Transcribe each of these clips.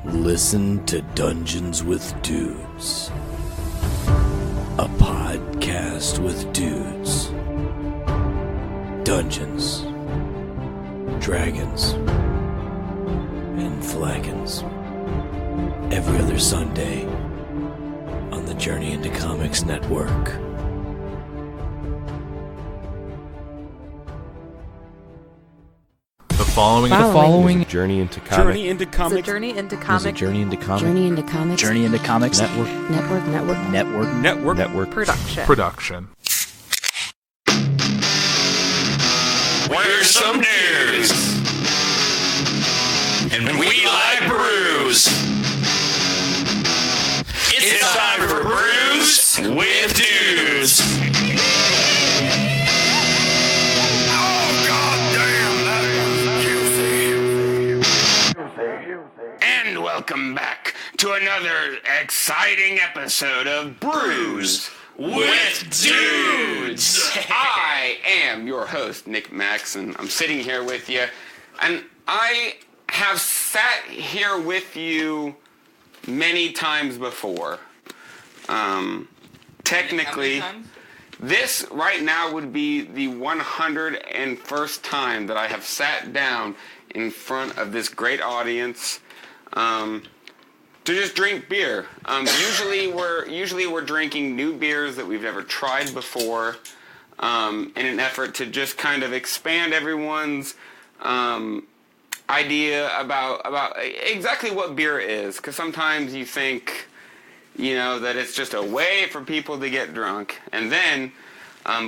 Listen to Dungeons with Dudes, a podcast with dudes, Dungeons, Dragons, and Flagons. Every other Sunday on the Journey into Comics Network. The following Journey into Comics. Journey into Comics. Journey into Comics. Journey into Comics. Journey into Comics. Journey into Comics Network. Production. We're some dudes, and we like brews. It's time for Brews with Dudes. Oh, goddamn, that was juicy. And welcome back to another exciting episode of Brews with Dudes. I am your host, Nick Maxon. I'm sitting here with you, and I have sat here with you many times before. Technically, this right now would be the 101st time that I have sat down in front of this great audience to just drink beer. Usually we're drinking new beers that we've never tried before, in an effort to just kind of expand everyone's idea about exactly what beer is. Because sometimes you think, that it's just a way for people to get drunk, and then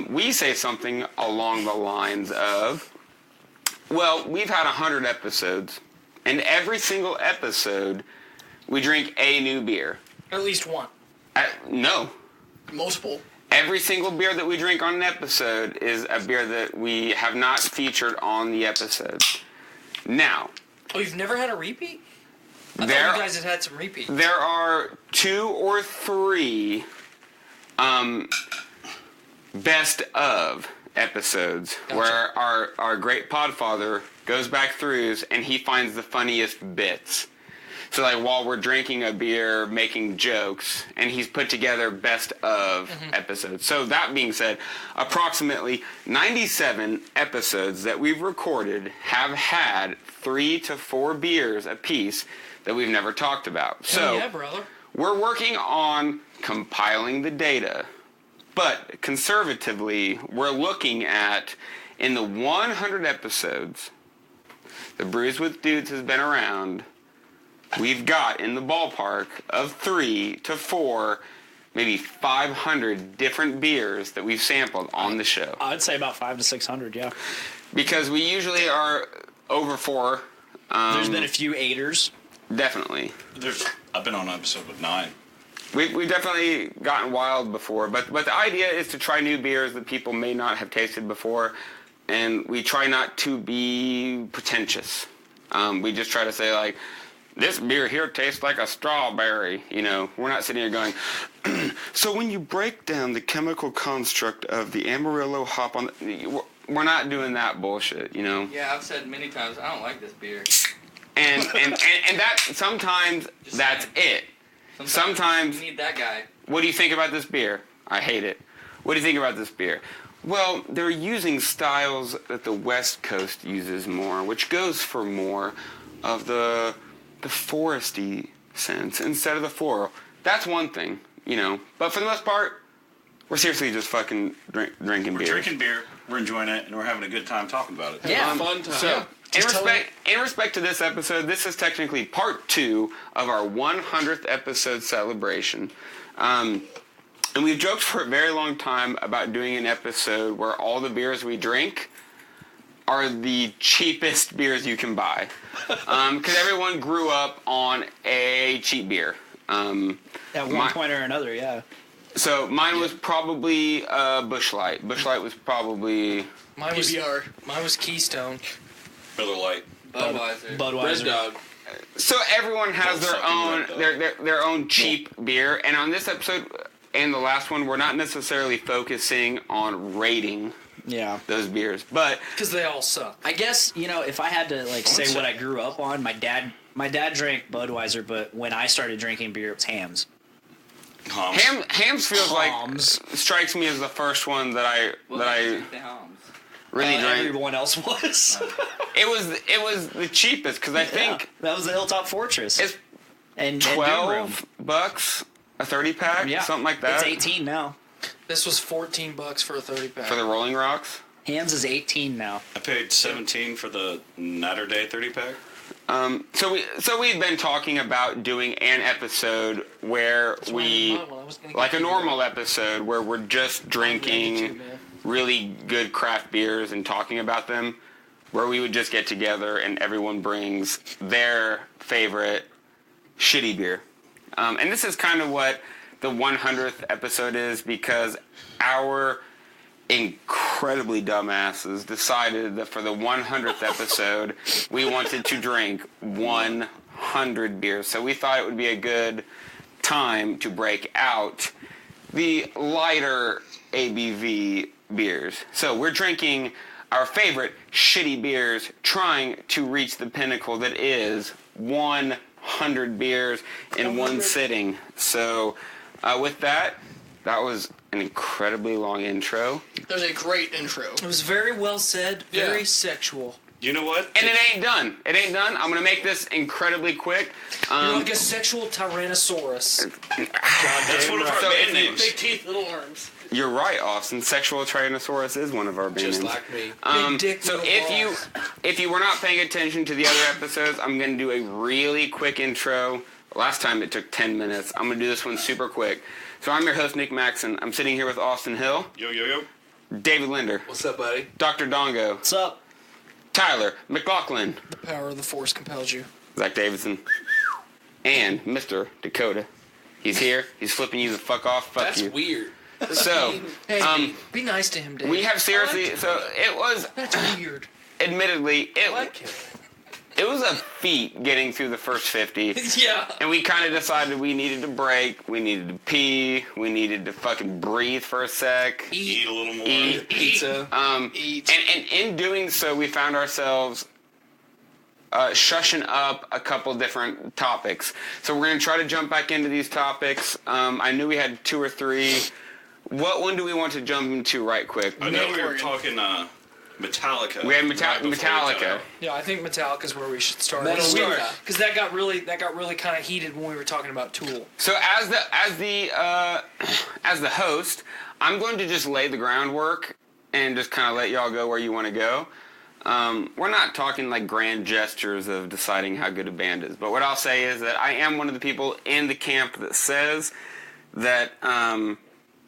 we say something along the lines of, well, we've had 100 episodes, and every single episode we drink a new beer. At least one. No. Multiple. Every single beer that we drink on an episode is a beer that we have not featured on the episode. Now. Oh, you've never had a repeat? I thought you guys had some repeats. There are 2 or 3 best of episodes. Gotcha. Where our great podfather goes back through and he finds the funniest bits. So like while we're drinking a beer, making jokes, and he's put together best of episodes. So that being said, approximately 97 episodes that we've recorded have had 3 to 4 beers apiece that we've never talked about. So yeah, brother. We're working on compiling the data, but conservatively, we're looking at, in the 100 episodes, the Brews with Dudes has been around, we've got in the ballpark of 3 to 4, maybe 500 different beers that we've sampled on the show. I'd say about 500 to 600, yeah. Because we usually are over 4. There's been a few 8ers. Definitely. I've been on an episode with 9. We've definitely gotten wild before, but the idea is to try new beers that people may not have tasted before, and we try not to be pretentious. We just try to say, like, this beer here tastes like a strawberry. We're not sitting here going, so when you break down the chemical construct of the Amarillo hop we're not doing that bullshit, Yeah, I've said many times, I don't like this beer. And that sometimes Just that's saying. it. Sometimes you need that guy. What do you think about this beer? I hate it. What do you think about this beer? Well, they're using styles that the West Coast uses more, which goes for more of the foresty sense instead of the floral. That's one thing, But for the most part, we're seriously just fucking drinking beer. We're drinking beer, we're enjoying it, and we're having a good time talking about it. Yeah, fun time. So, in respect to this episode, this is technically part 2 of our 100th episode celebration. And we've joked for a very long time about doing an episode where all the beers we drink are the cheapest beers you can buy. Because everyone grew up on a cheap beer. At one point or another, yeah. So mine was probably Busch Light. Busch Light was probably... Mine was PBR. Mine was Keystone. Miller Lite. Budweiser. Red Dog. So everyone has their own cheap beer, and on this episode and the last one, we're not necessarily focusing on rating Yeah. those beers. But Because they all suck. I guess, if I had to say what I grew up on, my dad drank Budweiser, but when I started drinking beer, it was Hams. Hams feels Hams. like strikes me as the first one that I really drank. Everyone else was. It was the cheapest because I think that was the Hilltop Fortress. it's and $12 a 30-pack, something like that. It's 18 now. This was $14 for a 30-pack. For the Rolling Rocks. Hams is 18 now. I paid $17 for the Natter Day 30-pack. So we've been talking about doing an episode where like a normal episode where we're just drinking really good craft beers and talking about them, where we would just get together and everyone brings their favorite shitty beer. And this is kind of what the 100th episode is, because our incredibly dumbasses decided that for the 100th episode we wanted to drink 100 beers. So we thought it would be a good time to break out the lighter ABV beers. So we're drinking our favorite shitty beers, trying to reach the pinnacle that is 100 beers in one sitting. So with that was an incredibly long intro. That was a great intro. It was very well said, very sexual. You know what? And it ain't done. I'm going to make this incredibly quick. You're like a sexual Tyrannosaurus. That's one of our band names. Big teeth, little arms. You're right, Austin. Sexual Tyrannosaurus is one of our band names. Just like me. Big dick, So little if you were not paying attention to the other episodes, I'm going to do a really quick intro. Last time it took 10 minutes. I'm going to do this one super quick. So I'm your host, Nick Maxon. I'm sitting here with Austin Hill. Yo, yo, yo. David Linder. What's up, buddy? Dr. Dongo. What's up? Tyler McLaughlin. The power of the Force compels you. Zach Davidson. And Mr. Dakota. He's here. He's flipping you the fuck off. Fuck That's you. weird. So, Hey, be nice to him, Dave. we have seriously, so it was, That's weird. admittedly, it was a feat getting through the first 50. Yeah. And we kind of decided we needed to break, we needed to pee, we needed to fucking breathe for a sec. Eat a little more. Eat. Pizza. And in doing so, we found ourselves shushing up a couple different topics. So we're going to try to jump back into these topics. I knew we had 2 or 3. What one do we want to jump into right quick? I know we were talking Metallica. We had right before we cut Metallica. out. Yeah, I think Metallica's where we should start. Metallica. Because that got really kind of heated when we were talking about Tool. So as the host, I'm going to just lay the groundwork and just kind of let y'all go where you want to go. We're not talking like grand gestures of deciding how good a band is, but what I'll say is that I am one of the people in the camp that says that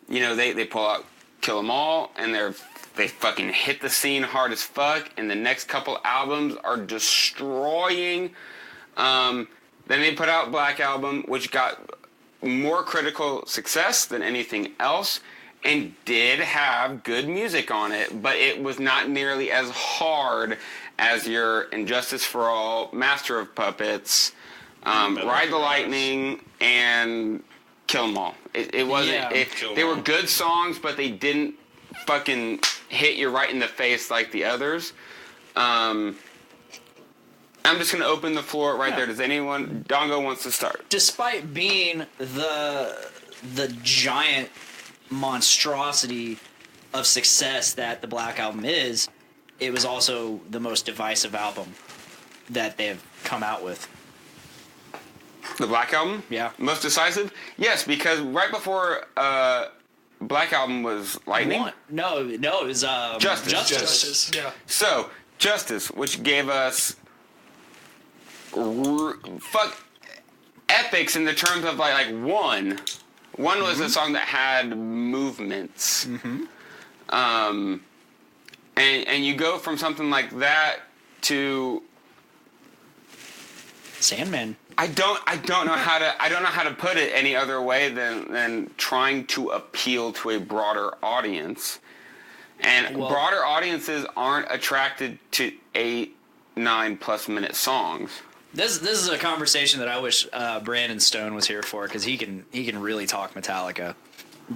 they pull out Kill 'Em All and they fucking hit the scene hard as fuck, and the next couple albums are destroying. Then they put out Black Album, which got more critical success than anything else, and did have good music on it, but it was not nearly as hard as your Injustice for All, Master of Puppets, Ride the Lightning, and Kill 'Em All. It wasn't. Yeah. They were good songs, but they didn't fucking hit you right in the face like the others. I'm just going to open the floor right there. Does anyone... Dongo wants to start. Despite being the giant monstrosity of success that the Black Album is, it was also the most divisive album that they've come out with. The Black Album? Yeah. Most decisive? Yes, because right before Black Album was Lightning. No, it was Justice. Justice. Yeah. So, Justice, which gave us epics in the terms of like one. One was a song that had movements. And you go from something like that to Sandman. I don't know how to put it any other way than trying to appeal to a broader audience. And broader audiences aren't attracted to 8-9+ minute songs. This is a conversation that I wish Brandon Stone was here for, because he can really talk Metallica.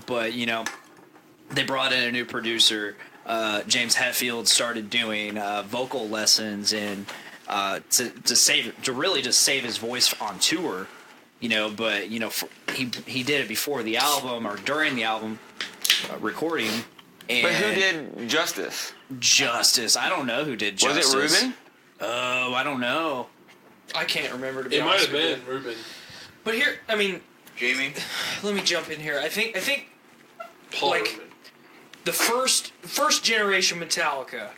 But they brought in a new producer, James Hetfield started doing vocal lessons and to really just save his voice on tour, But he did it before the album or during the album recording. And But who did Justice? Justice? I don't know who did Justice. Was it Ruben? Oh, I don't know. I can't remember, to be It might honest have with you. been Ruben. But here, I mean, Jamie. let me jump in here. I think Paul like Ruben. the first generation Metallica,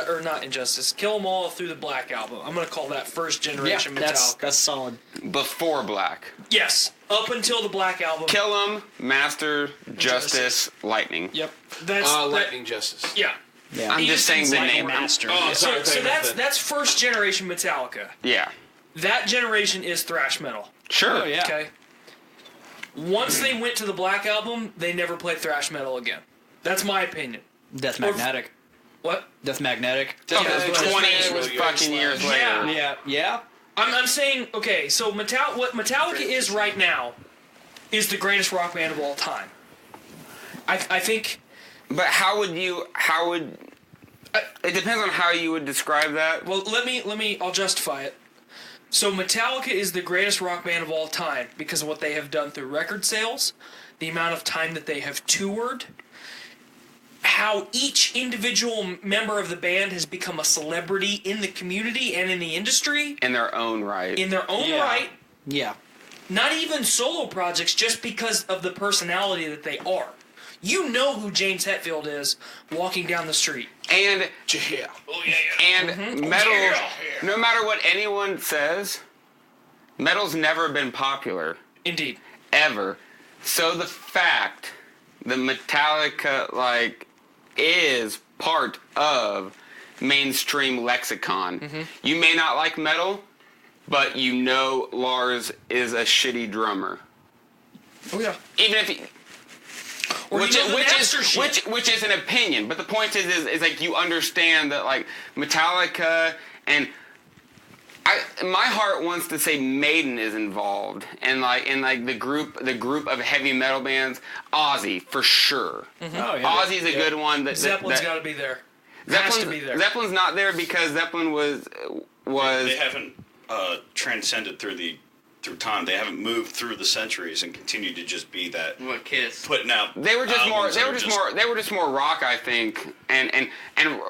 or not Injustice, Kill 'Em All through the Black Album. I'm gonna call that first generation Metallica. That's solid. Before Black. Yes, up until the Black Album. Kill 'Em, Master, Justice, Lightning. Yep, that's Lightning Justice. Yeah. Yeah. I'm just saying the name. Master. Oh, sorry. So that's first generation Metallica. Yeah. That generation is thrash metal. Sure. Oh, yeah. Okay. Once they went to the Black Album, they never played thrash metal again. That's my opinion. Death Magnetic. What? Death Magnetic. Okay, Yeah, 20 fucking years later. Yeah. Yeah. I'm saying, okay, so what Metallica is right now is the greatest rock band of all time. I think... But it depends on how you would describe that. Well, I'll justify it. So Metallica is the greatest rock band of all time because of what they have done through record sales, the amount of time that they have toured, how each individual member of the band has become a celebrity in the community and in the industry. In their own right. In their own right. Yeah. Not even solo projects, just because of the personality that they are. You know who James Hetfield is walking down the street. And Yeah. metal, no matter what anyone says, metal's never been popular. Indeed. Ever. So the fact that Metallica, is part of mainstream lexicon. You may not like metal, but you know Lars is a shitty drummer. Oh, yeah. Even if he... Or Which is is an opinion, but the point is like you understand that like Metallica and my heart wants to say Maiden is involved and in the group of heavy metal bands. Ozzy for sure. Oh yeah. Ozzy's a good one. Zeppelin's got to be there. Has to be there. Zeppelin's not there because Zeppelin was They haven't transcended through time. They haven't moved through the centuries and continued to just be that. What Kiss? Putting out. They were just more. albums that are They were just more rock, I think. And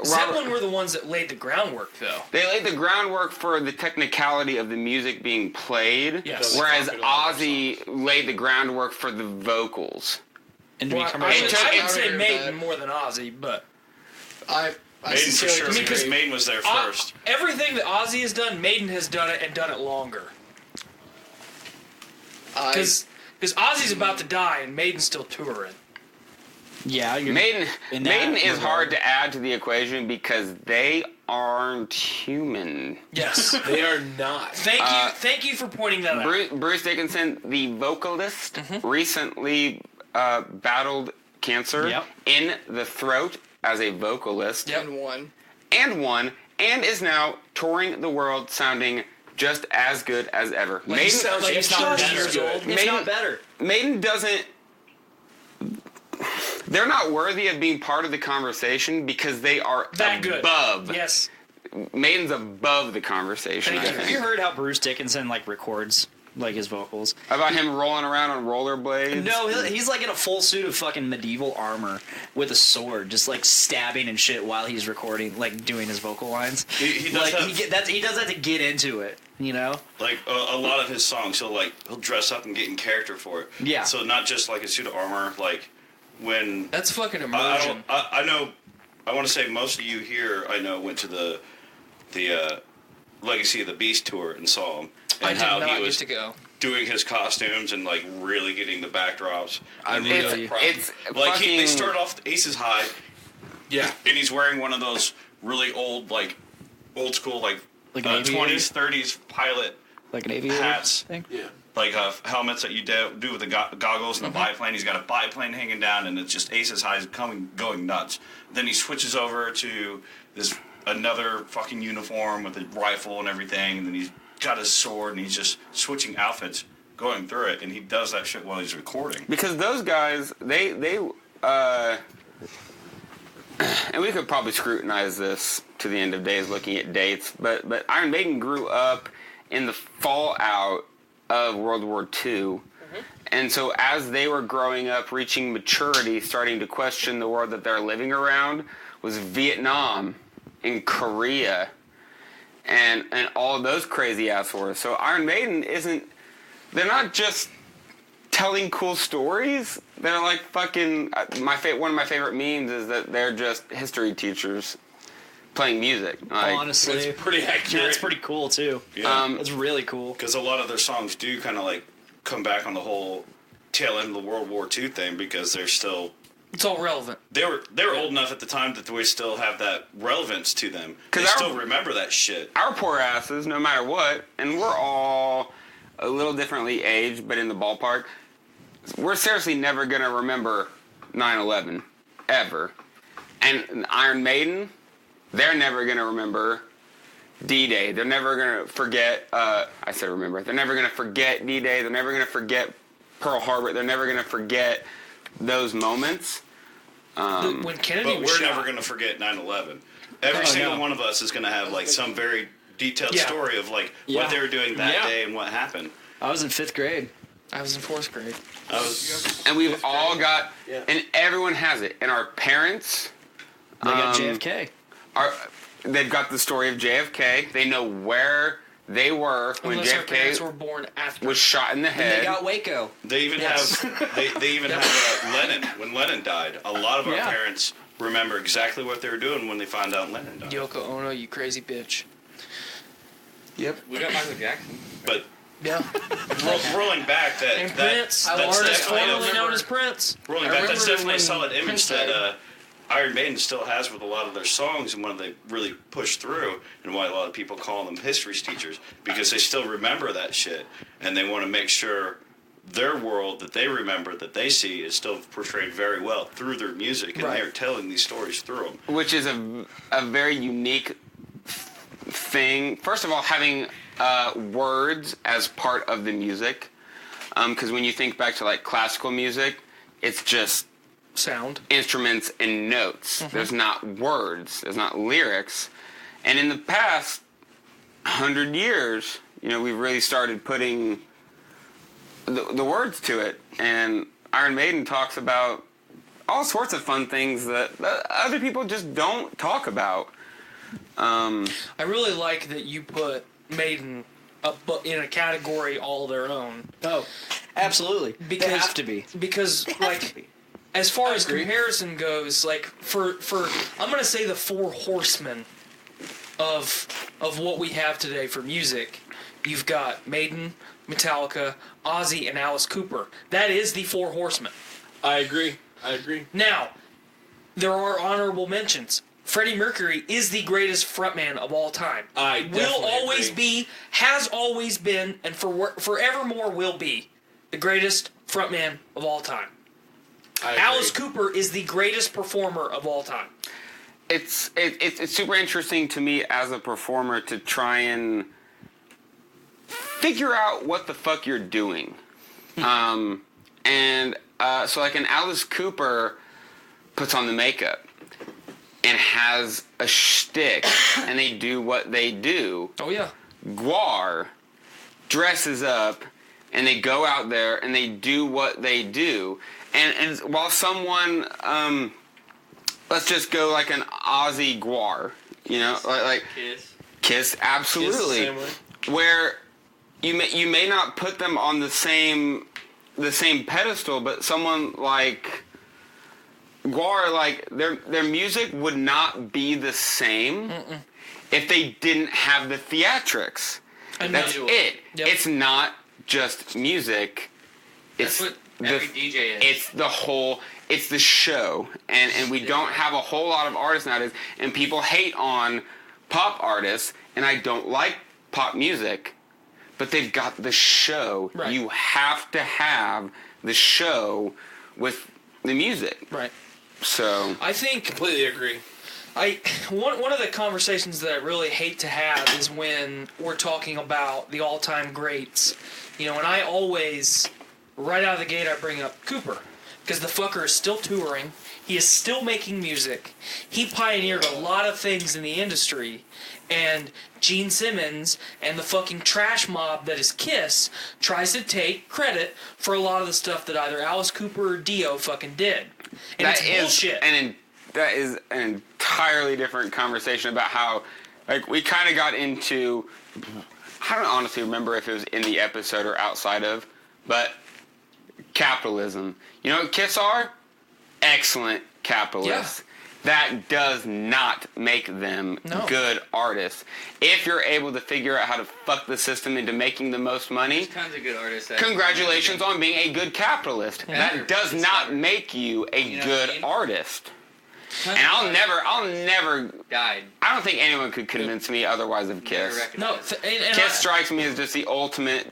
Zeppelin were the ones that laid the groundwork, though. They laid the groundwork for the technicality of the music being played. Yes. Whereas Ozzy laid the groundwork for the vocals. And to be Well, I commercial. would say agree with Maiden that. more than Ozzy, but I Maiden for sincerely sure, disagree. because Maiden was there first. everything that Ozzy has done, Maiden has done it and done it longer. Because Ozzy's about to die and Maiden's still touring. Yeah. Maiden in that is regard. hard to add to the equation because they aren't human. Yes. They are not. Thank you for pointing that out. Bruce Dickinson, the vocalist, recently battled cancer Yep. in the throat as a vocalist. Yep. And one. And is now touring the world sounding just as good as ever. He sounds like it's it's not 30 years old. It's not better. Maiden doesn't... They're not worthy of being part of the conversation because they are That good. above. Yes. Maiden's above the conversation, Thank I you. Have you think. heard how Bruce Dickinson records his vocals? About him rolling around on rollerblades? No, he's in a full suit of fucking medieval armor with a sword, just stabbing and shit while he's recording, doing his vocal lines. He does have, he does that to get into it, like a lot of his songs. He'll dress up and get in character for it. Yeah. So not just like a suit of armor. Like when That's fucking immersion. I know. I want to say most of you here I know went to the Legacy of the Beast tour and saw him. And I did how not he get was to go. doing his costumes and really getting the backdrops. It's fucking... They start off Aces High, Yeah. and he's wearing one of those really old school Like an aviator? 20s 30s pilot like an aviator hats. thing. Yeah. Helmets that you do with the goggles and the biplane. He's got a biplane hanging down, and it's just Aces High going nuts. Then he switches over to another fucking uniform with a rifle and everything, and then he's got his sword, and he's just switching outfits, going through it, and he does that shit while he's recording. Because those guys, they and we could probably scrutinize this to the end of days looking at dates, but Iron Maiden grew up in the fallout of World War II. And so as they were growing up, reaching maturity, starting to question the world that they're living around, was Vietnam and Korea and all of those crazy ass wars. So Iron Maiden they're not just telling cool stories. They're like fucking, one of my favorite memes is that they're just history teachers playing music. Like, honestly, It's pretty accurate. that's pretty cool too. Yeah. It's really cool. Because a lot of their songs do kind of like come back on the whole tail end of the World War II thing because they're still... It's all relevant. They were old enough at the time that we still have that relevance to them. They 'Cause still remember that shit. Our poor asses, no matter what, and we're all a little differently aged, but in the ballpark, we're seriously never going to remember 9/11, ever. And Iron Maiden, they're never going to remember D-Day. They're never going to forget, they're never going to forget D-Day. They're never going to forget Pearl Harbor. They're never going to forget those moments. When Kennedy But was we're shot, never going to forget 9/11. Every single one of us is going to have like some very detailed Yeah. story of like Yeah. what they were doing that Yeah. day and what happened. I was in 5th grade. I was in 4th grade. I was, And we've all got, Yeah. and everyone has it. And our parents, They got JFK. they've got the story of JFK. They know where they were when Unless our parents were JFK born after. was shot in the And head. they got Waco. they even Yes. have they even have Lennon when Lennon died. A lot of our Yeah. parents remember exactly what they were doing when they found out Lennon died. Yoko Ono, you crazy bitch. Yep. We got Michael Jackson. But Yeah. rolling back, And that Prince, that's artist definitely formerly a- known as Prince. rolling I back. That's remember definitely a when solid image Prince that died. Iron Maiden still has with a lot of their songs, and why they really push through, and why a lot of people call them history teachers, because they still remember that shit, and they want to make sure their world that they remember, that they see, is still portrayed very well through their music, and Right. they're telling these stories through them. Which is a very unique thing. First of all, having words as part of the music, because when you think back to like classical music, it's just Sound. instruments and notes. There's not words. There's not lyrics. And in the past 100 years, we've really started putting the words to it. And Iron Maiden talks about all sorts of fun things that other people just don't talk about. I really like that you put Maiden in a category all their own. Oh, absolutely. They have to be. Because, like, as far as comparison goes, like, for I'm going to say the 4 horsemen of what we have today for music. You've got Maiden, Metallica, Ozzy, and Alice Cooper. That is the 4 horsemen. I agree. Now, there are honorable mentions. Freddie Mercury is the greatest frontman of all time. I will definitely always agree. be, has always been, and forevermore will be the greatest frontman of all time. I agree. Alice Cooper is the greatest performer of all time. It's super interesting to me as a performer to try and figure out what the fuck you're doing. So like an Alice Cooper puts on the makeup and has a shtick and they do what they do. Oh, yeah. Guar dresses up and they go out there and they do what they do. And while someone, let's just go like an Ozzy Guar, like Kiss, absolutely. Kiss, same way. Where you may not put them on the same pedestal, but someone like Guar, like their music would not be the same if they didn't have the theatrics. And That's it. Yep. It's not just music. It's That's what every DJ is. It's the show, and we don't have a whole lot of artists nowadays, and people hate on pop artists, and I don't like pop music, but they've got the show. Right. You have to have the show with the music. Right. So I think Completely agree. one of the conversations that I really hate to have is when we're talking about the all-time greats. And I always, right out of the gate, I bring up Cooper because the fucker is still touring. He is still making music. He pioneered a lot of things in the industry. And Gene Simmons and the fucking trash mob that is Kiss tries to take credit for a lot of the stuff that either Alice Cooper or Dio fucking did. And it's bullshit. That is an entirely different conversation about how, like, we kind of got into, I don't honestly remember if it was in the episode or outside of, but capitalism. You know what Kiss are? Excellent capitalists. Yeah. That does not make them good artists. If you're able to figure out how to fuck the system into making the most money, there's tons of good artists. Congratulations on being a good capitalist. Yeah. That does not make you a good artist. And I'll never died. I don't think anyone could convince me otherwise of Kiss. No, Kiss strikes me as just the ultimate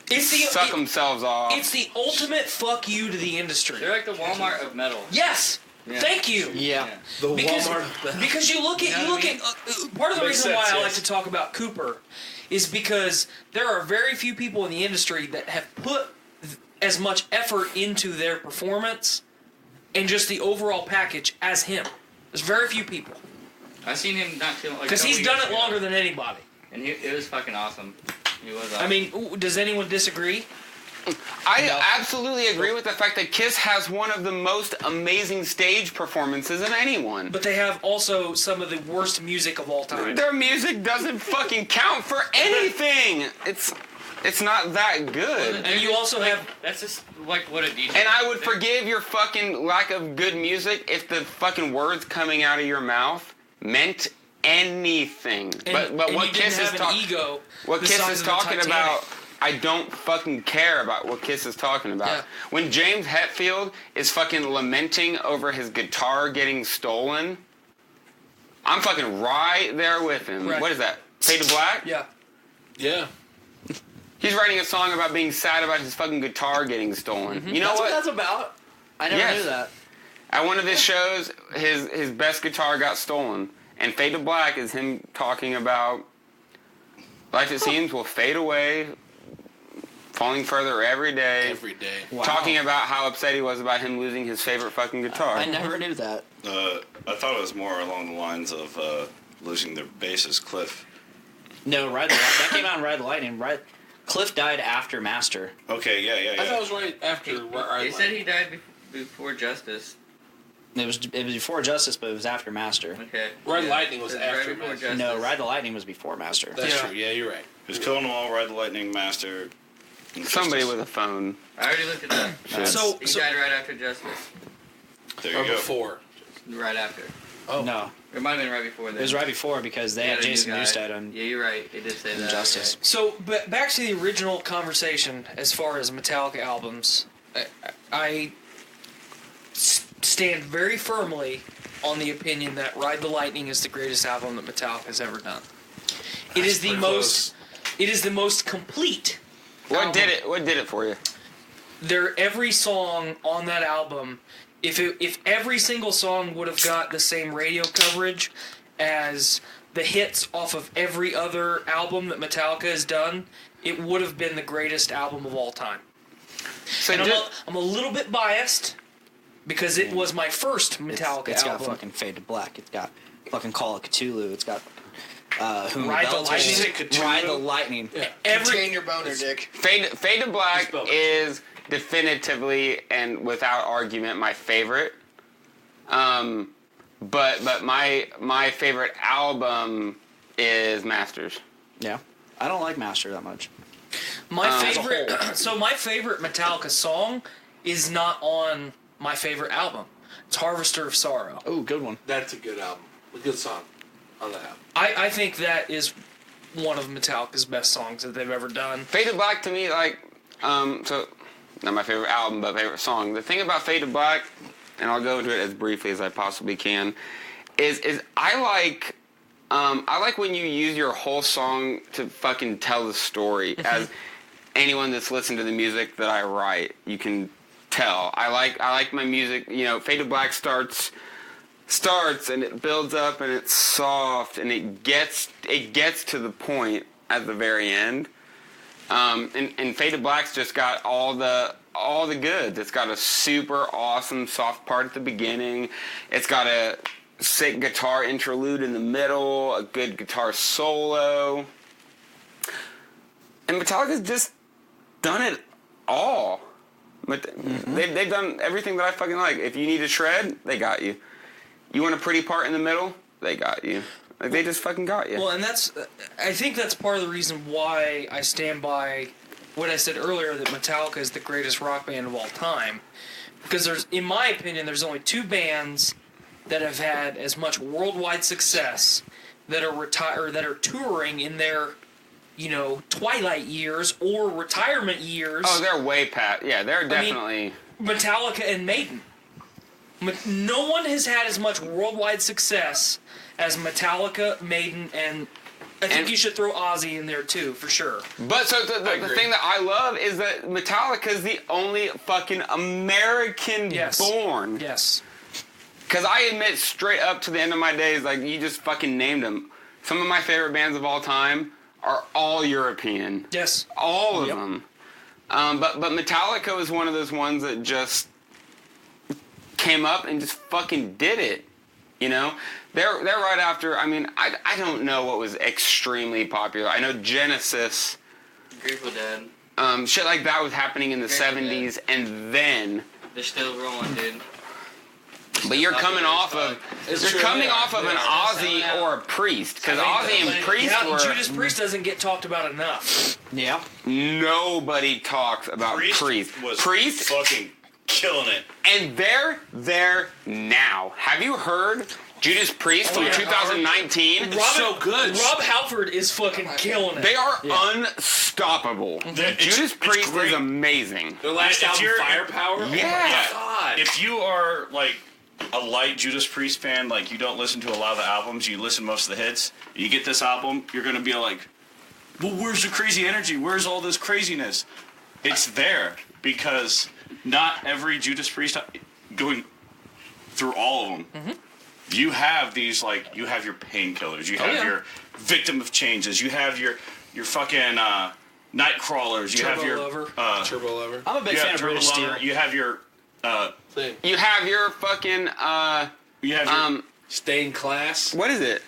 suck themselves off. It's the ultimate fuck you to the industry. They're like the Walmart of metal. Yes. Yeah. Thank you. Yeah. Because you look at part of the reason why I like to talk about Cooper is because there are very few people in the industry that have put as much effort into their performance and just the overall package as him. There's very few people. I've seen him not too long. Because he's done it longer than anybody. And it was fucking awesome. He was awesome. I mean, does anyone disagree? I absolutely agree with the fact that Kiss has one of the most amazing stage performances of anyone. But they have also some of the worst music of all time. Their music doesn't fucking count for anything. It's not that good. And you also have... That's just like what a DJ... And I would forgive your fucking lack of good music if the fucking words coming out of your mouth meant anything. But what Kiss is talking about... I don't fucking care about what Kiss is talking about. Yeah. When James Hetfield is fucking lamenting over his guitar getting stolen, I'm fucking right there with him. Right. What is that? Fade to Black? Yeah. Yeah. He's writing a song about being sad about his fucking guitar getting stolen. Mm-hmm. You know that's what that's about? I never knew that. At one of his shows, his best guitar got stolen. And Fade to Black is him talking about life it seems will fade away, falling further every day. Every day. Wow. Talking about how upset he was about him losing his favorite fucking guitar. I never knew that. I thought it was more along the lines of losing their bassist, Cliff. No, that came out in Ride the Lightning. Cliff died after Master. Okay, yeah. I thought it was right after. They said he died before Justice. It was before Justice, but it was after Master. Okay. Ride the Lightning was after Master. No, Ride the Lightning was before Master. That's true. Yeah, you're right. It was Killing Them All, Ride the Lightning, Master. Somebody with a phone. I already looked at that. He died right after Justice. There you go. Before. Right after. Oh. No. It might have been right before that. It was right before because they had Jason Newsted on. Yeah, you're right. It did say that. Justice. Okay. So, but back to the original conversation as far as Metallica albums, I stand very firmly on the opinion that Ride the Lightning is the greatest album that Metallica has ever done. It is the most. It is the most complete. What did it for you? Every song on that album, if every single song would have got the same radio coverage as the hits off of every other album that Metallica has done, it would have been the greatest album of all time. So and I'm a little bit biased because it was my first Metallica album. It's got fucking Fade to Black. It's got fucking Call of Cthulhu. It's got Ride the Lightning. Yeah. Contain your boner, Dick. Fade to Black is definitively and without argument my favorite. But my favorite album is Masters. Yeah, I don't like Master that much. My favorite Metallica song is not on my favorite album. It's Harvester of Sorrow. Oh, good one. That's a good album. A good song on that album. I think that is one of Metallica's best songs that they've ever done. Fade to Black to me, so not my favorite album, but favorite song. The thing about Fade to Black, and I'll go into it as briefly as I possibly can, is I like when you use your whole song to fucking tell the story. As anyone that's listened to the music that I write, you can tell. I like my music. You know, Fade to Black starts and it builds up and it's soft and it gets to the point at the very end. And Fade to Black's just got all the all the goods. It's got a super awesome soft part at the beginning. It's got a sick guitar interlude in the middle, a good guitar solo. And Metallica's just done it all. But they've done everything that I fucking like. If you need a shred, they got you. You want a pretty part in the middle, they got you. Like, they just fucking got you. Well, and I think that's part of the reason why I stand by what I said earlier, that Metallica is the greatest rock band of all time. Because in my opinion, there's only two bands that have had as much worldwide success that are touring in their, twilight years or retirement years. Oh, they're way past. Yeah, they're definitely... Metallica and Maiden. No one has had as much worldwide success as Metallica, Maiden, and I think you should throw Ozzy in there too, for sure. But so the thing that I love is that Metallica is the only fucking American born. Yes. Because I admit straight up to the end of my days, like, you just fucking named them. Some of my favorite bands of all time are all European. Yes. All of them. But Metallica was one of those ones that just came up and just fucking did it. They're right after. I mean, I don't know what was extremely popular. I know Genesis, Grateful Dead, shit like that was happening in the '70s, and then they're still rolling, dude. But you're coming off of an Ozzy or a Priest, because Ozzy and Priest were. Judas Priest doesn't get talked about enough. Yeah. Nobody talks about Priest. Priest fucking killing it. And they're there now. Have you heard Judas Priest from 2019? So good. Rob Halford is fucking killing it. They are unstoppable. Judas Priest is amazing. Their last album, Firepower? Yeah. Oh my God. If you are, like, a light Judas Priest fan, like, you don't listen to a lot of the albums, you listen most of the hits, you get this album, you're going to be like, well, where's the crazy energy? Where's all this craziness? It's there, because not every Judas Priest, going through all of them, you have these, like, you have your painkillers, you have your victim of changes, you have your fucking night crawlers, you have your Turbo Lover. I'm a big fan of British Steel. You have your You have your fucking you have your Stained Class. what is it?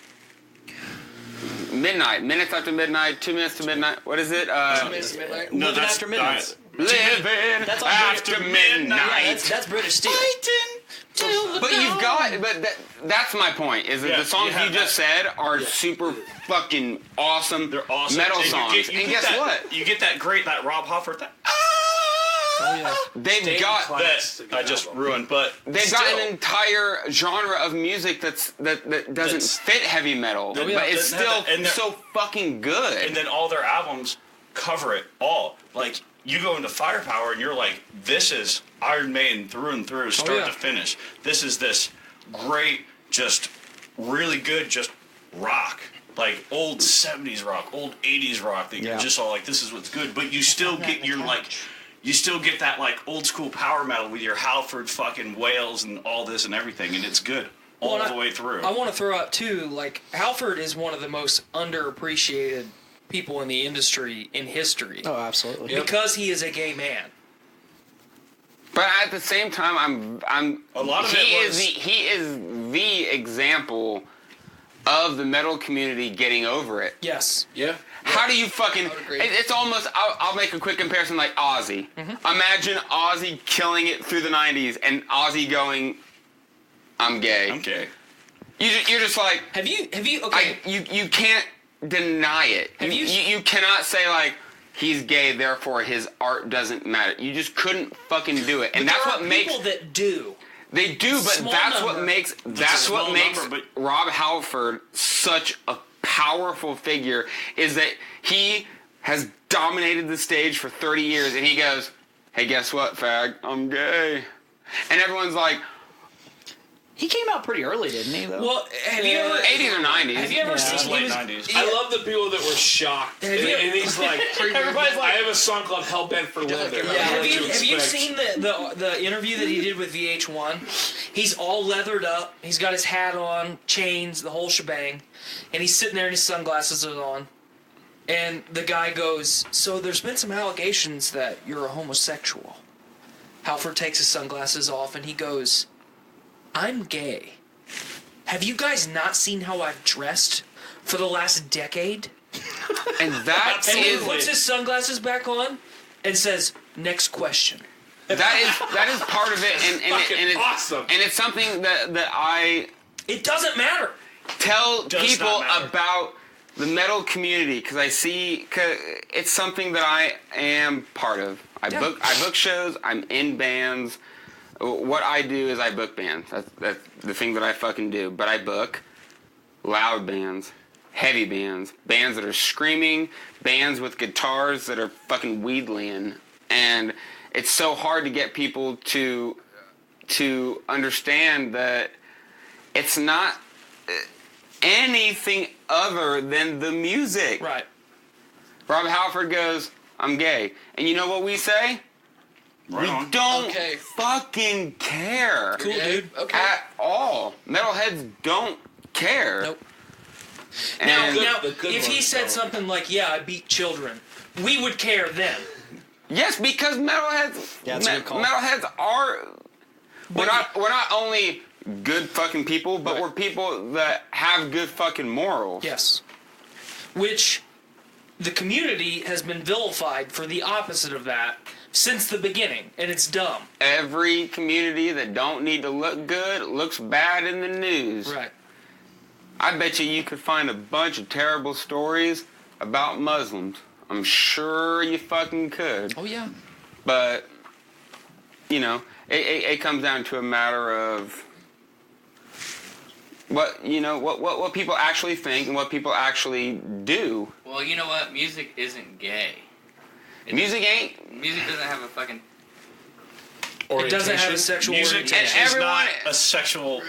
Midnight, minutes after midnight, 2 minutes to midnight. What is it? Minutes to Midnight. no, Living that's After Midnight. Living That's all after British. midnight. Yeah, that's British Steel. But you've got, that's my point, is that the songs you just said are super fucking awesome. They're awesome metal and songs. You get guess that, what? You get that Rob Halford. They've got that I just ruined, but they've got an entire genre of music that doesn't fit heavy metal, but it's still so fucking good. And then all their albums cover it all. Like, you go into Firepower and you're like, this is Iron Maiden through and through, start to finish. This is this great, just really good, just rock. Like old 70s rock, old 80s rock that you're just all like, this is what's good. But you still get your you still get that like old school power metal with your Halford fucking wails and all this and everything, and it's good all the way through. I want to throw out too, like, Halford is one of the most underappreciated people in the industry in history. Oh, absolutely. Because he is a gay man. But at the same time, I'm a lot of he is the example of the metal community getting over it. Yes. Yeah. How do you fucking... It's almost... I'll make a quick comparison like Ozzy. Imagine Ozzy killing it through the 90s and Ozzy going, I'm gay. I'm gay. You're just like... Have you... Okay. You can't deny it. You cannot say, like, he's gay, therefore his art doesn't matter. You just couldn't fucking do it. And that's what makes... people that do. They do, but that's what makes Rob Halford such a powerful figure, is that he has dominated the stage for 30 years and he goes, hey, guess what, fag? I'm gay. And everyone's like... He came out pretty early, didn't he, though? Well, have you ever... 80s or 90s. Have you ever seen... Late 90s. I love the people that were shocked. And he's like, Everybody's like... I have a song called Hellbent for Leather. Yeah. Have you seen the interview that he did with VH1? He's all leathered up. He's got his hat on, chains, the whole shebang. And he's sitting there and his sunglasses are on. And the guy goes, so there's been some allegations that you're a homosexual. Halford takes his sunglasses off and he goes, "I'm gay. Have you guys not seen how I've dressed for the last decade?" And that And he is puts his sunglasses back on and says, "Next question." that is part of it, and it's awesome. And it's something that I It doesn't matter. tell Does people not matter. about the metal community because it's something that I am part of. I book shows. I'm in bands. What I do is I book bands. That's the thing that I fucking do. But I book loud bands, heavy bands, bands that are screaming, bands with guitars that are fucking weedling, and it's so hard to get people to understand that it's not anything other than the music. Right. Rob Halford goes, "I'm gay," and you know what we say? Right on. We don't Okay. fucking care Cool, dude. Okay. at all. Metalheads don't care. Nope. And Now, the good if he ones said don't. something like, "Yeah, I beat children," we would care then. yes, because metalheads, Yeah, that's a good call. metalheads are. We're not only good fucking people, but Right. we're people that have good fucking morals. Yes. Which the community has been vilified for the opposite of that since the beginning, and it's dumb. Every community that don't need to look good looks bad in the news. Right. I bet you could find a bunch of terrible stories about Muslims. I'm sure you fucking could. Oh, yeah. But, you know, it comes down to a matter of what people actually think and what people actually do. Well, you know what? Music isn't gay. Music ain't. Music doesn't have a fucking. It doesn't have a sexual Music orientation. And is everyone- not a sexual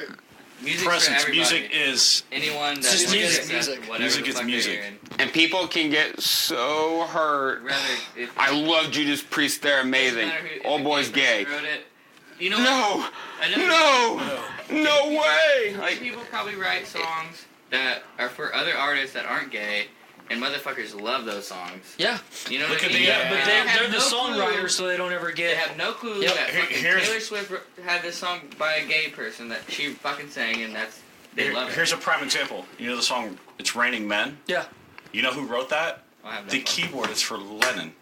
Music's presence. for everybody. Music is Anyone that just looks music. at Music. whatever Music the is fuck music. they're hearing. And people can get so hurt. Rather, if I love Judas Priest. They're amazing. doesn't matter who- Old if boy's the gay. person wrote it, you know No. what? Another- No way. Like, People probably write songs that are for other artists that aren't gay, and motherfuckers love those songs. Yeah. You know Look what I at mean? the- Yeah, but And they have they're the no songwriters, clue- so they don't ever They get. have no clue Yep. that fucking Here's- Taylor Swift had this song by a gay person that she fucking sang, and they love it. Here's a prime example. You know the song "It's Raining Men"? Yeah. You know who wrote that? I have no The fucking- keyboardist for Lennon,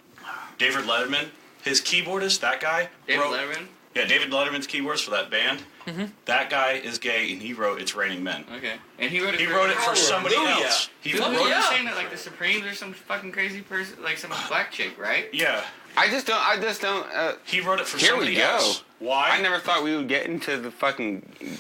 David Letterman. His keyboardist, that guy, David wrote. Letterman? Yeah, David Letterman's keyboardist for that band. Mm-hmm. That guy is gay, and he wrote "It's Raining Men." Okay. And he wrote it He for wrote it for somebody Hallelujah. else. He Dude, wrote you're yeah. saying that like the Supremes or some fucking crazy person, like some black chick, right? Yeah, I just don't. he wrote it for Here we somebody go. else. Why? I never thought we would get into the fucking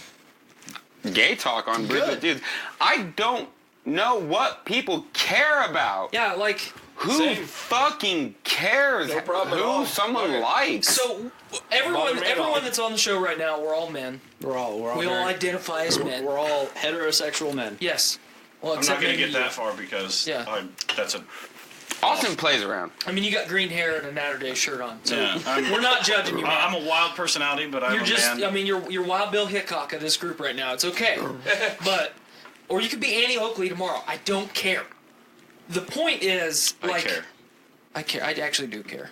gay talk on Brews With Dudes. I don't know what people care about. Yeah, like, Who Same. fucking cares No problem at all. who someone Okay. likes? so everyone Bottom everyone that's on the show right now, we're all men. We're all We all very- identify as men. we're all heterosexual men. Yes. Well, I'm except not going to maybe get you. that far because Yeah. that's a Austin plays around. I mean, you got green hair and a Natterday shirt on, so Yeah, I'm- we're not judging you, man. I'm a wild personality, but I'm You're a just, man. I mean, you're Wild Bill Hickok of this group right now. It's okay. But, or you could be Annie Oakley tomorrow. I don't care. The point is, I like, care. I care. I actually do care.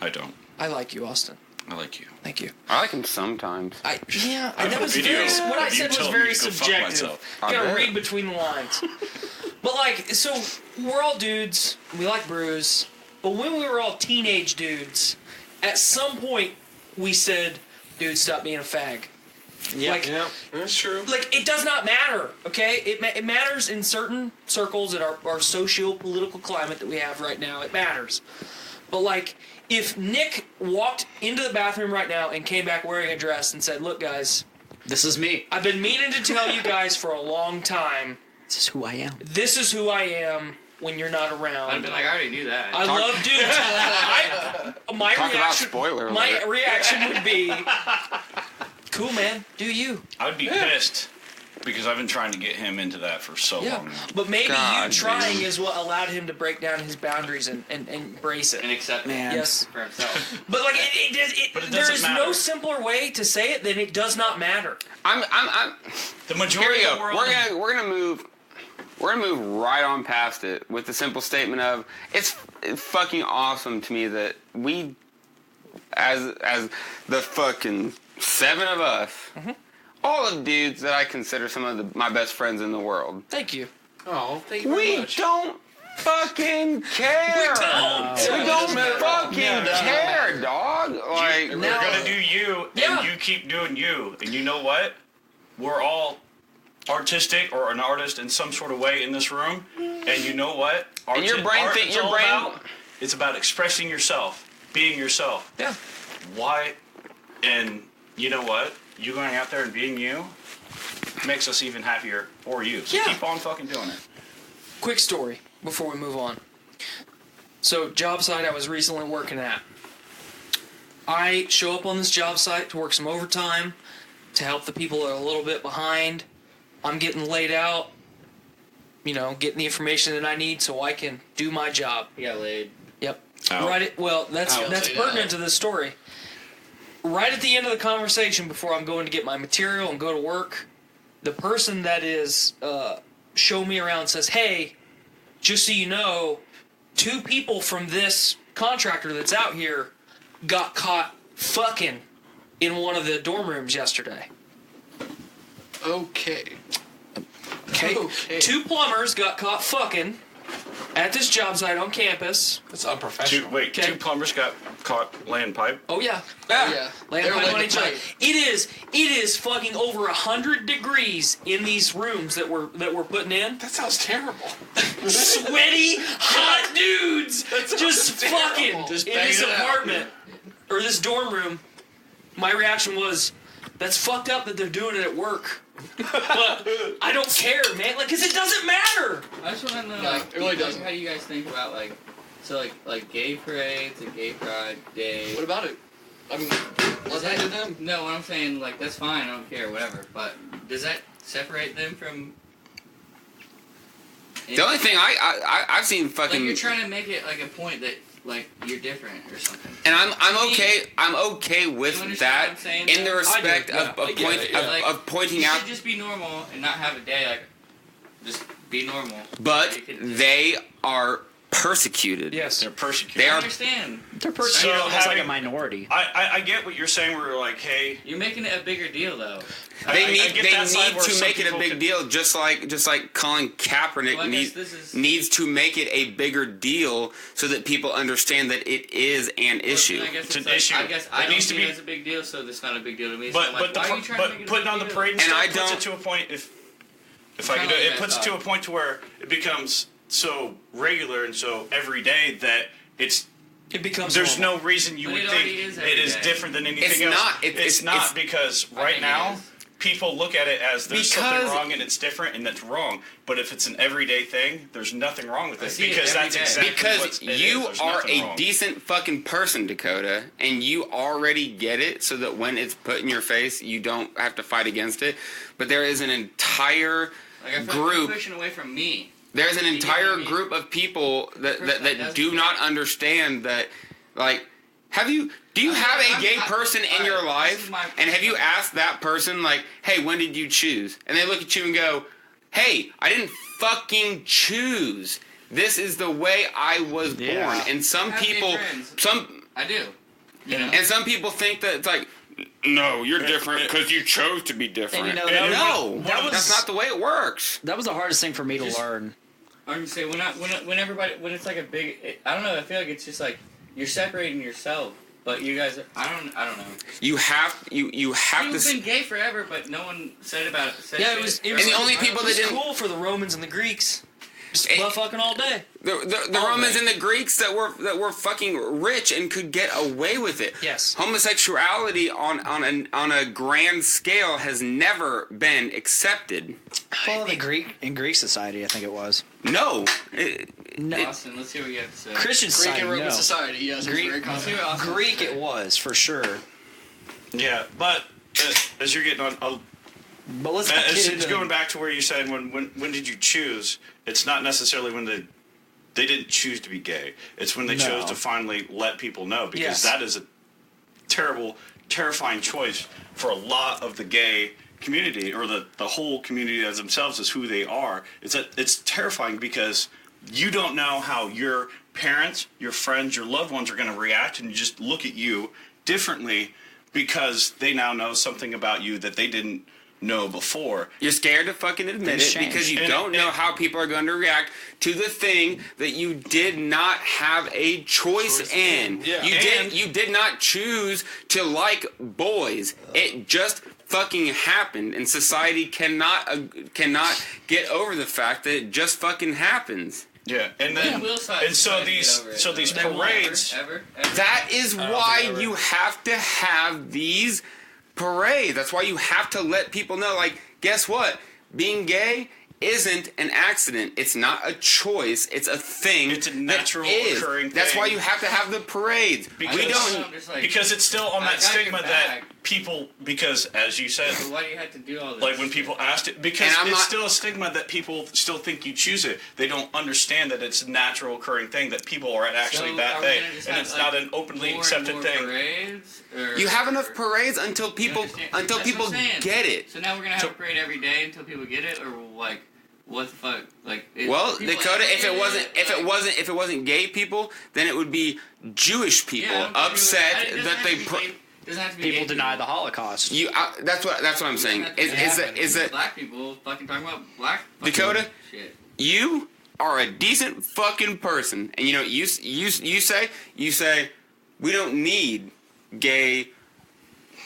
I don't. I like you, Austin. I like you. Thank you. I like him sometimes. I have that a was video very. What I of you said was telling me very to go fuck subjective. myself. I You gotta bet. read between the lines. But like, so we're all dudes. We like brews. But when we were all teenage dudes, at some point we said, "Dude, stop being a fag." Yeah. Like, Yeah, that's true. like it does not matter, okay? It matters in certain circles in our socio-political climate that we have right now. It matters. But like, if Nick walked into the bathroom right now and came back wearing a dress and said, "Look, guys, This is me. I've been meaning to tell you guys for a long time, This is who I am. this is who I am when you're not I'd around." be like, I already knew that. I love dudes. My Talk about reaction, spoiler my alert. reaction would be, "Cool, man. Do you?" I would be pissed because I've been trying to get him into that for so Yeah, long now. but maybe God, you trying man. is what allowed him to break down his boundaries and embrace and it. accept Man. it Yes, for himself. but like But it there doesn't is matter. no simpler way to say it than it does not matter. I'm The Here majority we of the go. world. We're gonna move right on past it with the simple statement of it's fucking awesome to me that we as the fucking 7 of us, all of dudes that I consider some of my best friends in the world. Thank you. Oh, thank you very much. We don't fucking care. We don't fucking care, dog. Like, We're gonna do you, and you keep doing you. And you know what? We're all artistic or an artist in some sort of way in this room. And you know what? And your brain thinks your brain. It's about expressing yourself, being yourself. Yeah. Why? And you know what? You going out there and being you makes us even happier for you. So keep on fucking doing it. Quick story before we move on. So, job site I was recently working at. I show up on this job site to work some overtime to help the people that are a little bit behind. I'm getting laid out, getting the information that I need so I can do my job. You got laid. Yep. Well, that's pertinent to this story. Right at the end of the conversation, before I'm going to get my material and go to work, the person that is show me around says, "Hey, just so you know, 2 people from this contractor that's out here got caught fucking in one of the dorm rooms yesterday." Okay. 2 plumbers got caught fucking at this job site on campus. That's unprofessional. Two plumbers got caught laying pipe. Oh yeah. Yeah. Laying pipe on each other. It is fucking over 100 degrees in these rooms that we're putting in. That sounds terrible. Sweaty, hot dudes just fucking Just in banging this it out. apartment or this dorm room. My reaction was, that's fucked up that they're doing it at work. But I don't care, man. Like, 'cause it doesn't matter. I just want to know, No, it really doesn't. how do you guys think about like gay parades and gay pride day? What about it? I mean, let that to them. No, what I'm saying, like, that's fine. I don't care, whatever. But does that separate them from? The only thing I've seen Like, fucking. you're trying to make it like a point that like you're different or something. And I'm okay with You understand that what I'm saying, in the though? respect I do, yeah. of pointing You out. should just be normal and not have a day like just be normal. But You can just- they are persecuted. Yes. They're persecuted. They I are. understand. They're persecuted So almost like a having- minority. I get what you're saying. We're like, hey, You're making it a bigger deal though. They I need get that side where to some make it a people big can- deal, just like Colin Kaepernick Well, I guess this is- needs to make it a bigger deal so that people understand that it is an issue. I guess It's it's an like, issue. I guess It I don't needs to see be- it as a big deal, so it's not a big deal to me. but so I'm like, why are you trying to make it a putting big on the deal? parade and And stuff I puts it don't- to a point. If I Kinda can do it, like it that puts it to a thought. point to where it becomes so regular and so everyday that It becomes there's normal. no reason you But would it think already is it every is day. different than anything It's else. not. It's not because right think it now is. people look at it as there's something Because- wrong and it's different and that's wrong. But if it's an everyday thing, there's nothing wrong with I it see it because every that's day. exactly Because what it you is. There's are nothing a wrong. decent fucking person, Dakota, and you already get it so that when it's put in your face, you don't have to fight against it. But there is an entire Like, I feel like you're group. pushing away from me. There's an You entire know what I mean? group of people that person that does do that. not understand that, like, do you have a gay person in your alright, life? this is my- And have you asked that person, like, hey, when did you choose? And they look at you and go, hey, I didn't fucking choose. This is the way I was born. And some I have gay people, friends. I do. You know? and some people think that it's like, no, you're different because you chose to be different. And you know, that no, was- that's not the way it works. That was the hardest thing for me to Just- learn. I'm gonna say when it's like a big. I don't know. I feel like it's just like you're separating yourself. But you guys, I don't know. You have to. You've been gay forever, but no one said about it. Yeah, it was. And the only people it was that didn't- cool for the Romans and the Greeks. Just butt fucking all day. The Romans and the Greeks that were fucking rich and could get away with it. Yes. Homosexuality on a grand scale has never been accepted. Well, in Greek society, I think it was. No. Austin, let's hear what you have to say. Christian Greek society, and Roman no. society, yes, Greek- it's very Let's hear common. what Austin Greek has to it say. was, for sure. Yeah, but as you're getting on, But let's not get it's into going back to where you said when did you choose? It's not necessarily when they didn't choose to be gay. It's when they No. chose to finally let people know because Yes. that is a terrible, terrifying choice for a lot of the gay community or the whole community as themselves as who they are. It's terrifying because you don't know how your parents, your friends, your loved ones are going to react and just look at you differently because they now know something about you that they didn't know before. You're scared to fucking admit it because you don't know how people are going to react to the thing that you did not have a choice in. Yeah. You did not choose to like boys. It just fucking happened, and society cannot get over the fact that it just fucking happens. Yeah, and then these parades. Ever? That is why you have to have these parades. That's why you have to let people know, like, guess what? Being gay isn't an accident. It's not a choice. It's a thing. It's a natural occurring thing. That's why you have to have the parades. Because it's still on that stigma that people, because as you said, why do you have to do all this? Like when people asked it, because it's still a stigma that people still think you choose it. They don't understand that it's a natural occurring thing, that people are actually that way, and it's not an openly accepted thing. Parades, you have enough parades until people get it. So now we're gonna have a parade every day until people get it, or like, what the fuck? Like, Dakota, if it wasn't gay people, then it would be Jewish people upset that they people deny the Holocaust. That's what I'm saying. Is that black people fucking talking about black Dakota? Shit. You are a decent fucking person, and you know you say we don't need gay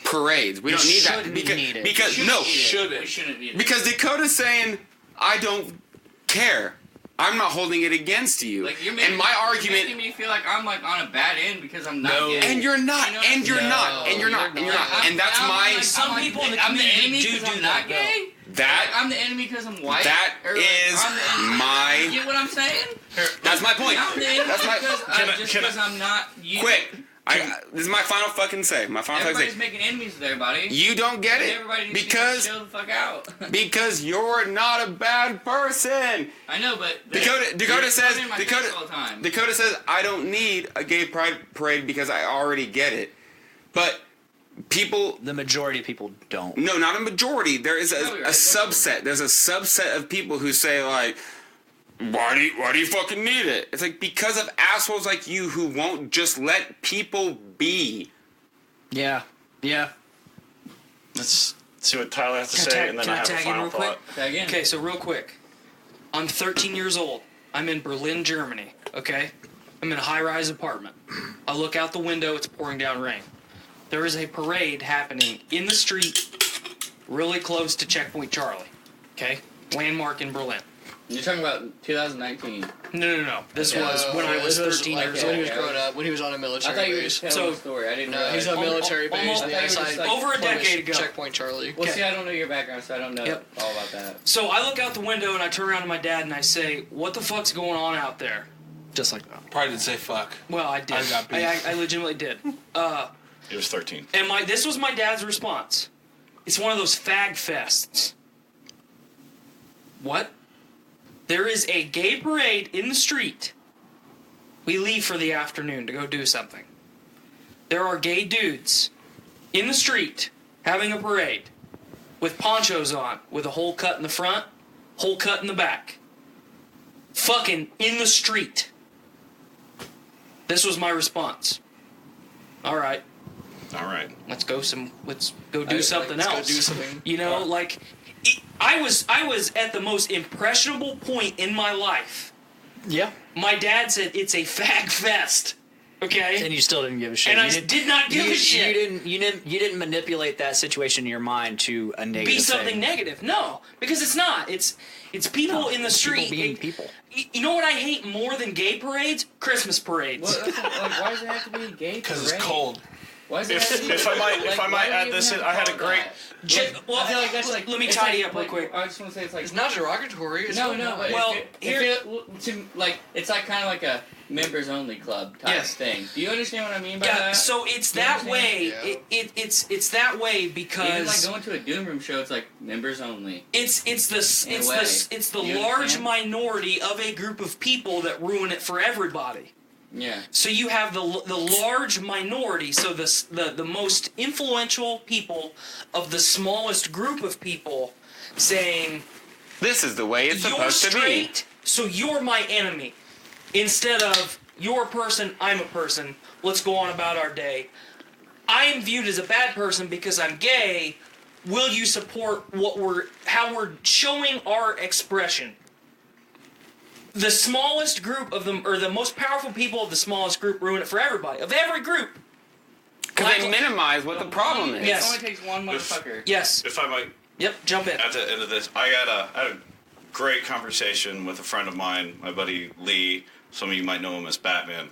parades. We don't need that because We shouldn't need it. Because Dakota's saying I don't care. I'm not holding it against you. Like, you're making me feel like I'm like on a bad end because I'm not gay. And you're not. You know And you're not. And that's my. Some people in the I'm the community enemy do because I'm that, not gay. I'm the enemy because I'm white. That is my. You get what I'm saying? That's my point. I'm the enemy That's my. because I'm not you. Quick. This is my final fucking say. Everybody's making enemies with everybody. You don't get it Everybody because chill the fuck out. because you're not a bad person. I know, but Dakota says all the time. Dakota says I don't need a gay pride parade because I already get it. But the majority of people don't. No, not a majority. There is a subset. There's a subset of people who say like, Why do you fucking need it? It's like because of assholes like you who won't just let people be. Yeah. Let's see what Tyler has to say, and then I have a final thought. Okay, so real quick. I'm 13 years old. I'm in Berlin, Germany. Okay? I'm in a high-rise apartment. I look out the window, it's pouring down rain. There is a parade happening in the street really close to Checkpoint Charlie. Okay? Landmark in Berlin. You're talking about 2019. No. This was when I was 13 years old. When he was growing up, when he was on a military base. I thought you were just telling the story. I didn't know. He's on a military base. Over a Polish decade ago. Checkpoint Charlie. Well, see, I don't know your background, so I don't know all about that. So I look out the window and I turn around to my dad and I say, "What the fuck's going on out there?" Just like that. Probably didn't say fuck. Well, I did. I legitimately did. He was 13. And this was my dad's response. It's one of those fag fests. What? There is a gay parade in the street. We leave for the afternoon to go do something. There are gay dudes in the street having a parade with ponchos on, with a hole cut in the front, hole cut in the back. Fucking in the street. This was my response. All right. Let's go do something else. Go do something. You know, like I was at the most impressionable point in my life. Yeah. My dad said it's a fag fest. Okay. And you still didn't give a shit. And I did not give a shit. You didn't manipulate that situation in your mind to a negative be something thing. negative. No, because it's not. It's people in the street. People being people. You know what I hate more than gay parades? Christmas parades. Well, why does it have to be a gay parade? Because it's cold. Why is it have to be If I might add this in, I had a great. I feel like that's like. Let me tidy up real quick. I just want to say it's like. It's not derogatory. It's No. not. But it's like kind of like a members only club type thing. Do you understand what I mean by that? So it's that way. Yeah. It's that way because even like going to a Doom Room show, it's like members only. It's the large minority of a group of people that ruin it for everybody. Yeah. So you have the large minority, so the most influential people of the smallest group of people saying, "This is the way it's supposed to be." You're straight, so you're my enemy. Instead of, you're a person, I'm a person, let's go on about our day. I am viewed as a bad person because I'm gay. Will you support how we're showing our expression? The smallest group of them, or the most powerful people of the smallest group, ruin it for everybody. Of every group. Because they minimize what the problem is. Yes. It only takes one motherfucker. Yes. If I might. Yep, jump in. At the end of this, I had a great conversation with a friend of mine, my buddy Lee. Some of you might know him as Batman.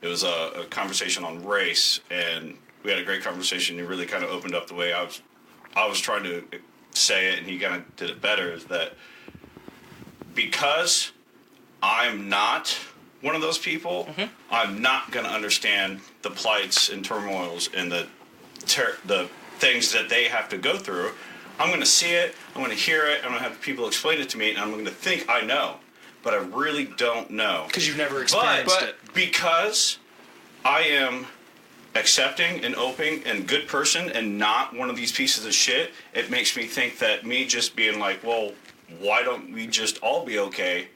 It was a conversation on race, and we had a great conversation. He really kind of opened up the way I was trying to say it, and he kind of did it better, is that because I'm not one of those people, I'm not going to understand the plights and turmoils and the things that they have to go through. I'm going to see it, I'm going to hear it, I'm going to have people explain it to me, and I'm going to think I know. But I really don't know. Because you've never experienced it. But because I am accepting and open and good person and not one of these pieces of shit, it makes me think that me just being like, well, why don't we just all be okay,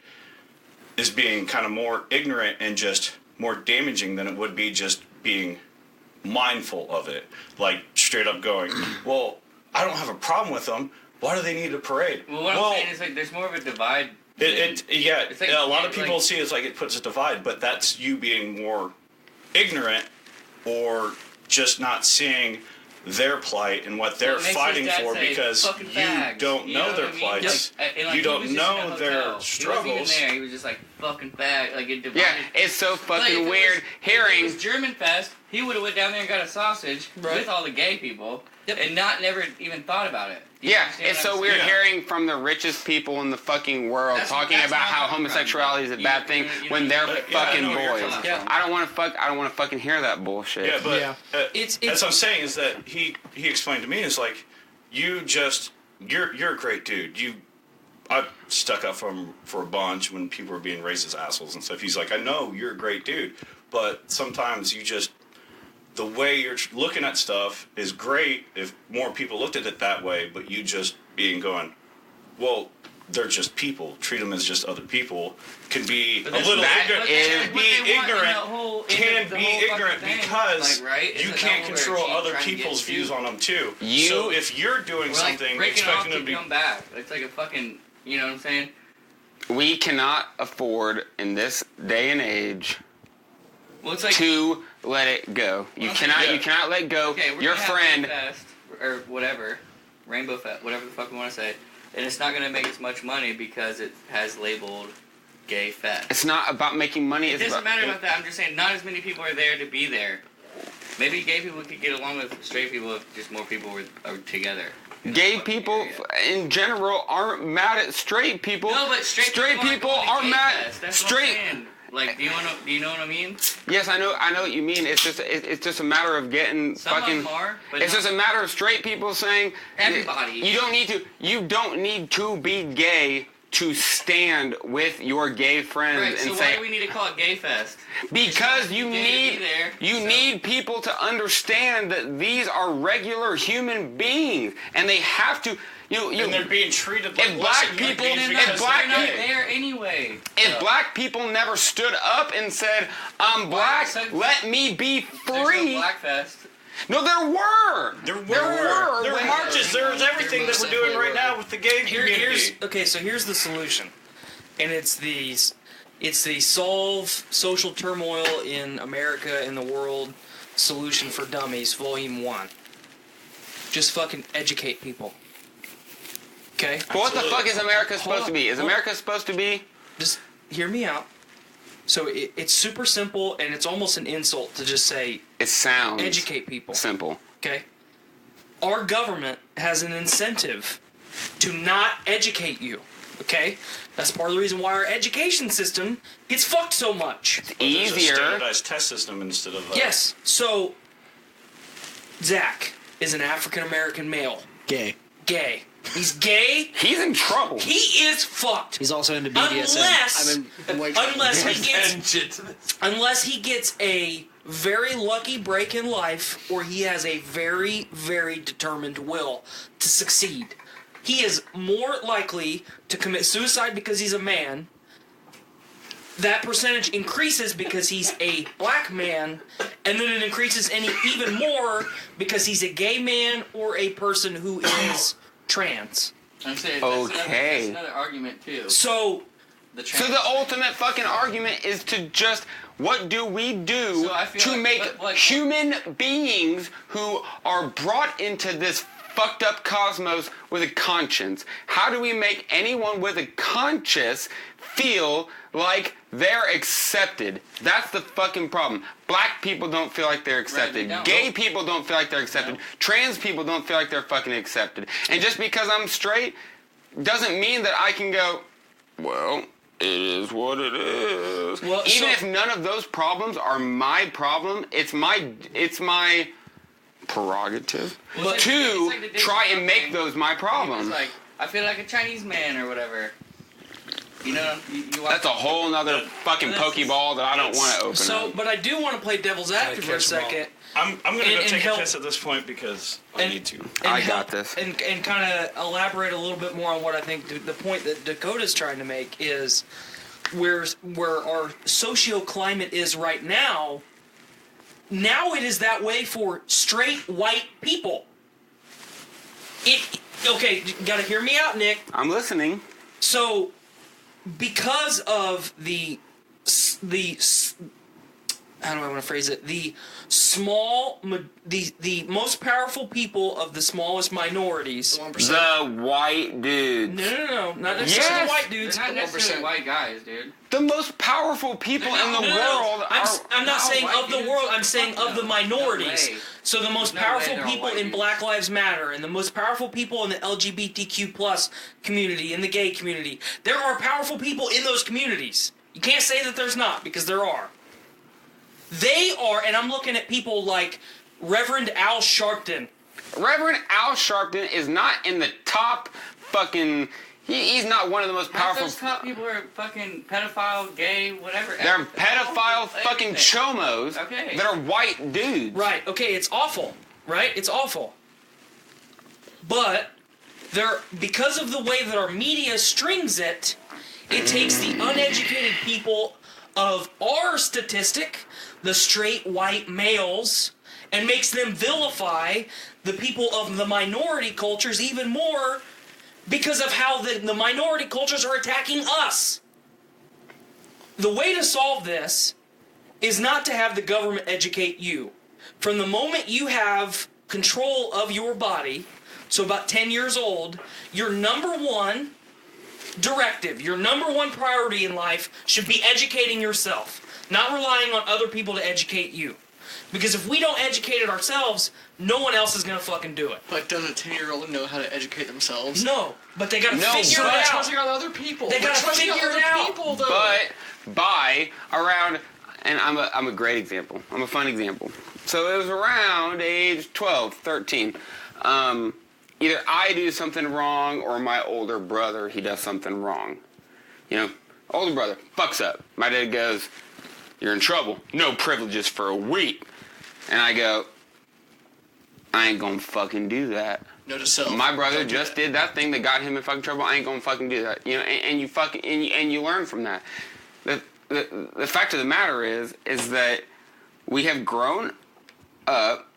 is being kind of more ignorant and just more damaging than it would be just being mindful of it. Like, straight up going, well, I don't have a problem with them. Why do they need a parade? Well, what I'm saying is, like, there's more of a divide. It's like, a lot of people see it's like it puts a divide, but that's you being more ignorant or just not seeing their plight and what they're fighting for because you don't know their plights. You don't know their struggles. He wasn't even there. He was just like, fucking fag. Like, it divided. Yeah, it's so fucking weird hearing. If it was German Fest, he would have went down there and got a sausage with all the gay people and never even thought about it. Yeah, it's so weird hearing from the richest people in the fucking world talking about how homosexuality is a bad thing when they're fucking boys. I don't want to fucking hear that bullshit. Yeah, but that's what I'm saying is that he explained to me is like, you're a great dude. I stuck up for a bunch when people were being racist assholes and stuff. He's like, I know you're a great dude, but sometimes the way you're looking at stuff is great if more people looked at it that way, but you just going, well, they're just people. Treat them as just other people. Can be a little ignorant because you can't control other people's views on them too. So if you're doing something, expecting them to come back, it's like a fucking, you know what I'm saying? We cannot afford in this day and age to let it go. You cannot let go. Okay, your friend Fest or whatever, Rainbow Fest, whatever the fuck we want to say, and it's not going to make as much money because it has labeled gay fest. It's not about making money. It doesn't matter about that. I'm just saying, not as many people are there to be there. Maybe gay people could get along with straight people if just more people are together. Gay people in general aren't mad at straight people. No, but straight people are mad. That's straight. Like, do you know what I mean? Yes, I know what you mean. It's just a matter of getting Some fucking. Of them are, but it's just a matter of straight people saying everybody. You don't need to be gay to stand with your gay friends right, and so say. Why do we need to call it Gay Fest? Because you need people to understand that these are regular human beings, and they have to. And they're being treated like if black people, they're not there anyway. If black people never stood up and said, "I'm black, let me be free." There's no Black Fest. No, there were. There were marches. There's everything that we're doing right now with the gay community. So here's the solution, and it's the Solve Social Turmoil in America and the World Solution for Dummies, Volume 1. Just fucking educate people. Okay? But what the fuck is America supposed to be? Is America supposed to be? Just hear me out. So it's super simple, and it's almost an insult to just say... It sounds... Educate people. Simple. Okay? Our government has an incentive to not educate you. Okay? That's part of the reason why our education system gets fucked so much. It's easier. There's a standardized test system instead of... Yes. So, Zach is an African-American male. Gay. He's gay. He's in trouble. He is fucked. He's also into BDSM. Unless he gets a very lucky break in life, or he has a very, very determined will to succeed. He is more likely to commit suicide because he's a man that percentage increases because he's a black man, and then it increases even more because he's a gay man or a person who is trans. I'm saying Okay. that's another argument too. So the ultimate fucking argument is to just, what do we do to make human beings who are brought into this fucked up cosmos with a conscience? How do we make anyone with a conscience feel like they're accepted? That's the fucking problem. Black people don't feel like they're accepted. Right, Gay people don't feel like they're accepted. No. Trans people don't feel like they're fucking accepted. And just because I'm straight doesn't mean that I can go, well, it is what it is. Well, even if none of those problems are my problem, it's my prerogative to try and make those my problem. Like, I feel like a Chinese man or whatever. You know, That's a whole nother fucking Pokeball that I don't want to open up. But I do want to play devil's advocate for a second. I'm going to go take help, a piss at this point because I need to. I got this. And kind of elaborate a little bit more on what I think the point that Dakota's trying to make is where our socio-climate is right now. Now it is that way for straight white people. Okay, you got to hear me out, Nick. I'm listening. So, because of the how do I want to phrase it? The most powerful people of the smallest minorities. The white dudes. No, not necessarily the white dudes. They're not necessarily white guys, dude. The most powerful people in the world I'm not saying of the world, I'm saying of the minorities. No So the most powerful people in Black Lives Matter and the most powerful people in the LGBTQ plus community, in the gay community. There are powerful people in those communities. You can't say that there's not, because there are. They are, and I'm looking at people like Reverend Al Sharpton. Reverend Al Sharpton is not in the top fucking... He's not one of the most powerful... Those top people are fucking pedophile, gay, whatever. They're pedophile fucking chomos that are white dudes. Right, okay, it's awful. Right? It's awful. But, because of the way that our media strings it, it takes the uneducated people of our statistic, the straight white males, and makes them vilify the people of the minority cultures even more because of how the minority cultures are attacking us. The way to solve this is not to have the government educate you. From the moment you have control of your body, so about 10 years old, your number one directive, your number one priority in life should be educating yourself, not relying on other people to educate you. Because if we don't educate it ourselves, no one else is going to fucking do it. But doesn't a 10-year-old know how to educate themselves? No, but they got to figure it out. Trusting on other people. They got to figure it out. People, though. But by around, and I'm a great example. I'm a fun example. So it was around age 12, 13. Either I do something wrong or my older brother, he does something wrong. You know, older brother fucks up. My dad goes, "You're in trouble. No privileges for a week." And I go, "I ain't gonna fucking do that." No to self. My brother just did that thing that got him in fucking trouble. I ain't gonna fucking do that. You know, and you fucking and you learn from that. The fact of the matter is that we have grown up.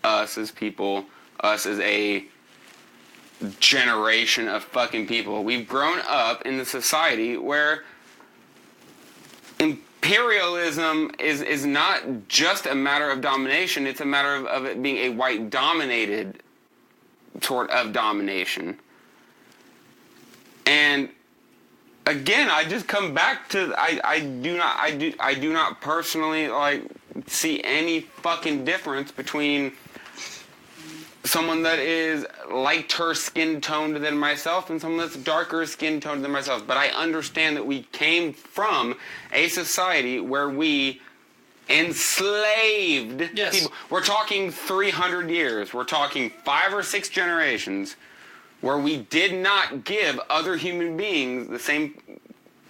Us as people, us as a generation of fucking people, we've grown up in the society where imperialism is not just a matter of domination, it's a matter of it being a white dominated sort of domination. And again, I just come back to I do not personally like see any fucking difference between someone that is lighter skin toned than myself and someone that's darker skin toned than myself. But I understand that we came from a society where we enslaved people. We're talking 300 years. We're talking 5 or 6 generations where we did not give other human beings the same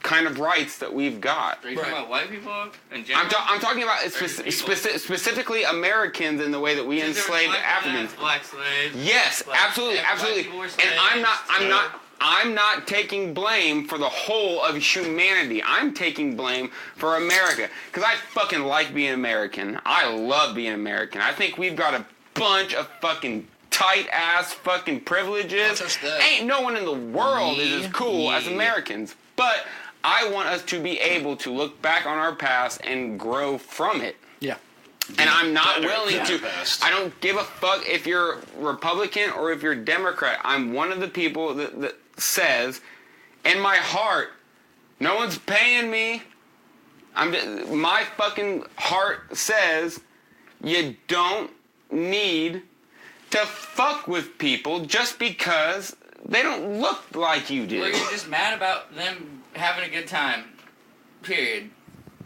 kind of rights that we've got. Are you talking about white people in general? I'm talking about specifically Americans in the way that we enslaved Africans. Black slaves. Yes, absolutely. And I'm not taking blame for the whole of humanity. I'm taking blame for America. Because I fucking like being American. I love being American. I think we've got a bunch of fucking tight-ass fucking privileges. Ain't no one in the world is as cool as Americans. But I want us to be able to look back on our past and grow from it. Yeah. And I'm not willing to. I don't give a fuck if you're Republican or if you're Democrat. I'm one of the people that says, in my heart, no one's paying me. My fucking heart says, you don't need to fuck with people just because they don't look like you do. Or you're just mad about them having a good time. Period.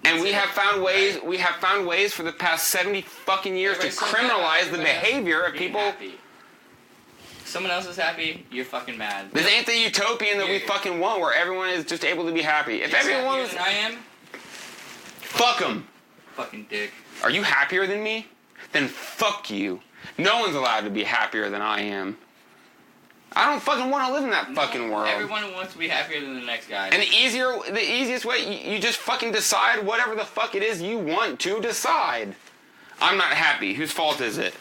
And we have found ways. We have found ways for the past 70 fucking years to criminalize the behavior of people. Happy. If someone else is happy, you're fucking mad. This ain't the utopian that we fucking want, where everyone is just able to be happy. If everyone was, I am. Fuck them. Fucking dick. Are you happier than me? Then fuck you. No one's allowed to be happier than I am. I don't fucking want to live in that fucking world. Everyone wants to be happier than the next guy. And the easiest way, you just fucking decide whatever the fuck it is you want to decide. I'm not happy. Whose fault is it?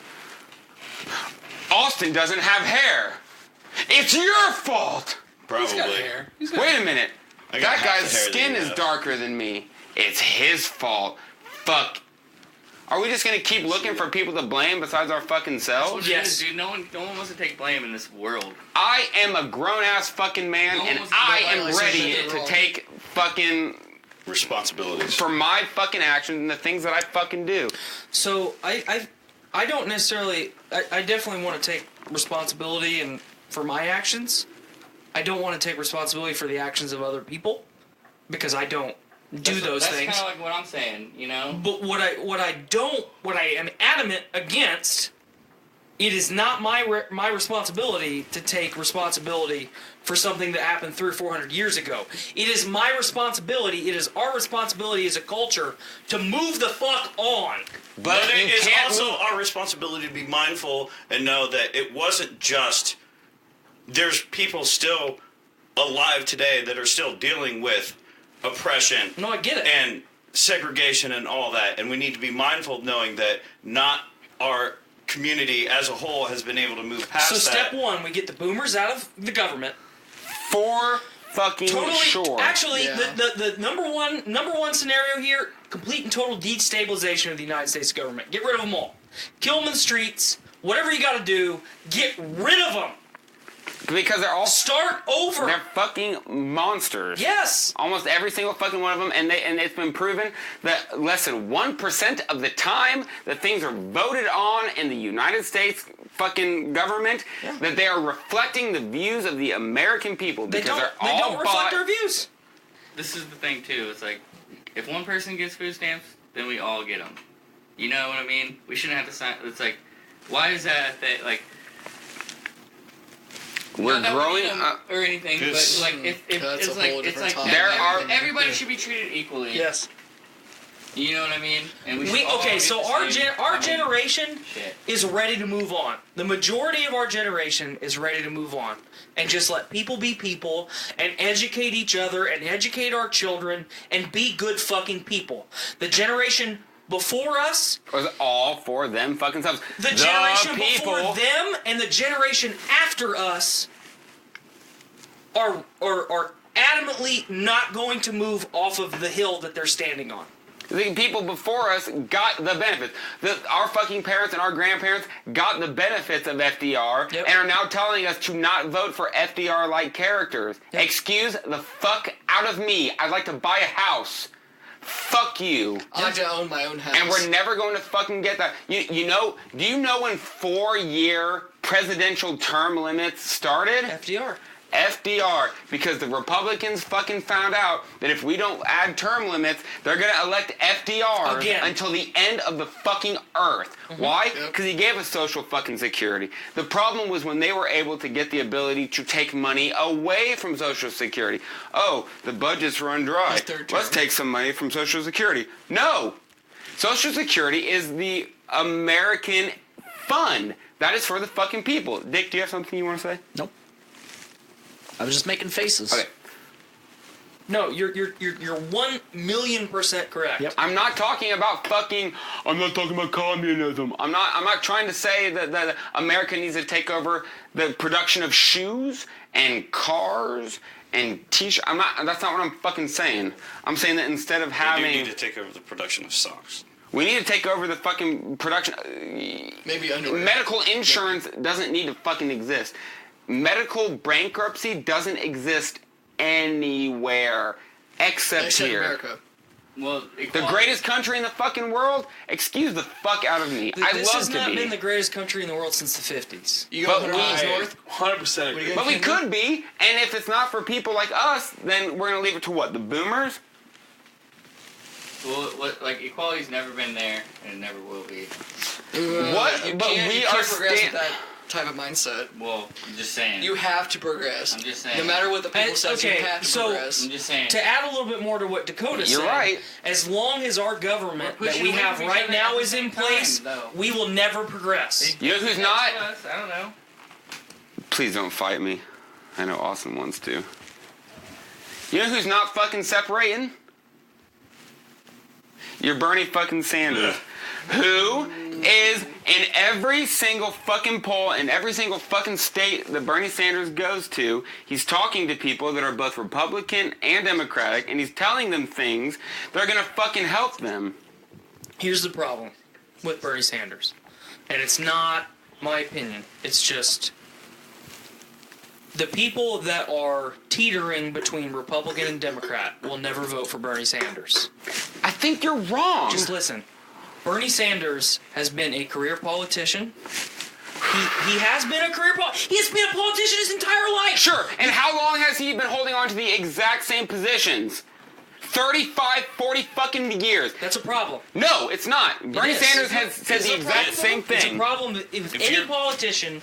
Austin doesn't have hair. It's your fault. Probably. He's got hair. Wait a minute. I got That half guy's the hair that skin you is have. darker than me. It's his fault. Fuck. Are we just gonna keep looking for people to blame besides our fucking selves? Yes, dude. No one wants to take blame in this world. I am a grown-ass fucking man, No one and wants to I go am like ready shit to wrong. take fucking responsibilities for my fucking actions and the things that I fucking do. So I don't necessarily. I definitely want to take responsibility and for my actions. I don't want to take responsibility for the actions of other people because I don't do those things. That's kind of like what I'm saying, you know. But what I am adamant against, it is not my responsibility to take responsibility for something that happened 300 or 400 years ago. It is my responsibility. It is our responsibility as a culture to move the fuck on. But it is also our responsibility to be mindful and know that it wasn't just. There's people still alive today that are still dealing with oppression. No, I get it. And segregation and all that. And we need to be mindful of knowing that not our community as a whole has been able to move past So that. step one, we get the boomers out of the government. For fucking Totally. sure. Actually, the number one scenario here: complete and total destabilization of the United States government. Get rid of them all. Kill them in the streets. Whatever you got to do, get rid of them. Because they're all Start over. They're fucking monsters. Yes. Almost every single fucking one of them, and it's been proven that less than 1% of the time that things are voted on in the United States fucking government, that they are reflecting the views of the American people. They Because don't. they're They all don't reflect bought- our views. This is the thing too. It's like, if one person gets food stamps, then we all get them. You know what I mean? We shouldn't have to sign. It's like, why is that a thing? Like, We're not that we growing need 'em up. or anything, but like, if That's it's a like, whole it's different like topic. There are- everybody should be treated equally. Yes. You know what I mean? And we should all Okay. get So the our same fucking generation shit. is ready to move on. The majority of our generation is ready to move on and just let people be people and educate each other and educate our children and be good fucking people. The generation before us, Was all for them fucking selves. the generation people, before them, and the generation after us are adamantly not going to move off of the hill that they're standing on. The people before us got the benefits. Our fucking parents and our grandparents got the benefits of FDR Yep. and are now telling us to not vote for FDR-like characters. Yep. Excuse the fuck out of me. I'd like to buy a house. Fuck you. I like to own my own house. And we're never going to fucking get that. You know, do you know when 4-year presidential term limits started? FDR. FDR, because the Republicans fucking found out that if we don't add term limits, they're going to elect FDR Again. until the end of the fucking earth. Why? Because he gave us social fucking security. The problem was when they were able to get the ability to take money away from social security. Oh, the budget's run dry. His third term. Let's take some money from social security. No! Social security is the American fund. That is for the fucking people. Dick, do you have something you want to say? Nope. I was just making faces. Okay. No, you're 1,000,000% correct. Yep. I'm not talking about fucking. I'm not talking about communism. I'm not trying to say that America needs to take over the production of shoes and cars and t-shirts. That's not what I'm fucking saying. I'm saying that instead of having. We do need to take over the production of socks. We need to take over the fucking production. Maybe underwear. Medical insurance doesn't need to fucking exist. Medical bankruptcy doesn't exist anywhere except here. America. Well, The greatest country in the fucking world? Excuse the fuck out of me. This has to not be. been the greatest country in the world since the 50s. You go But 100 miles north. 100% agree. But we could be, and if it's not for people like us, then we're gonna leave it to what? The boomers? well, like equality's never been there, and it never will be. What? You But can't, we you are can't progress with that type of mindset. Well, I'm just saying. You have to progress. I'm just saying. No matter what the people say, Okay, you have to so- progress. I'm just saying. To add a little bit more to what Dakota said, You're right. as long as our government We're that pushing we away have from each right other now at the is in same place, time, though. we will never progress. You know who's not? Us, I don't know. Please don't fight me. I know Austin wants to. You know who's not fucking separating? You're Bernie fucking Sanders. Who is in every single fucking poll in every single fucking state that Bernie Sanders goes to, he's talking to people that are both Republican and Democratic, and he's telling them things that are gonna fucking help them. Here's the problem with Bernie Sanders, and it's not my opinion. It's just the people that are teetering between Republican and Democrat will never vote for Bernie Sanders. I think you're wrong. Just listen. Bernie Sanders has been a career politician. He has been a career politician. He has been a politician his entire life. Sure, and how long has he been holding on to the exact same positions? 35, 40 fucking years. That's a problem. No, it's not. Bernie is. Sanders has said It's the a exact same It's a thing. problem if any you're- politician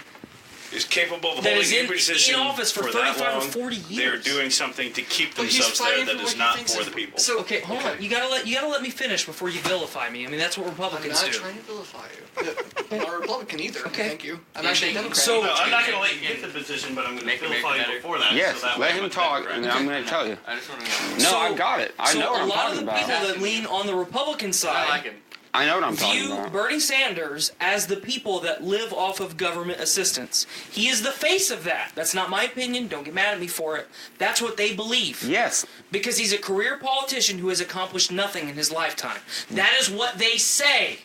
Is capable of that holding is a in position office for that 35 or long. 40 They're years. doing something to keep But he's themselves there fighting that for is what he not thinks for is- the people. So Okay, hold on. You gotta let me finish before you vilify me. I mean, that's what I'm Republicans not do. trying to vilify you. I'm not a Republican either. Okay. Thank you. I'm Yeah, actually a thank you. Democrat. So- No, I'm not going to let you get the position, but I'm going to Make vilify it you better. before that. Yes, so that let way him I'm talk, Democrat. and I'm going to tell you. I just want to No, know. I got it. I know what a I'm lot talking of the about. people that lean on the Republican I side like him. I know what I'm talking view about. Bernie Sanders as the people that live off of government assistance. He is the face of that. That's not my opinion. Don't get mad at me for it. That's what they believe. Yes. Because he's a career politician who has accomplished nothing in his lifetime. That is what they say.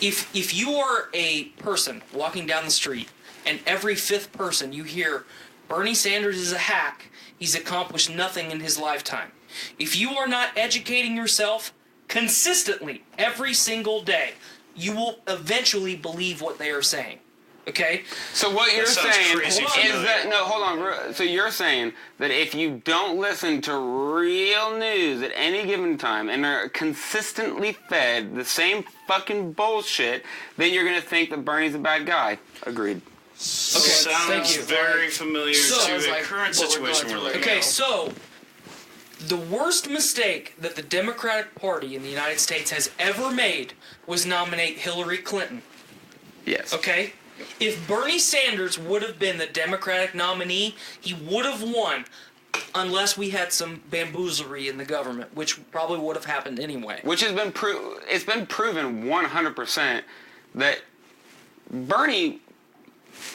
If you are a person walking down the street and every fifth person you hear Bernie Sanders is a hack, he's accomplished nothing in his lifetime. If you are not educating yourself consistently every single day, you will eventually believe what they are saying. Okay? So what you're sounds saying crazy is familiar. that no, hold on. So you're saying that if you don't listen to real news at any given time and are consistently fed the same fucking bullshit, then you're gonna think that Bernie's a bad guy. Agreed. Sounds thank you. very familiar So- to a Sounds current like what we're situation going we're through living right in. Okay, so the worst mistake that the Democratic Party in the United States has ever made was nominate Hillary Clinton. Yes. Okay? If Bernie Sanders would have been the Democratic nominee, he would have won unless we had some bamboozlery in the government, which probably would have happened anyway. Which has been it's been proven 100% that Bernie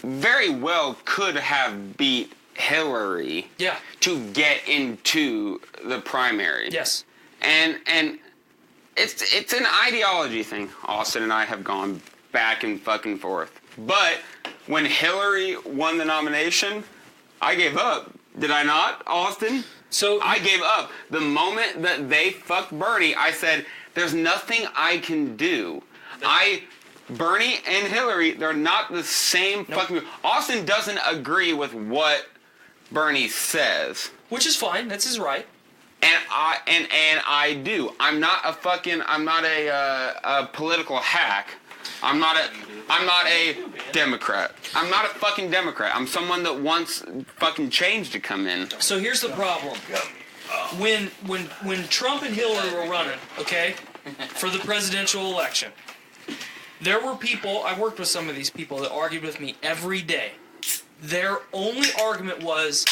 very well could have beat Hillary Yeah. to get into the primary. Yes. And it's an ideology thing. Austin and I have gone back and fucking forth. But when Hillary won the nomination, I gave up. Did I not, Austin? So I gave up. The moment that they fucked Bernie, I said, there's nothing I can do. Bernie and Hillary, they're not the same fucking... Austin doesn't agree with what Bernie says. which is fine. That's his right. And I do. I'm not a political hack. I'm not a Democrat. I'm not a fucking Democrat. I'm someone that wants fucking change to come in. So here's the problem. When Trump and Hillary were running, okay, for the presidential election, there were people, I worked with some of these people that argued with me every day. Their only argument was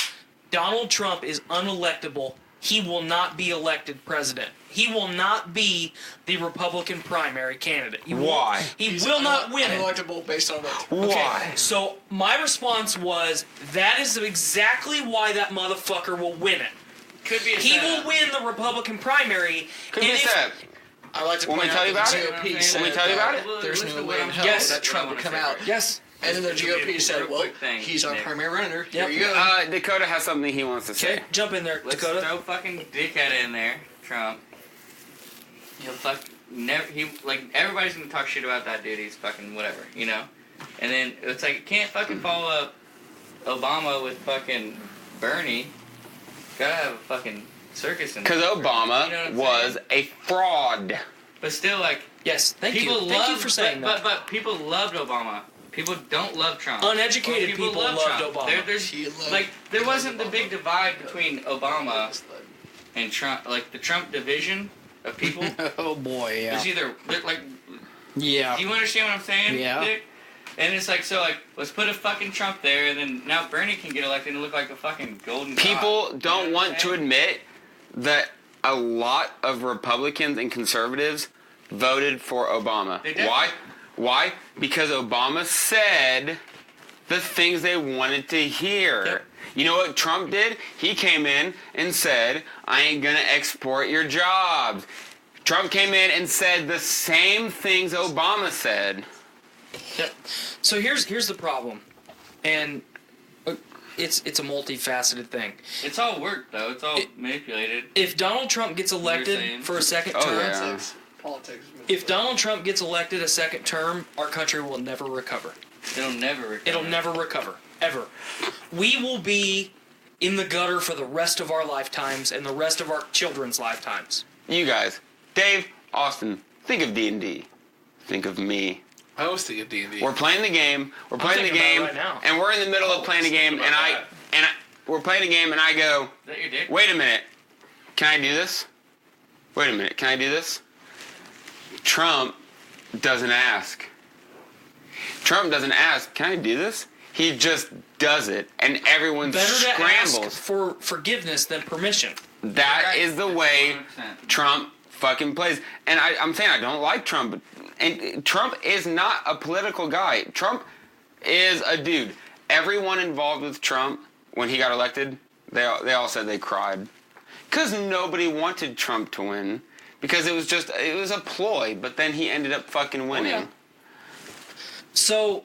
Donald Trump is unelectable. He will not be elected president. He will not be the Republican primary candidate. Why? He will not win it. Unelectable based on that. Why? Okay, so my response was, that is exactly why that motherfucker will win it. Could be a He setup. will win the Republican primary. Could be and if- set. I like to Want me point to tell out you that the about it? GOP Want said me to tell you about it? that there's no way in hell Yes. that Trump would come out. Yes. And then the GOP said, well, Quick thing, he's our Nick. primary runner. Yep. Here you go. Dakota has something he wants to say. Okay, jump in there, Let's Dakota. throw fucking dickhead in there, Trump. He'll everybody's gonna talk shit about that dude. He's fucking whatever, you know. And then it's like you can't fucking follow up Obama with fucking Bernie. Gotta have a fucking circus in there. Because Obama You know what I'm was saying? a fraud. But still, like Yes, thank you. people Thank love. you for saying that. But people loved Obama. People don't love Trump. Uneducated Or people love loved Trump. Obama. He loved- There he wasn't the loved big Obama. divide between Obama and Trump. Like the Trump division of people. Oh boy, yeah. There's either like. Yeah. Do you understand what I'm saying? Yeah. Dick? And it's like, so like, let's put a fucking Trump there, and then now Bernie can get elected and look like a fucking golden god. People You know don't what I'm want to saying? admit that a lot of Republicans and conservatives voted for Obama. They did. Why? Because Obama said the things they wanted to hear. Yep. You know what Trump did? He came in and said, I ain't gonna export your jobs. Trump came in and said the same things Obama said. Yep. So here's the problem, and it's a multifaceted thing. It's all work, though. It's all manipulated. If Donald Trump gets saying? elected for a second Oh, term, yeah. Politics. if Donald Trump gets elected a second term, our country will never recover. It'll never recover. It'll never recover, ever. We will be in the gutter for the rest of our lifetimes and the rest of our children's lifetimes. You guys, Dave, Austin, think of D&D. Think of me. I always think of D&D. We're playing the game. We're playing the thinking about it game, right now. and we're in the middle of playing the game, and we're playing the game, and I go, Is that your dick? wait a minute, can I do this? Wait a minute, can I do this? Trump doesn't ask. Trump doesn't ask, can I do this? He just does it, and everyone Better to ask scrambles. for forgiveness than permission. That Right. is the way 100%. Trump fucking plays. And I'm saying I don't like Trump, and Trump is not a political guy. Trump is a dude. Everyone involved with Trump, when he got elected, they all said they cried. Because nobody wanted Trump to win. Because it was a ploy, but then he ended up fucking winning. yeah. So,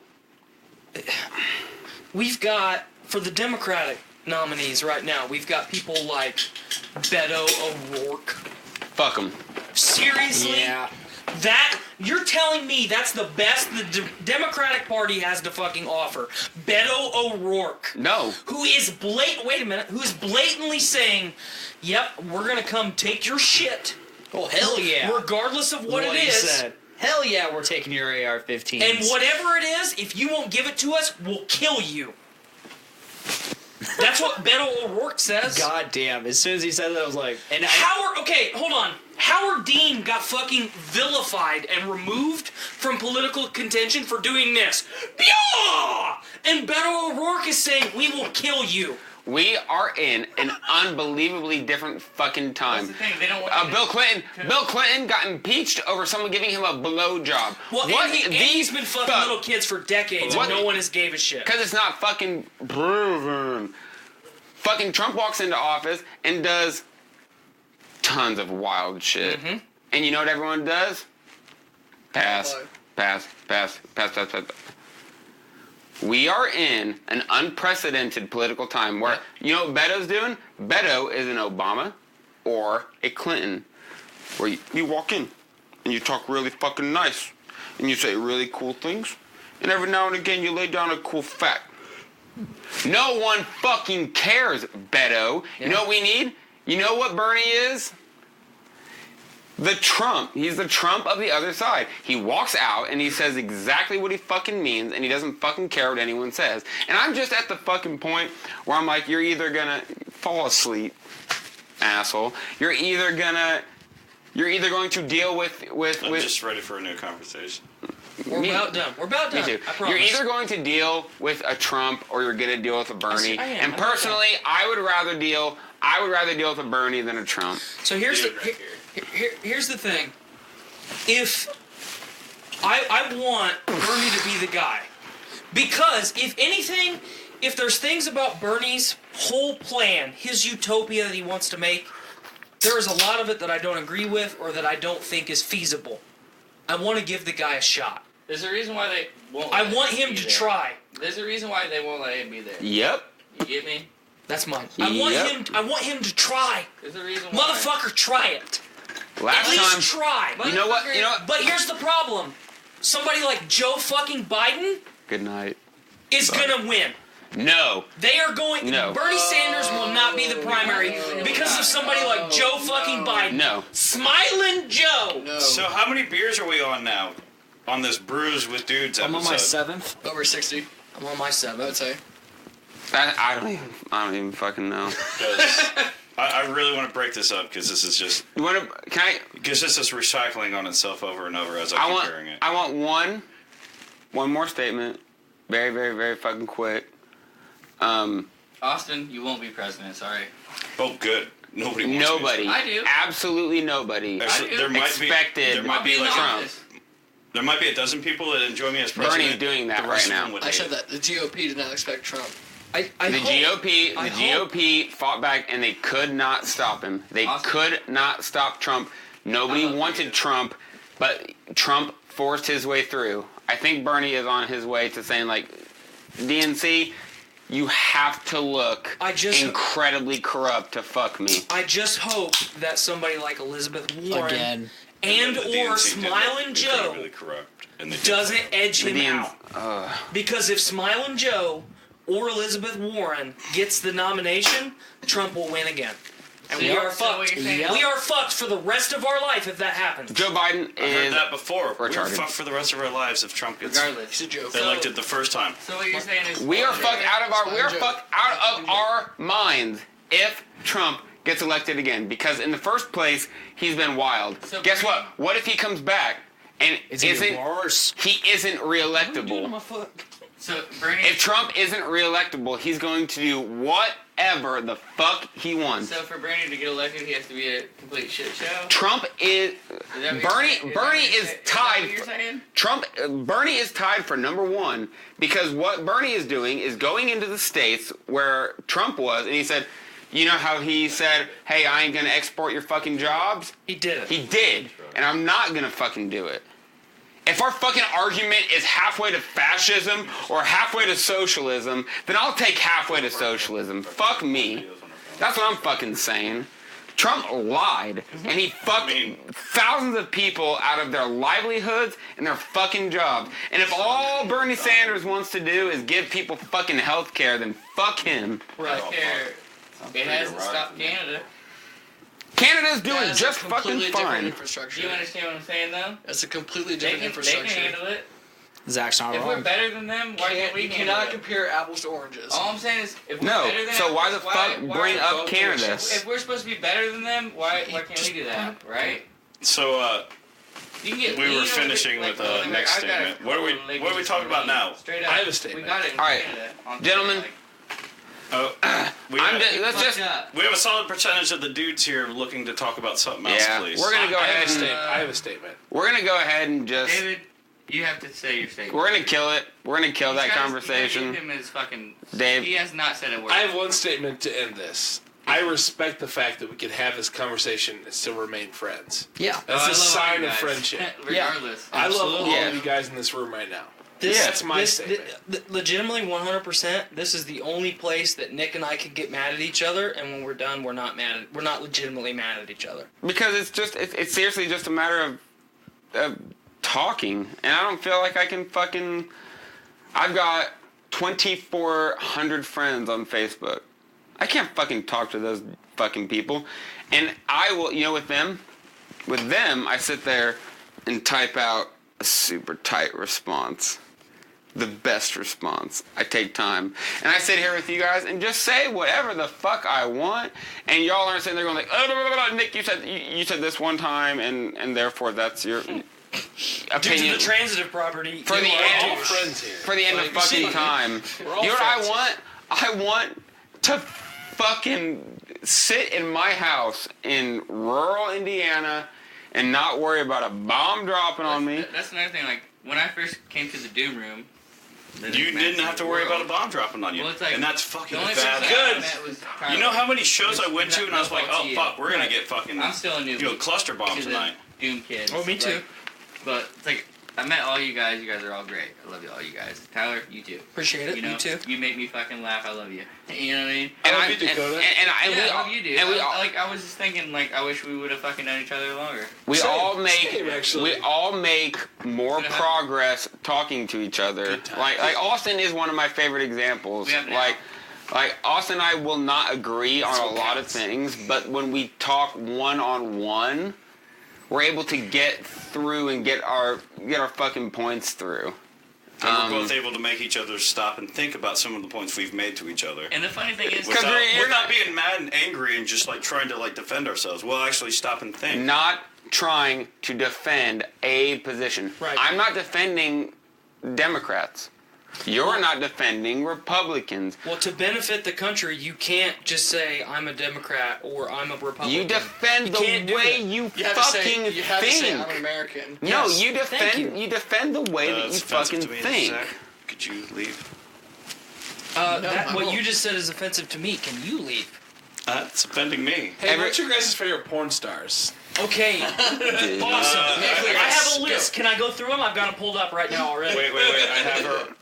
we've got, for the Democratic nominees right now, we've got people like Beto O'Rourke. Fuck him. Seriously? Yeah. That, you're telling me that's the best the Democratic Party has to fucking offer? Beto O'Rourke. No. Who is who's blatantly saying, yep, we're gonna come take your shit. Oh hell yeah. Regardless of what it he is. said. Hell yeah, we're taking your AR-15s. And whatever it is, if you won't give it to us, we'll kill you. That's what Beto O'Rourke says. God damn! As soon as he said that, I was like, and Okay, hold on. Howard Dean got fucking vilified and removed from political contention for doing this. Yeah! And Beto O'Rourke is saying, we will kill you. We are in an unbelievably different fucking time. That's the thing. They don't want Bill Clinton got impeached over someone giving him a blowjob. Well, and he's been fucking little kids for decades, and no one has gave a shit. Because it's not fucking proven. Fucking Trump walks into office and does tons of wild shit. Mm-hmm. And you know what everyone does? Pass. We are in an unprecedented political time where, you know what Beto's doing? Beto is an Obama or a Clinton. Where you walk in and you talk really fucking nice. And you say really cool things. And every now and again you lay down a cool fact. No one fucking cares, Beto. You know what we need? You know what Bernie is? The Trump. He's the Trump of the other side. He walks out and he says exactly what he fucking means and he doesn't fucking care what anyone says. And I'm just at the fucking point where I'm like, you're either gonna fall asleep, asshole. You're either going to deal with I'm just ready for a new conversation. We're about done. We're about Me done. too. I promise. You're either going to deal with a Trump or you're going to deal with a Bernie. I am. And personally, I would rather deal with a Bernie than a Trump. So here's the thing. If I want Bernie to be the guy, because if anything, if there's things about Bernie's whole plan, his utopia that he wants to make, there is a lot of it that I don't agree with or that I don't think is feasible. I want to give the guy a shot. There's a reason why they won't. I want him to try. There's a reason why they won't let him be there. Yep. You get me? That's mine. I want him to try. There's a reason why. Motherfucker, try it. Last At least time, try. you know what? But here's the problem. Somebody like Joe fucking Biden Good night. is gonna win. No. They are going. No. Bernie Sanders will not be the primary because of somebody like Joe fucking Biden. No. Smiling Joe. No. So how many beers are we on now? On this Brews with Dudes episode? I'm on my 7th. Over 60, I'm on my I 7th. would say. I don't even fucking know. I really want to break this up because this is just You want to? Can I? because this is recycling on itself over and over as I I keep want. hearing it. I want one more statement. Very, very, very fucking quick. Austin, you won't be president. Sorry. Oh, good. Nobody wants Nobody. Me. I do. Absolutely nobody. Actually, there might be Expected there might I'll be in the like Trump. office. there might be a dozen people that enjoy me as president. Bernie's doing that The rest right of now. them would I hate said it. that the GOP did not expect Trump. I The hope- GOP fought back and they could not stop him. They Awesome. could not stop Trump. Nobody I love wanted you. Trump, but Trump forced his way through. I think Bernie is on his way to saying, like, DNC, you have to look incredibly corrupt to fuck me. I just hope that somebody like Elizabeth Warren Again. and The DNC or did Smiling look Joe incredibly corrupt, and they did doesn't that. edge him The out. Because if Smiling Joe or Elizabeth Warren gets the nomination, Trump will win again. And we are So what fucked. you're saying- We are fucked for the rest of our life if that happens. Joe Biden I heard is that before. We're retarded. fucked for the rest of our lives if Trump gets Regardless. He's a joke. elected the first time. So what you're saying is we are fucked Joe. out of our minds if Trump gets elected again, because in the first place he's been wild. So Guess Bernie- what? What if he comes back and It's even isn't worse. he isn't reelectable? So Bernie. If Trump isn't reelectable, he's going to do whatever the fuck he wants. So for Bernie to get elected, he has to be a complete shit show. Trump is Is that what you're Bernie. saying? Bernie Is is that what tied. you're saying? Bernie is tied for number one because what Bernie is doing is going into the states where Trump was, and he said, you know how he said, "Hey, I ain't gonna export your fucking jobs." He did it. He did, and I'm not gonna fucking do it. If our fucking argument is halfway to fascism or halfway to socialism, then I'll take halfway to socialism. Fuck me. That's what I'm fucking saying. Trump lied, and he fucked thousands of people out of their livelihoods and their fucking jobs. And if all Bernie Sanders wants to do is give people fucking health care, then fuck him. Right. It hasn't stopped Canada. Canada's doing That is just a completely fucking different fine. Do infrastructure. you understand what I'm saying, though? That's a completely They different can, they can infrastructure. handle it. Zach's not If we're wrong. better than them, why can't we You handle cannot it? compare apples to oranges. All I'm saying is, if we're No, better than so them, why the fuck bring up both Canada? nations? If we're supposed to be better than them, why can't we do that, right? So You can get we lean were over finishing like, with like, next I've got a statement. What are we talking about now? Straight up. I have a statement. We got it in All right, Canada. on gentlemen. like, we I'm have, just, let's just. fucked up. we have a solid percentage of the dudes here looking to talk about something else, Yeah, please. we're gonna go I have a ahead and statement. I have a statement. we're gonna go ahead and just. David, you have to say your statement. We're gonna kill it. We're gonna kill He's that gotta- conversation. You gotta give him his fucking. Dave. He has not said a word. I have one statement to end this. I respect the fact that we can have this conversation and still remain friends. Yeah. That's I a love sign all you of guys. friendship. Regardless. I love all Yeah. of you guys in this room right now. This, That's my statement. Legitimately, 100%. This is the only place that Nick and I can get mad at each other, and when we're done, we're not mad. We're not legitimately mad at each other. Because it's seriously just a matter of talking, and I don't feel like I can fucking. I've got 2,400 friends on Facebook. I can't fucking talk to those fucking people, and I will. You know, with them, I sit there and type out a super tight response. The best response. I take time. And I sit here with you guys and just say whatever the fuck I want. And y'all aren't sitting there going like, oh, blah, blah, blah. Nick, you said this one time and therefore that's your... Due to opinion the transitive property, for the you are end. a douche. friends here. For the end of Like, see, fucking time. we're all You know what friends. I want to fucking sit in my house in rural Indiana and not worry about a bomb dropping on me. That's another thing. Like when I first came to the Doom Room, You didn't have to worry about a bomb dropping on you. Well, it's like, and that's fucking the only bad. person I Good. met was Tyler. You know how many shows I went to and I was like, No fault oh to you. fuck, we're gonna Right. get fucking I'm still a newbie cluster bomb to the tonight. Doom kids. Oh, me too. Like, but it's like I met all you guys. You guys are all great. I love you, all you guys. Tyler, you too. Appreciate it. You know, You too. You make me fucking laugh. I love you. You know what I mean? And love I you, Dakota. and Yeah, we I all, love you do. and we all, I was just thinking, like, I wish we would have fucking known each other longer. we Same, all make same, actually. we all make more Gonna have- progress talking to each other. Good time. Like Austin is one of my favorite examples. We have now. Like Austin and I will not agree on a lot of things, but when we talk one on one, we're able to get through and get our fucking points through. And we're both able to make each other stop and think about some of the points we've made to each other. And the funny thing is, Without, you're without being mad and angry and just like trying to like defend ourselves. We'll actually stop and think. Not trying to defend a position. Right. I'm not defending Democrats. You're not defending Republicans. Well, to benefit the country, you can't just say I'm a Democrat or I'm a Republican. You defend the can't do way it. you You have to say, fucking you have to say think. I'm an American. No, Yes, you thank defend you. defend the way that you It's offensive fucking to me, think. Zach. Could you leave? No, I What won't. you just said is offensive to me. Can you leave? That's offending me. Hey, what's your guys' favorite porn stars? Okay. Awesome. I have a list. Can I go through them? I've got them pulled up right now already. Wait. I have her.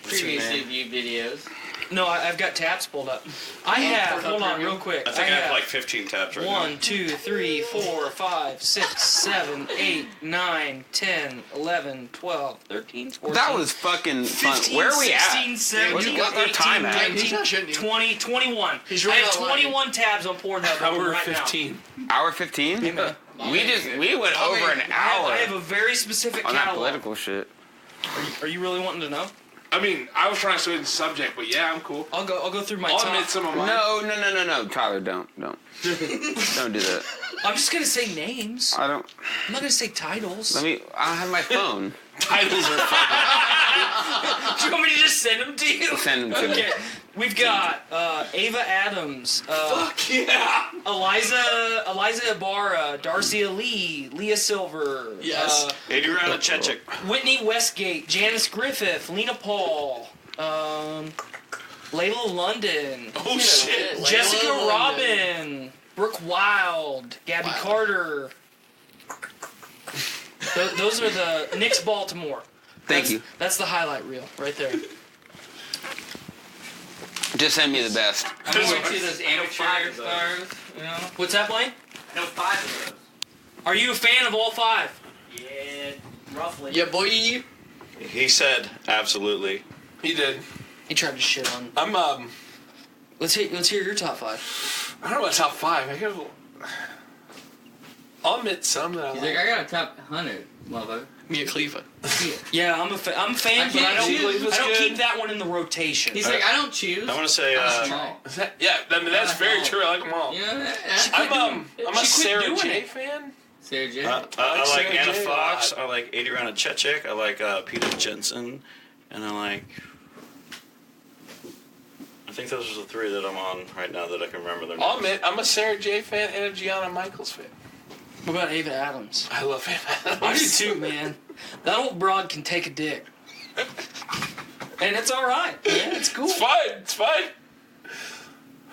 previously viewed videos. No, I've got tabs pulled up. I have. Hold on, real quick. I think I have like 15 tabs right now. 1, 2, 3, 4, 5, 6, 7, 8, 9, 10, 11, 12, 13, 14. That was fucking fun. 15, Where are we 16, at? 17, What's our 18, time at? 19, He's not shitting you. 20, 21. He's I really have not lying. 21 tabs on Pornhub open Hour right 15. Hour 15? now. We went over an hour I have a very specific on that catalog. political shit. Are you really wanting to know? I mean, I was trying to switch the subject, but yeah, I'm cool. I'll go through my I'll top. admit some of mine. No, Tyler, don't don't do that. I'm just gonna say names. I don't. I'm not gonna say titles. I don't have my phone. Titles are fun. Do you want me to just send them to you? Send them to Okay. me. We've got Ava Adams, Fuck yeah! Eliza Ibarra, Darcia Lee, Leah Silver, Yes. Adriana Chechik. Whitney Westgate, Janice Griffith, Lena Paul, Layla London, Oh shit! Jessica Layla Robin, Brooke Wild, Gabby Carter. Those are the Knicks Baltimore. Thank you. That's the highlight reel right there. Just send me the best. I'm going to those amateur stars, you know? What's that, Blaine? No, 5 of those. Are you a fan of all 5? Yeah, roughly. Yeah, boy. He said absolutely. He did. He tried to shit on. I'm Let's hear your top 5. I don't know about top 5. I go. I'll admit some that I He's like. like, I got a top 100, motherfucker. Mia Khalifa. Yeah, I'm a fan, but I don't. Khalifa's I don't good. keep that one in the rotation. He's like, I don't choose. I want to say, I'm small. Is that, yeah, I mean, that's very true. I like them all. You know, I'm a quit Sarah doing J it. fan. Sarah J. I like Sarah Anna J. Fox. I like Adriana Chechik. I like Peter Jensen, and I like. I think those are the 3 that I'm on right now that I can remember their names. I'll admit, I'm a Sarah J fan and a Gianna Michaels fan. What about Ava Adams? I love him. I do too, man. That old broad can take a dick, and it's all right. Yeah, it's cool. It's fine. It's fine.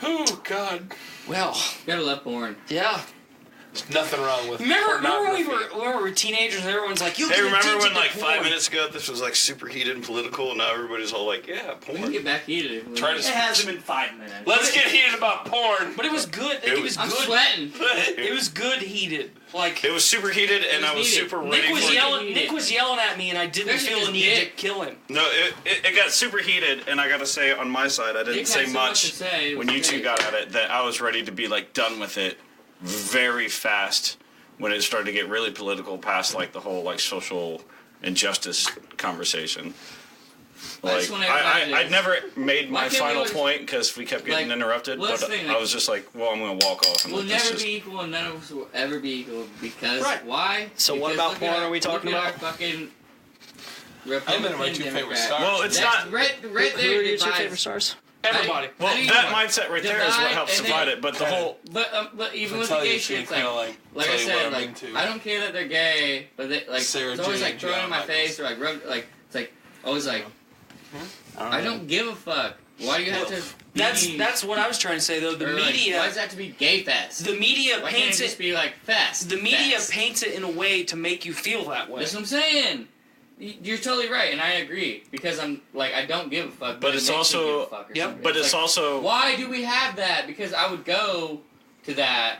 Oh God. Well, Gotta love porn. yeah. There's nothing wrong with Remember when we pornography. were teenagers and everyone's like, "You Hey, get remember addicted when to like porn." 5 minutes ago this was like super heated and political, and now everybody's all like, "Yeah, We can porn." get back heated. Try to- It hasn't been 5 minutes. Let's get heated about porn. But it was good. It was I'm good. sweating. It was good heated. Like It was super heated, and was I was heated. super Nick ready was for it. yelling. Nick was yelling at me, and I didn't There's feel his the need to dick. kill him. No, it got super heated, and I gotta say, on my side, I didn't Nick say had so much much to say, it when was you two great. got at it that I was ready to be like done with it very fast when it started to get really political past like the whole like social injustice conversation. Like, just want everybody I'd to- never made Why my can't we final always- point because we kept getting like, interrupted. well, But that's the thing, I like- was just like, well, I'm going to walk off. And We'll let this never just... be equal, and none of us will ever be equal because Right. why? So what Because about look at porn our- are we talking look at about? our fucking I'm Republican in my two favorite Democrat. stars. Well, it's That's not... right Who there. are your two divides- favorite stars? Everybody. Well, I mean, that mindset right there is what divide helps and divide then- it. But the whole... But even with Tell the you gay shit, shit, it's kinda like tell I you what said, I'm like into. I don't care that they're gay, but they like Sarah it's always Jane like thrown in John my Michaels. face or like rubbed like it's like always like I don't give a fuck. Why do you have to? That's what I was trying to say though. The or, like, media, why does it have to be gay fest? the media Why can't paints it just it. be like fest? The media fest? paints it in a way to make you feel that way. That's what I'm saying. You're totally right, and I agree because I'm like I don't give a fuck. But it it's makes me also- give a fuck or Yep. something. But it's like, also... why do we have that? Because I would go to that.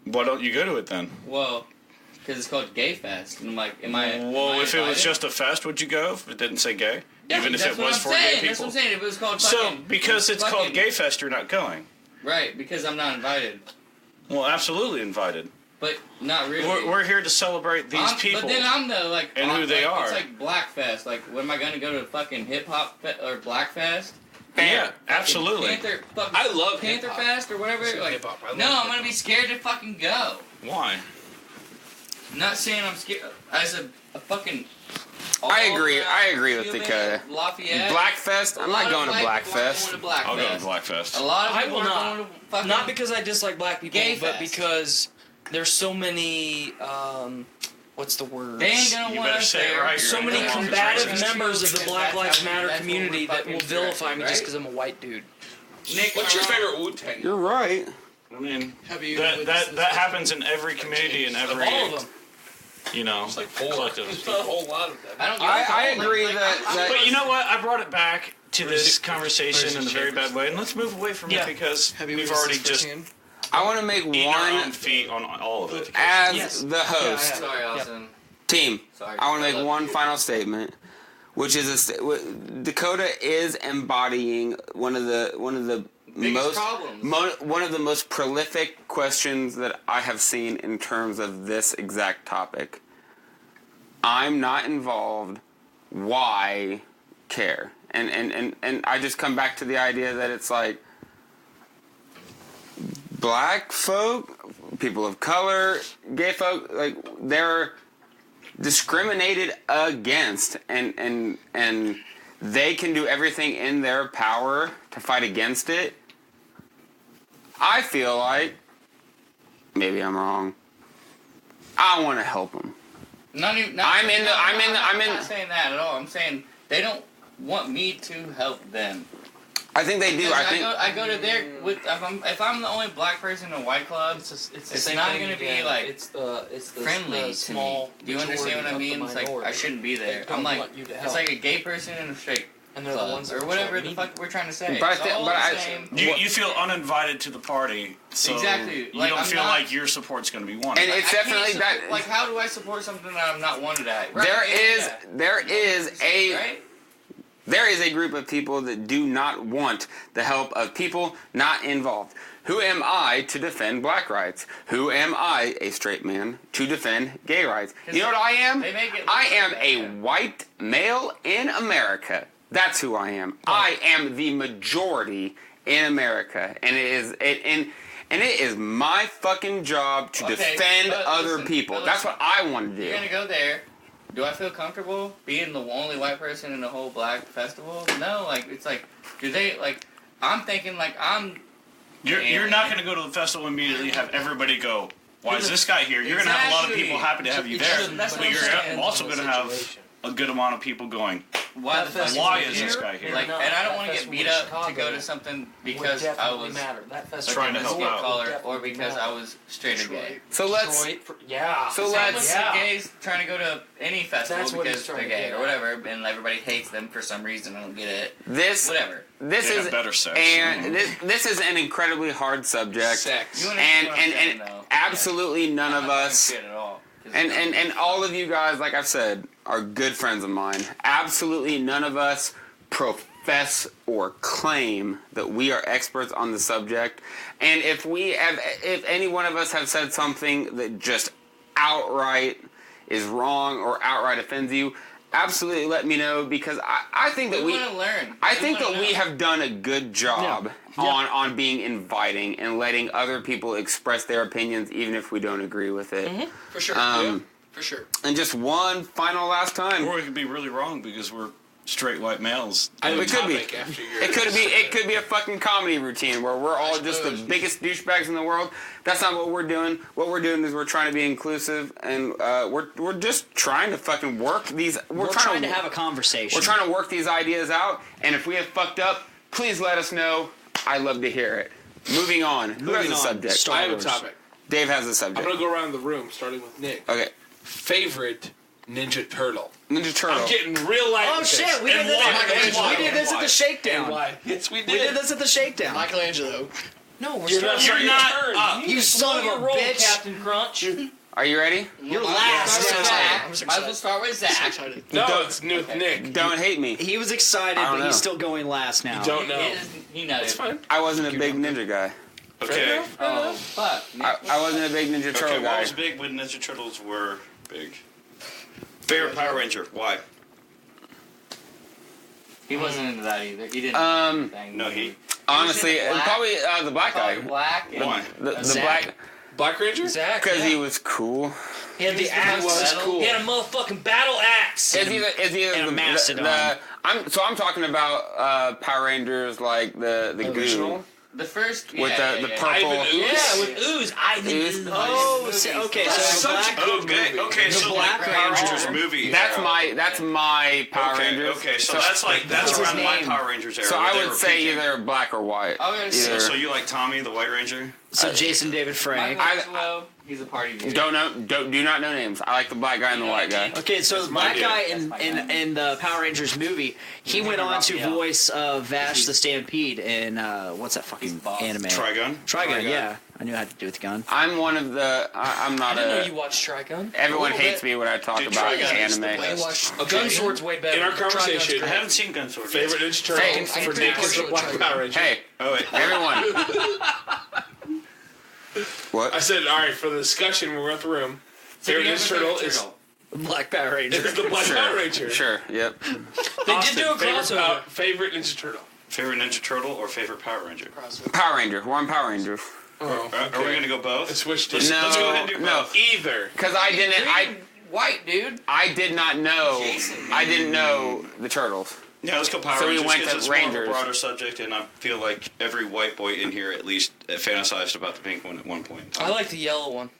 Why don't you go to it then? Well, because it's called Gay Fest, and I'm like, am I? Well, am I if it was invited? just a fest, would you go? If it didn't say gay? Yeah, Even if that's it what was I'm for saying. gay That's what people? I'm saying. If it was called So, fucking, because it's called fucking- Gay Fest, you're not going. right? Because I'm not invited, Well, absolutely invited. but not really. We're here to celebrate these people. But then I'm the like And who they are. It's like Black Fest. Like, what am I gonna go to fucking hip hop or Black Fest? Yeah, absolutely. Panther, fucking I love Panther hip-hop. Fest or whatever. So Like, hip-hop, I love no, I'm hip-hop. gonna be scared to fucking go. Why? I'm not saying I'm scared as a fucking. I agree with human Dakota. Lafayette. Blackfest? I'm not going to Blackfest. I'll go to Blackfest. A lot of I people will are not. going to fucking. Not because I dislike black people, Gay but fest. because there's so many. What's the word? They ain't gonna You want better us say it there. right. So You're many gonna want combative racist. members of the Because Black that's Lives how- Matter that's what community we're that will fucking vilify me just right? because I'm a white dude. Nick, What's your favorite Wu-Tang? You're right. I mean, Have you that witnessed this? happens in every community and every, All of them. you know, It's like four. collective. There's a whole lot of them. I don't. Give a I fuck. agree Like, that- But you know what? I brought it back to this Where's conversation in a very bad way, and let's move away from Yeah. it because Have you we've witnessed already this just firsthand? I want to make eaten our own one feet on all of it. as Yes. the host. Sorry, Allison. Team, Sorry. I want to love make one you. final statement, which is Dakota is embodying one of the Biggest problems. one of the most prolific questions that I have seen in terms of this exact topic. I'm not involved. Why care? And I just come back to the idea that it's like black folk, people of color, gay folk, like they're discriminated against, and they can do everything in their power to fight against it. I feel like, maybe I'm wrong, I want to help them. I'm I'm not saying that at all. I'm saying they don't want me to help them. I think they do. Because I think I go to their with if I'm the only black person in a white club, It's the It's same not thing gonna be again. like it's the friendly the to small. me. Do you understand what I mean? It's like I shouldn't be there. don't I'm like want you to it's help. like a gay person in a straight And they're the club ones that or whatever control the me. fuck we're trying to say. But I It's think- all but the I- same. You feel uninvited to the party, so Exactly. you Like, don't I'm feel not- like your support's going to be wanted. And it's I can't definitely support- that. Like, how do I support something that I'm not wanted at? Right? There Yeah. is a Right? there is a group of people that do not want the help of people not involved. Who am I to defend black rights? Who am I, a straight man, to defend gay rights? You know what I am? They make it look I am like a that. white male in America. That's who I am. I am the majority in America, and it is my fucking job to Okay, defend but other listen, people. but That's listen. what I want to do. You're gonna go there. Do I feel comfortable being the only white person in the whole black festival? No, like it's like, do they like? I'm thinking like I'm. You're not going to go to the festival and immediately have everybody go, why is this guy here? You're going to have a lot of Exactly. people happy to have you It there, shouldn't- that's but what I'm you're saying. also going to have a good amount of people going, Why the fuck why is is he this here? guy here? Like, No, and I don't that want to get festival beat in up to Chicago go to something Would because I definitely was matter. That festival Trying to would help out. color or definitely because matter. I was straight or gay. So let's. Detroit yeah. So Same let's. with Yeah. the gays trying to go to any festival That's what he's because trying they're to gay get or at. whatever, and everybody hates them for some reason. I don't get it. This Whatever. this They is have better sex. and this is an incredibly hard subject. Sex. You understand And what I'm saying, and though. absolutely none I'm of not talking us. shit at all. 'Cause And all of you guys, like I've said, are good friends of mine. Absolutely none of us profess or claim that we are experts on the subject. And if any one of us have said something that just outright is wrong or outright offends you, absolutely let me know, because I think that We want to learn. I think that we have done a good job on being inviting and letting other people express their opinions, even if we don't agree with it. For sure. For sure. And just one final last time. Or we could be really wrong because we're straight white males. It could be. After your It could be a fucking comedy routine where we're all just the biggest douchebags in the world. That's not what we're doing. What we're doing is we're trying to be inclusive, and we're just trying to fucking work these. We're trying to have a conversation. We're trying to work these ideas out, and if we have fucked up, please let us know. I love to hear it. Moving on. Who has a subject? I have a topic. Dave has a I'm subject. gonna go around the room, starting with Nick. Okay. Favorite Ninja Turtle. Ninja Turtle. I'm getting real light. Oh with shit! this. We did And this. why? We did this at the shakedown. Why? Yes, we did. We did this at the shakedown. Michelangelo. No, we're You're starting not. your You're turn. not. You son of a roll, bitch! Captain Crunch. Are you ready? You're Might last. as well start with Zach. I'm just Might as well excited. start with So Zach. excited. No, it's new with Nick. Don't hate me. He was excited, I don't but he's know. still going last now. You don't know. He knows. It's fine. I wasn't a big ninja guy. Okay. Oh, fuck. I wasn't a big Ninja Turtle Okay, what guy. was big when Ninja Turtles were big? Favorite Power Ranger? Why? He wasn't into that either. He didn't. No, he. Honestly, black? probably the black guy. Probably black. and- Why? The Zach. black, Black Ranger? Zach. because yeah. he was cool. He had the was axe. cool. He had a motherfucking battle axe. It's either and a the mastodon. I'm talking about Power Rangers like the Original? goo The first. with yeah, the yeah. purple. Ivan Ooze? Yeah, with ooze. Ooze. Oh, okay. That's So such black. a good movie. Okay, so Black like Power Ranger. Rangers movie. That's era. my Power Okay, Rangers. okay, so that's What's around his my name? Power Rangers era. So where I they would were say peaking. either black or white. I was gonna say- Either. So you like Tommy, the White Ranger? So Jason David Frank. Michelangelo, he's a party dude. do not know names. I like the black guy and the white guy. Okay, so the black dude. guy in the Power Rangers movie, he went on to Raphael. voice Vash the Stampede in what's that fucking boss. anime? Trigun? Trigun, yeah. I knew I had to do with the gun. I'm one of the. I'm I not didn't know a. you watched Trigun. Everyone A little hates bit. me when I talk Dude, about Trigun is the anime. I watched Gun Sword's way better. In our Trigun's conversation, great. I haven't seen Gun Sword. Favorite Ninja Turtle Hey, for I Nick think is the I Black should Power Ranger. Hey, Oh wait. everyone. What? I said, all right, for the discussion, we're at the room. Favorite Ninja Turtle is Black Power Ranger. the Black Power Ranger. Sure. Yep. They did do a Favorite, crossover. favorite Ninja Turtle. Favorite Ninja Turtle or favorite Power Ranger? Power Ranger. We're on Power Rangers. Oh, Are we gonna go both? Switch to Let's go ahead and do No. both. either. Because I didn't. White dude. I did not know. Jason. I didn't know the turtles. Yeah, let's go Power So we Rangers. went 'cause to it's more of a Rangers. broader subject, and I feel like every white boy in here at least fantasized about the pink one at one point. I like the yellow one.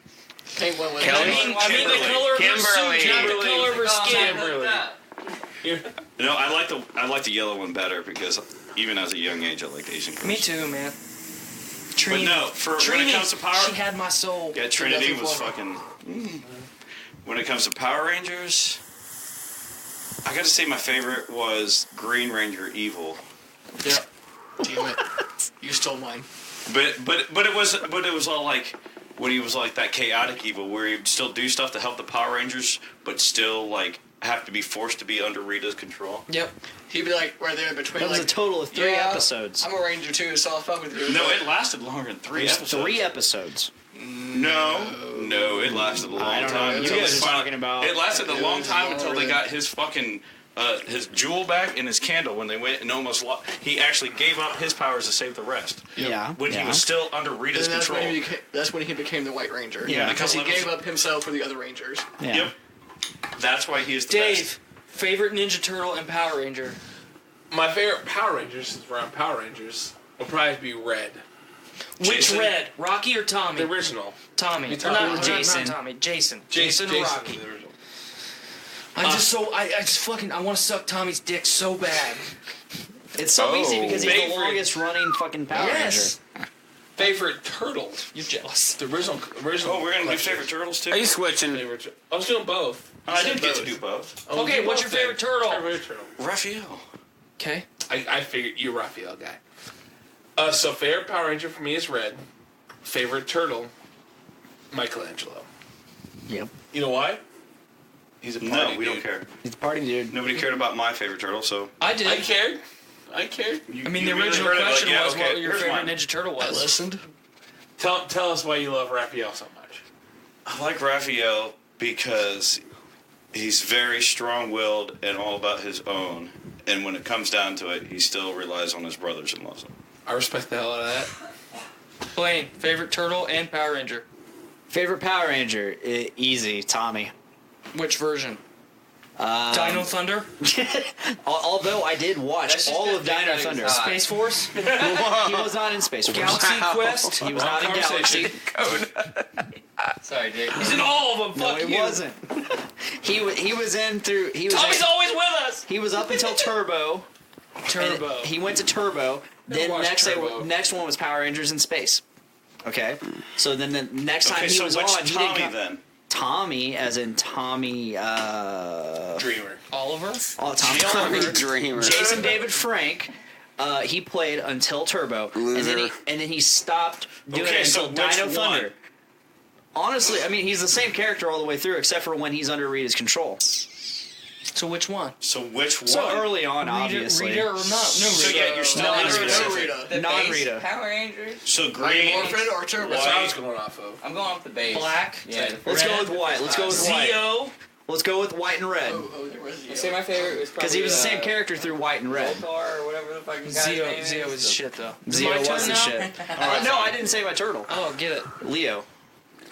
Pink one with Kelly? I mean the color of her Kimberly. suit, not the color of her skin. Kimberly. No, I like the yellow one better because even as a young age, I liked Asian girls. Me too, man. But Trini. no, when Trini, it comes to Power, she had my soul. yeah, Trinity was 2004. fucking. When it comes to Power Rangers, I gotta say my favorite was Green Ranger Evil. Yep. Damn it. You stole mine. But it was all like when he was like that chaotic evil where he'd still do stuff to help the Power Rangers, but still like have to be forced to be under Rita's control. Yep. He'd be like right there in between. That was like, a total of 3 yeah, episodes. I'm a ranger too, so I'll fuck with you. No, it lasted longer than 3 episodes. 3 episodes. No, it lasted a long I don't know time. what you until guys they are finally- talking about. It lasted a long time until they Lord. got his fucking his jewel back and his candle when they went and almost he actually gave up his powers to save the rest. Yeah. When yeah. he was still under Rita's And control. that's when he became the White Ranger. Yeah. Because he Because gave up himself for the other Rangers. Yeah. Yep. That's why he is the Dave, best. favorite Ninja Turtle and Power Ranger. My favorite Power Rangers, since we're on Power Rangers, will probably be Red. Which Jason? Red? Rocky or Tommy? The original. Tommy. Or talking not Jason. Not Tommy. Jason. Jason or Rocky. The original. I just fucking I want to suck Tommy's dick so bad. It's so easy because he's the Favorite. longest running fucking Power Yes. Ranger. Favorite Turtle. You're jealous. The original. Oh, we're gonna do collection. favorite turtles too. Are you switching? Favorite tur- I was doing both. I did get to do both. Oh, Okay, do what's both your favorite then. turtle? Favorite turtle. Raphael. Okay. I figured you're a Raphael guy. So favorite Power Ranger for me is Red. Favorite turtle, Michelangelo. Yep. You know why? He's a party No, we dude. don't care. He's a party dude. Nobody cared about my favorite turtle, so. I did. I cared. I mean, the you really original heard it, like, question yeah, was okay, what your here's favorite mine. Ninja Turtle was. I listened. Tell us why you love Raphael so much. I like Raphael because he's very strong-willed and all about his own. And when it comes down to it, he still relies on his brothers and loves them. I respect the hell out of that. Blaine, favorite turtle and Power Ranger. Favorite Power Ranger? Easy, Tommy. Which version? Dino Thunder? Although I did watch That's just all to of think Dino that he was Thunder. hot. Space Force? He was not in Space Force. Galaxy Quest? He was not in Galaxy. Sorry, Jake. He's in all of them. No, Fuck he you. wasn't. He was in through. He was. Tommy's always with us. He was up until Turbo. Turbo. And he went to Turbo. Then watched Turbo. next one was Power Rangers in Space. Okay. So then the next time Okay, he so was which on, he didn't Tommy come- then? Tommy, as in Tommy. Dreamer. Oliver? Tommy Oliver. Dreamer. Jason David Frank. He played until Turbo, Loser. and then he stopped doing Okay, it so until which Dino one? Thunder. Honestly, I mean, he's the same character all the way through, except for when he's under Rita's control. So which one? So which one? So early on, obviously. Rita or not? No, So Rita. yeah, you're still No, in no, specific. Rita. The Non-Rita. base Power Rangers. So green, Morphin or Turbo? That's what I was going off of. I'm going off the base. Black. Yeah. Let's Red. go with white. Let's go with white. Zeo. Let's go with white and red. Oh, there was I say my favorite was Because he was the same character. character through white and red. Voltar or whatever the fucking guy's Zeo. name Zeo is. is shit though. Zeo My turn was the now? shit. No, I didn't say my turtle. Oh, get it. Leo.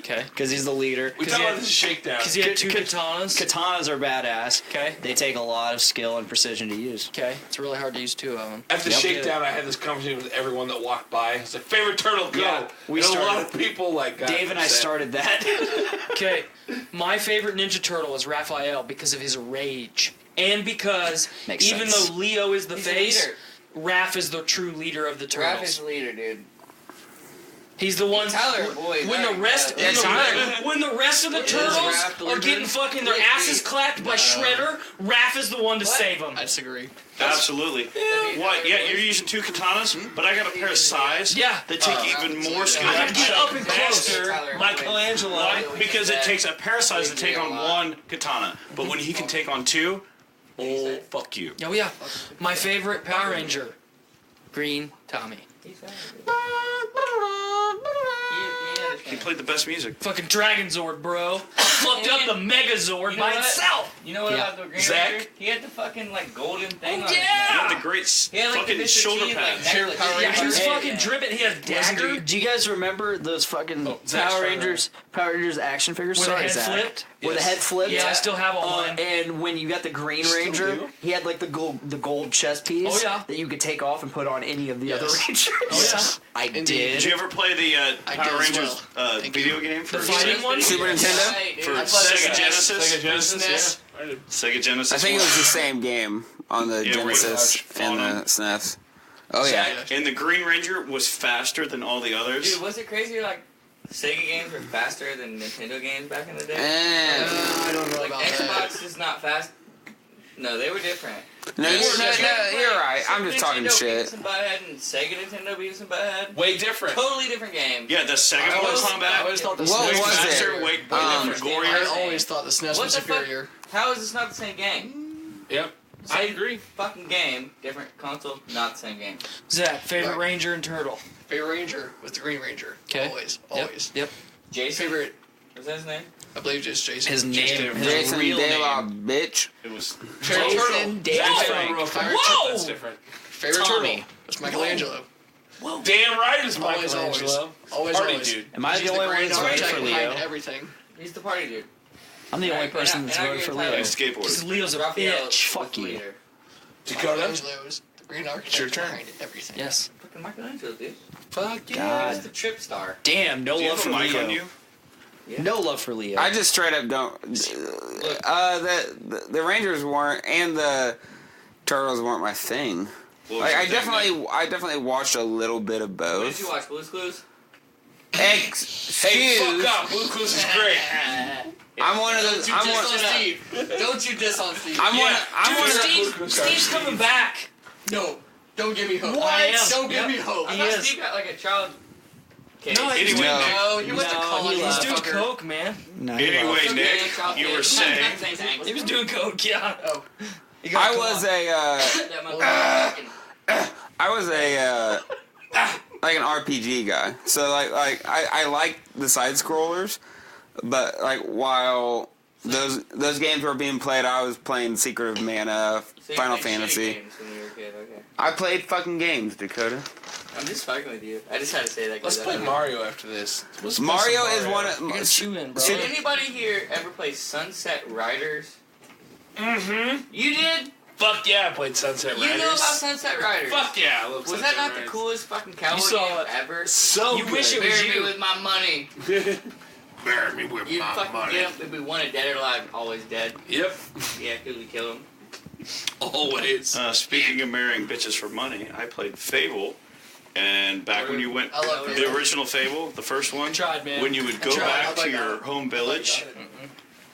Okay. Because he's the leader. We talked about this shakedown. Because he had two katanas. Katanas are badass. Okay. They take a lot of skill and precision to use. Okay. It's really hard to use two of them. At the Yep. shakedown, I had this conversation with everyone that walked by. It's like, favorite turtle, go. Yeah, we and a lot started- of people like got Dave and I upset. started that. Okay. My favorite Ninja Turtle is Raphael because of his rage. And because Makes even sense. though Leo is the He's the face, leader. Raph is the true leader of the Raph turtles. is the leader, dude. He's the one. Tyler, boy, when the Larry, rest, yeah, when the rest of the Is turtles Raph the are leader? getting fucking their Yes, asses please. clapped by Shredder, Raph is the one to save them. I disagree. absolutely. What? Yeah, you're using two katanas, but I got a pair of sais Yeah. that take even more skill. I gotta get up and closer. Tyler, Michelangelo. Why? Because it takes a pair of sais to take on one katana, but when he can take on two, oh fuck you. Oh yeah. My favorite Power Ranger, Green Tommy. He played the best music. Fucking Dragon Zord, bro. Fucked up the Megazord You know by what? itself. You know what Yeah. about the Green Zach? Ranger? He had the fucking like golden thing on yeah! his neck. He had the great He had like fucking the Mr. shoulder T, pad. like, necklace. Power Yeah, he was Rangers. fucking dripping. He had a dagger. Do you guys remember those fucking Zach's Power trying to- Rangers action figures? Where the Sorry, head Zach. flipped? Where the head flipped? Yeah, I still have all mine. And when you got the Green Ranger, do? he had like the gold chest piece Oh, yeah. that you could take off and put on any of the other Yes. Rangers. Oh, yeah. I Indeed. did. Did you ever play the I Power did as Rangers well. Thank video you. game for The fighting one? Super Nintendo? Right, dude. for I played Sega SNES. Genesis? Sega Genesis, SNES. yeah. I did. Sega Genesis. I think it one. was the same game on the Yeah, where Genesis you and on the SNES. Oh yeah. And the Green Ranger was faster than all the others. Dude, was it crazy? Like Sega games were faster than Nintendo games back in the day. Eh. I don't know Like about that. Xbox is not fast. No, they were different. No, you're right. I'm Super just talking Nintendo shit. Beavis and Butthead and Sega Nintendo Beavis and Butthead. Way different. Totally different game. Yeah, the Sega I always, Mortal I Kombat. always thought the What SNES was was it? Faster, way different, Um, gorier. I always thought the SNES What was the fuck? superior. How is this not the same game? Yep. I Same agree. Fucking game, different console, not the same game. Zach, favorite Right. Ranger and Turtle. Favorite Ranger was the Green Ranger. 'Kay. Always. Yep. Always. Yep. Jason, Favorite, was that his name? I believe just Jason. His name, his Jason real De La name. bitch. It was Jason David Whoa! Frank. Favorite, Whoa! That's different. favorite Tommy. turtle was Michelangelo. Damn right it's Always, Michelangelo. Always, Party always. dude. Am I He's the only one grand that's voted architect for behind Leo? everything. He's the party dude. I'm the only And I- person and that's I voted for agree with Leo. Tyler. Because skateboarder. Leo's a Raphael bitch. was Fuck the you. leader. Dakota. Michelangelo was the grand architect your turn. behind everything. Yes. Fucking Michelangelo, dude. Fuck yeah. God. He's the trip star. Damn, no Do you love have for a mic Leo. on you? No love for Leo. I just straight up don't. The Rangers weren't, and the Turtles weren't my thing. What was Like your I thing, Nick? definitely watched a little bit of What did both. you watch? Blue's Clues? Hey, Excuse. fuck off. Blue Clues is great. I'm one of those. I'm one. Steve. Don't you diss on Steve. I'm one. I'm one of Steve, Steve's coming back. No, don't give me hope. What? I am. Don't give me hope. I He thought is. Steve got like a child case. No, he's Anyway, doing, Nick, No, he went to No, college. he he's left. doing motherfucker. coke, man. No, he Anyway, loves- Nick, you were saying. He was doing coke, yeah. Oh, He got I caught. was a. That motherfucker. I was a. Like an RPG guy. So like I like the side scrollers, but like while Those games were being played. I was playing Secret of Mana, So you Final played shitty Fantasy. games when you were a kid, okay. I played fucking games, Dakota. I'm just fucking with you. I just had to say that. Let's play Mario after this. Let's play Mario some is one of. You got chew in, bro. Did anybody here ever play Sunset Riders? Mm-hmm. You did? Fuck yeah, I played Sunset Riders. You know about Sunset Riders? Fuck yeah, I love Was Sunset that not Riders. the coolest fucking cowboy saw game it. ever? So You good. wish it was Bury you. me with my money. Bury me with You'd my fucking money. get him if we wanted dead or alive, always dead. Yep. Yeah, could we kill him? Always. Speaking of marrying bitches for money, I played Fable, and back when you went, I love the Fable. original Fable, the first one, Tried, man. when you would go tried. back I to like your that. home village,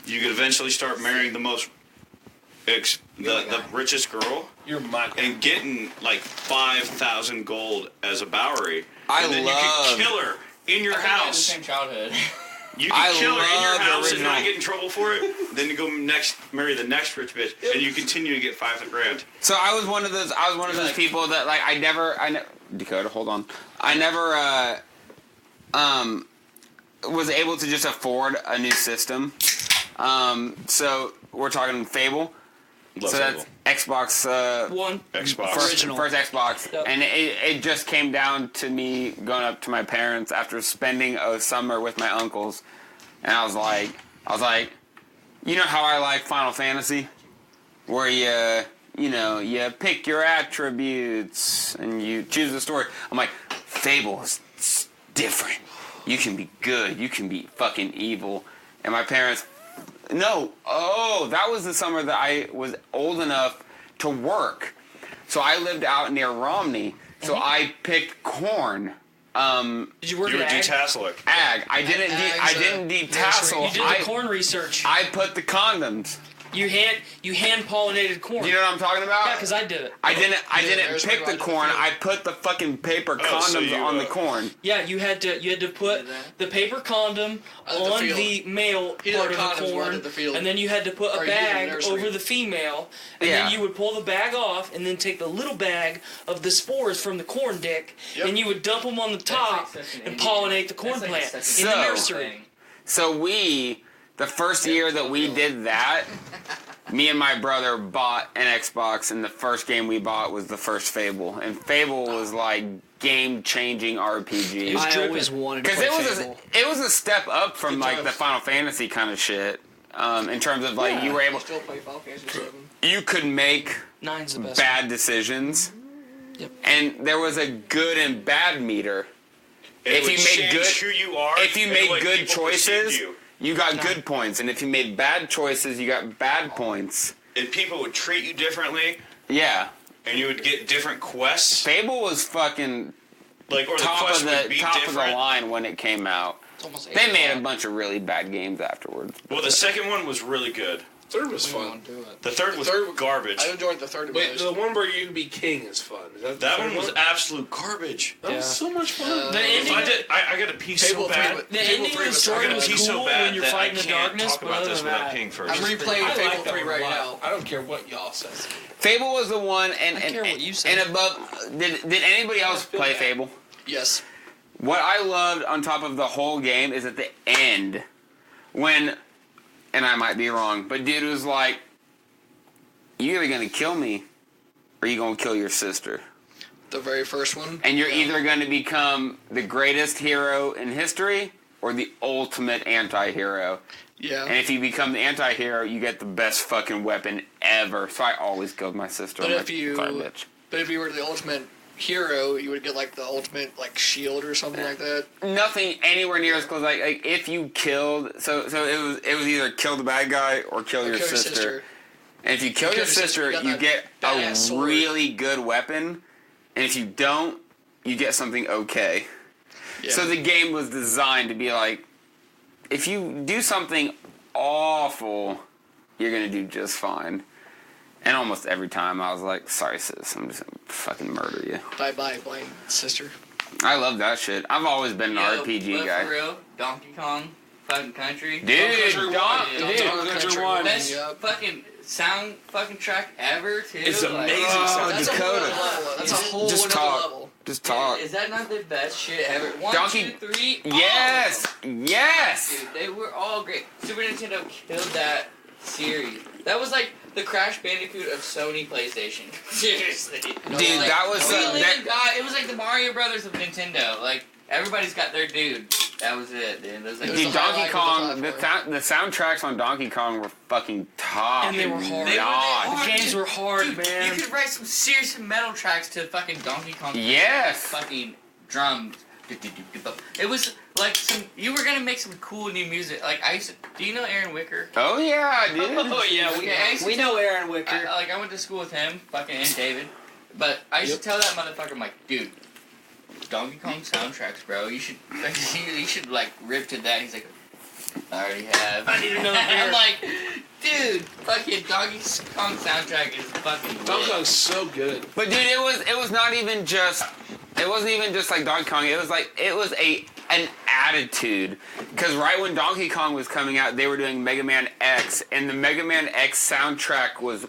you could eventually start marrying the most, the richest girl, You're my and getting like 5,000 gold as a Bowery. I and then love- you could kill her in your I think I had the house. same childhood. You I can kill her in your love the house and not original. get in trouble for it. Then you go marry the next rich bitch, and you continue to get 5,000. So I was one of those people that like Dakota, hold on. I never was able to just afford a new system. So we're talking Fable. Love so Fable. that's Xbox One. Xbox. first Xbox, Yep. and it just came down to me going up to my parents after spending a summer with my uncles, and I was like, you know how I like Final Fantasy, where you pick your attributes and you choose the story. I'm like, Fable is different. You can be good. You can be fucking evil. And my parents. No. Oh, that was the summer that I was old enough to work. So I lived out near Romney. So I picked corn. Did you work You were at Ag? detasselic. Ag. I didn't detassel. You did the corn research. I put the condoms. You hand pollinated corn. You know what I'm talking about? Yeah, because I did it. I didn't there's pick my the right corn. field. I put the fucking paper so condoms you, on the corn. Yeah, you had to put the paper condom The on field. the male Either part of condoms the went corn, at the field. and then you had to put Or a you did the bag nursery. over the female, and Yeah. then you would pull the bag off, and then take the little bag of the spores from the corn dick, Yep. and you would dump them on the top such an and Indian- pollinate the corn that's like plant such in a the So- nursery. thing. So the first year that we did that, me and my brother bought an Xbox, and the first game we bought was the first Fable. And Fable was like game-changing RPG. I always wanted to Because play it Fable. was a step up from Good like times. the Final Fantasy kind of shit. In terms of like you were able, Still play Final Fantasy 7. you could make Nine's the best. bad decisions, Yep. and there was a good and bad meter. It If would you made change good- who you are, If you and made the way good people perceived choices, you. you got good points, and if you made bad choices, you got bad points. And people would treat you differently, Yeah, and you would get different quests. Fable was fucking Like, or the top quest of would the be top of the different. line when it came out. It's almost 8 They made a o'clock. bunch of really bad games afterwards. Well, the second one was really good. Third was We fun. won't do it. The third was third- garbage. I enjoyed the third Wait, most. the one where you can be king is fun. Is that the That third one was absolute garbage. That was so much fun. The If ending, I did, I got a piece Fable so 3 bad. was- the Fable ending 3 of the was story I got a was piece cool so bad when you're that fighting I the can't darkness, talk but about other this than without that, paying first. I'm replaying I Fable like that 3 one a right lot. now. I don't care what y'all say. Fable was the one, and care what you say. and above. Did anybody else feel play bad. Fable? Yes. What I loved on top of the whole game is at the end, when, and I might be wrong, but dude was like, "You either gonna kill me, or you gonna kill your sister, The very first one. and you're Yeah. either gonna become the greatest hero in history or the ultimate anti-hero. Yeah. And if you become the anti-hero, you get the best fucking weapon ever." So I always killed my sister. But I'm if like, you- "Sorry, bitch." But if you were the ultimate hero, you would get like the ultimate like shield or something like that. Nothing anywhere near as close. Like if you killed, so it was either kill the bad guy or kill your Kill your sister. And if you kill your sister, got you that get a badass sword. really good weapon. And if you don't, you get something okay. Yeah. So the game was designed to be like, if you do something awful, you're gonna do just fine. And almost every time I was like, "Sorry, sis, I'm just gonna fucking murder you." Bye bye, blind sister. I love that shit. I've always been an RPG but guy. For real, Donkey Kong, fucking country. Dude, Country Country One. Best Yep. fucking sound fucking track ever too. It's Like, amazing. That's a whole Dakota. nother level. That's a whole Just nother talk. level. Just talk. Is that not the best shit ever? One, Donkey- 2, 3. Yes! Yes! Dude, they were all great. Super Nintendo killed that series. That was like the Crash Bandicoot of Sony PlayStation. Seriously. Dude, Like, that was... it was like the Mario Brothers of Nintendo. Like, everybody's got their dude. That was it, dude. It was like, Dude, Donkey Kong, the soundtracks on Donkey Kong were fucking top. And they were hard. God. The games were hard, dude, man. You could write some serious metal tracks to fucking Donkey Kong. Yes. Fucking drums. It was like you were gonna make some cool new music. Like do you know Aaron Wicker? Oh yeah, dude. Oh yeah, we know Aaron Wicker. I went to school with him, fucking, and David. But I used to tell that motherfucker, I'm like, dude, Donkey Kong soundtracks, bro. You should like rip to that. He's like, I already have. I need another beer. I'm like, dude, fucking Donkey Kong soundtrack is fucking lit. Donkey Kong's so good. But dude, it was not even just. It wasn't even just like Donkey Kong. It was an attitude. Because right when Donkey Kong was coming out, they were doing Mega Man X, and the Mega Man X soundtrack was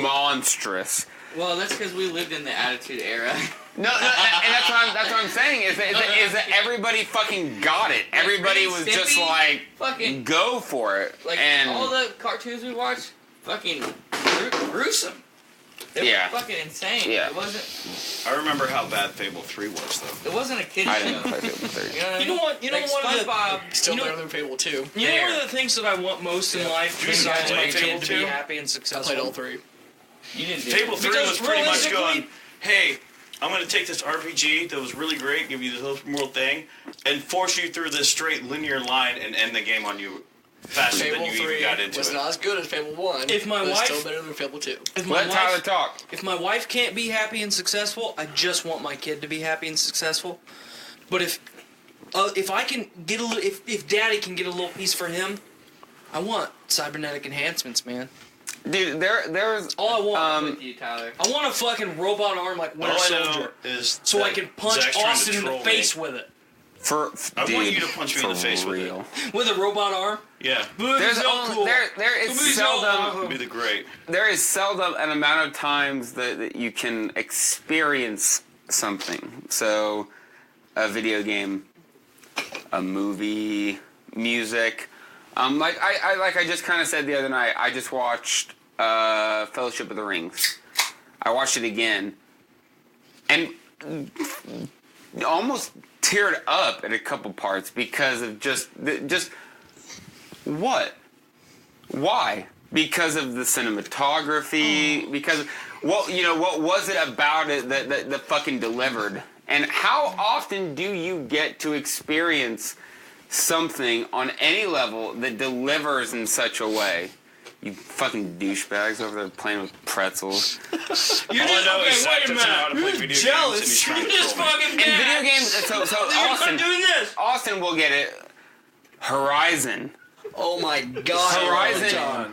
monstrous. Well, that's because we lived in the Attitude Era. No, and that's what I'm saying is that everybody fucking got it. Everybody was just like, fucking go for it. Like and all the cartoons we watched, fucking gruesome. It was fucking insane. Yeah. It wasn't. I remember how bad Fable 3 was, though. It wasn't a kid's I show. didn't play Fable 3. You know what? You know like one of the SpongeBob. Still You know- better than Fable 2. You know one of the things that I want most in life Did you besides play my Fable kid to be 2? happy and I successful. played all 3. You didn't do Fable it. 3 Because was pretty much realistically- going, hey, I'm going to take this RPG that was really great, give you this open world thing, and force you through this straight linear line and end the game on you faster Fable than you 3 even got into was it. not as good as Fable 1. If my but it's wife- still better than Fable 2. Let Tyler talk. If my wife can't be happy and successful, I just want my kid to be happy and successful. But if I can get a little, if Daddy can get a little piece for him, I want cybernetic enhancements, man. Dude, there's All I want. With you, Tyler. I want a fucking robot arm like Winter Also, Soldier, is so I that can punch Zach's trying to Austin in the troll me. face with it. I want you to punch me in the face with it. With a robot arm. Yeah. There's So only, cool. there is seldom It'd be the great. there is seldom an amount of times that you can experience something. So, a video game, a movie, music. Like I just kind of said the other night, I just watched Fellowship of the Rings. I watched it again, and almost teared up at a couple parts because of just what? Why? Because of the cinematography. Because what was it about it that fucking delivered? And how often do you get to experience something on any level that delivers in such a way? You fucking douchebags over there playing with pretzels. All I know is Zach doesn't know how to play video games, and he's trying to troll me. In video games, so Austin, doing this. Austin will get it. Horizon. Oh my god.